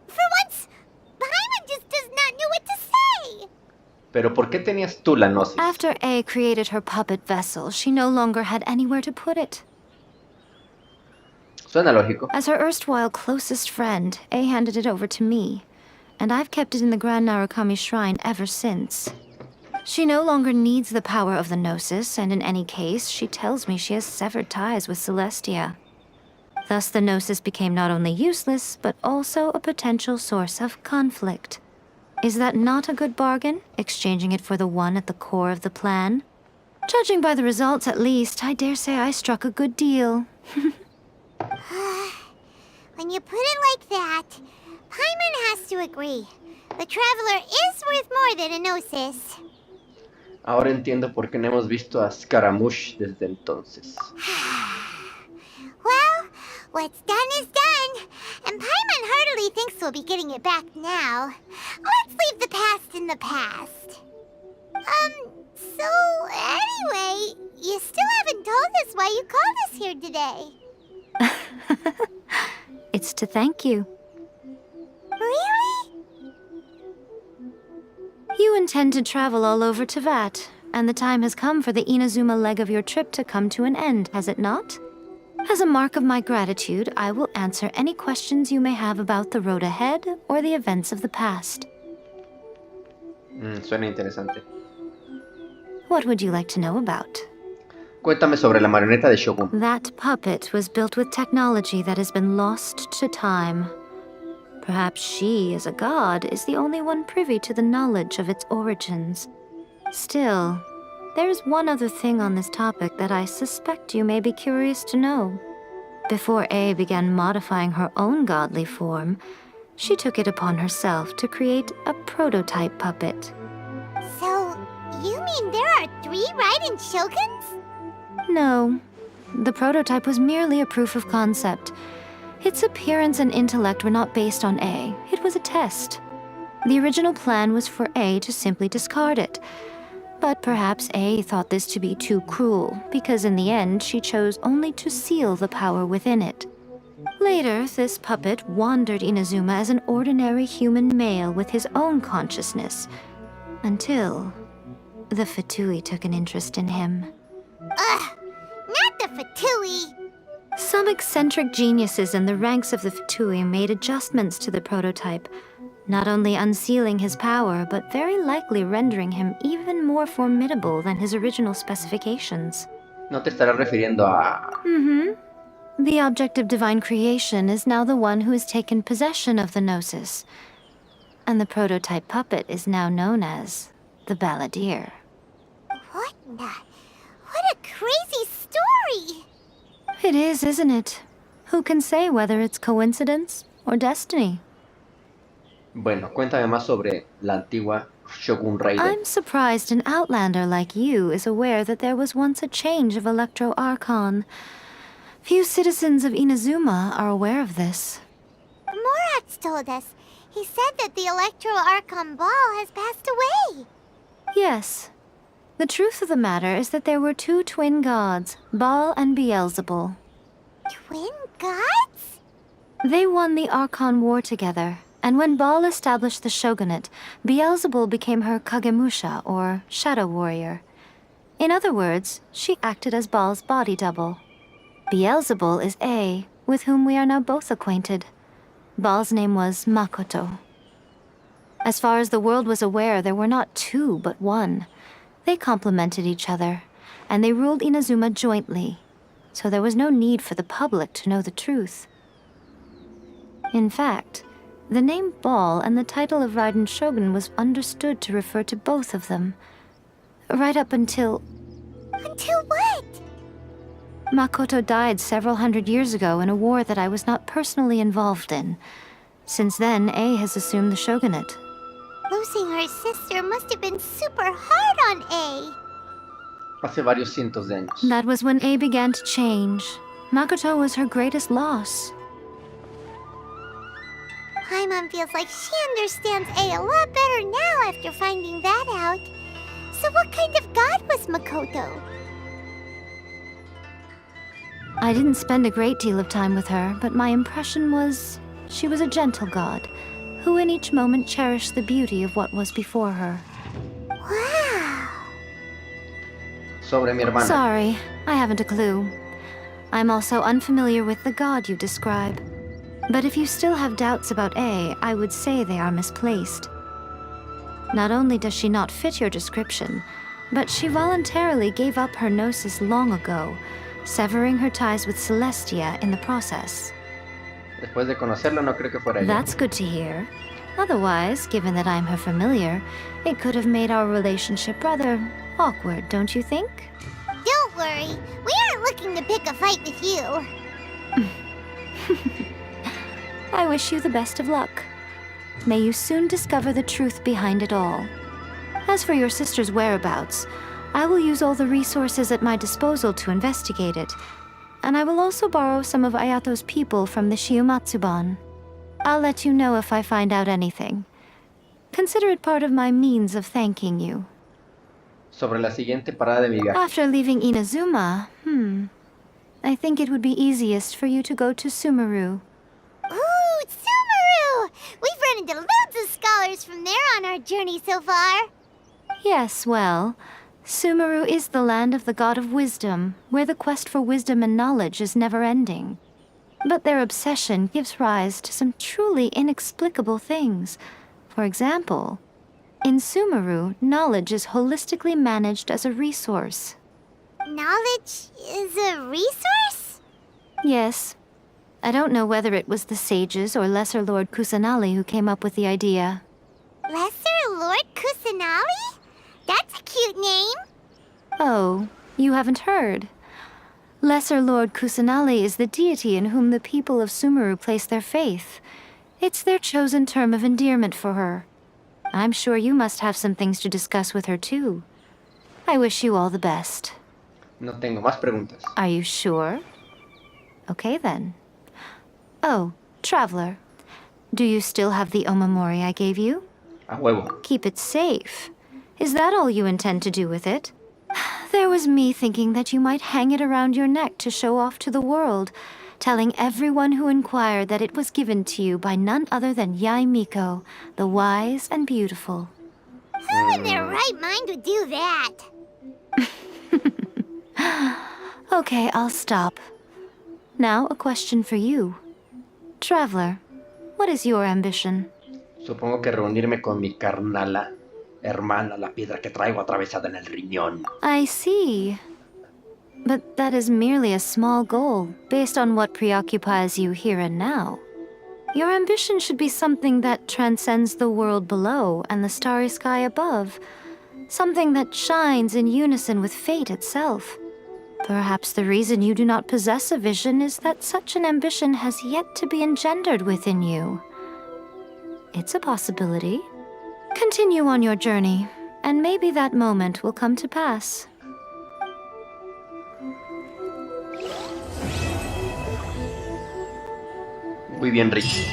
for once, Paimon just does not know what to say. Pero ¿por qué tenías tú la Gnosis? After A created her puppet vessel, she no longer had anywhere to put it. Suena lógico. As her erstwhile closest friend, A handed it over to me, and I've kept it in the Grand Narukami Shrine ever since. She no longer needs the power of the Gnosis, and in any case, she tells me she has severed ties with Celestia. Thus, the Gnosis became not only useless, but also a potential source of conflict. Is that not a good bargain, exchanging it for the one at the core of the plan? Judging by the results, at least, I dare say I struck a good deal. When you put it like that, Paimon has to agree. The Traveler is worth more than a Gnosis. Ahora entiendo por qué no hemos visto a Scaramouche desde entonces. Well, what's done is done, and Paimon heartily thinks we'll be getting it back now. Let's leave the past in the past. So anyway, you still haven't told us why you called us here today. It's to thank you. Really? You intend to travel all over Teyvat, and the time has come for the Inazuma leg of your trip to come to an end, has it not? As a mark of my gratitude, I will answer any questions you may have about the road ahead or the events of the past. Suena interesante. What would you like to know about? Cuéntame sobre la marioneta de Shogun. That puppet was built with technology that has been lost to time. Perhaps she, as a god, is the only one privy to the knowledge of its origins. Still, there is one other thing on this topic that I suspect you may be curious to know. Before A began modifying her own godly form, she took it upon herself to create a prototype puppet. So, you mean there are 3 Raiden Shoguns? No. The prototype was merely a proof of concept. Its appearance and intellect were not based on A. It was a test. The original plan was for A to simply discard it. But perhaps A thought this to be too cruel, because in the end she chose only to seal the power within it. Later, this puppet wandered Inazuma as an ordinary human male with his own consciousness, until the Fatui took an interest in him. Ugh! Not the Fatui! Some eccentric geniuses in the ranks of the Fatui made adjustments to the prototype, not only unsealing his power, but very likely rendering him even more formidable than his original specifications. No te estarás refiriendo a... The object of divine creation is now the one who has taken possession of the Gnosis, and the prototype puppet is now known as the Balladeer. What a crazy story! It is, isn't it? Who can say whether it's coincidence or destiny? Bueno, cuéntame más sobre la antigua Shogun Raiden. I'm surprised an outlander like you is aware that there was once a change of Electro Archon. Few citizens of Inazuma are aware of this. Morat's told us. He said that the Electro Archon Ball has passed away. Yes. The truth of the matter is that there were 2 twin gods, Baal and Beelzebul. Twin gods? They won the Archon War together, and when Baal established the shogunate, Beelzebul became her Kagemusha, or shadow warrior. In other words, she acted as Baal's body double. Beelzebul is A, with whom we are now both acquainted. Baal's name was Makoto. As far as the world was aware, there were not 2, but 1. They complemented each other, and they ruled Inazuma jointly, so there was no need for the public to know the truth. In fact, the name Baal and the title of Raiden Shogun was understood to refer to both of them, right up until... Until what? Makoto died several hundred years ago in a war that I was not personally involved in. Since then, A has assumed the shogunate. Losing her sister must have been super hard on A. Hace varios cientos de años. That was when A began to change. Makoto was her greatest loss. Paimon feels like she understands A lot better now after finding that out. So what kind of god was Makoto? I didn't spend a great deal of time with her, but my impression was she was a gentle god, who in each moment cherished the beauty of what was before her. Wow! Sobre mi hermana. Sorry, I haven't a clue. I'm also unfamiliar with the god you describe. But if you still have doubts about A, I would say they are misplaced. Not only does she not fit your description, but she voluntarily gave up her gnosis long ago, severing her ties with Celestia in the process. Después de conocerla, no creo que fuera ella. That's good to hear. Otherwise, given that I'm her familiar, it could have made our relationship rather awkward, don't you think? Don't worry, we aren't looking to pick a fight with you. I wish you the best of luck. May you soon discover the truth behind it all. As for your sister's whereabouts, I will use all the resources at my disposal to investigate it, and I will also borrow some of Ayato's people from the Shiumatsuban. I'll let you know if I find out anything. Consider it part of my means of thanking you. Sobre la siguiente parada de mi viaje. After leaving Inazuma, I think it would be easiest for you to go to Sumeru. Ooh, Sumeru! We've run into loads of scholars from there on our journey so far. Yes, well, Sumeru is the land of the god of wisdom, where the quest for wisdom and knowledge is never-ending. But their obsession gives rise to some truly inexplicable things. For example, in Sumeru, knowledge is holistically managed as a resource. Knowledge is a resource? Yes. I don't know whether it was the sages or Lesser Lord Kusanali who came up with the idea. Lesser Lord Kusanali? That's a cute name. Oh, you haven't heard. Lesser Lord Kusanali is the deity in whom the people of Sumeru place their faith. It's their chosen term of endearment for her. I'm sure you must have some things to discuss with her too. I wish you all the best. No tengo más preguntas. Are you sure? Okay then. Oh, Traveler. Do you still have the omamori I gave you? A huevo. Keep it safe. Is that all you intend to do with it? There was me thinking that you might hang it around your neck to show off to the world, telling everyone who inquired that it was given to you by none other than Yae Miko, the wise and beautiful. Who in their right mind would do that? Okay, I'll stop. Now, a question for you. Traveler, what is your ambition? Supongo que reunirme con mi carnala, hermana, la piedra que traigo atravesada en el riñón. I see. But that is merely a small goal, based on what preoccupies you here and now. Your ambition should be something that transcends the world below and the starry sky above. Something that shines in unison with fate itself. Perhaps the reason you do not possess a vision is that such an ambition has yet to be engendered within you. It's a possibility. Continue on your journey, and maybe that moment will come to pass. Muy bien, Ricky.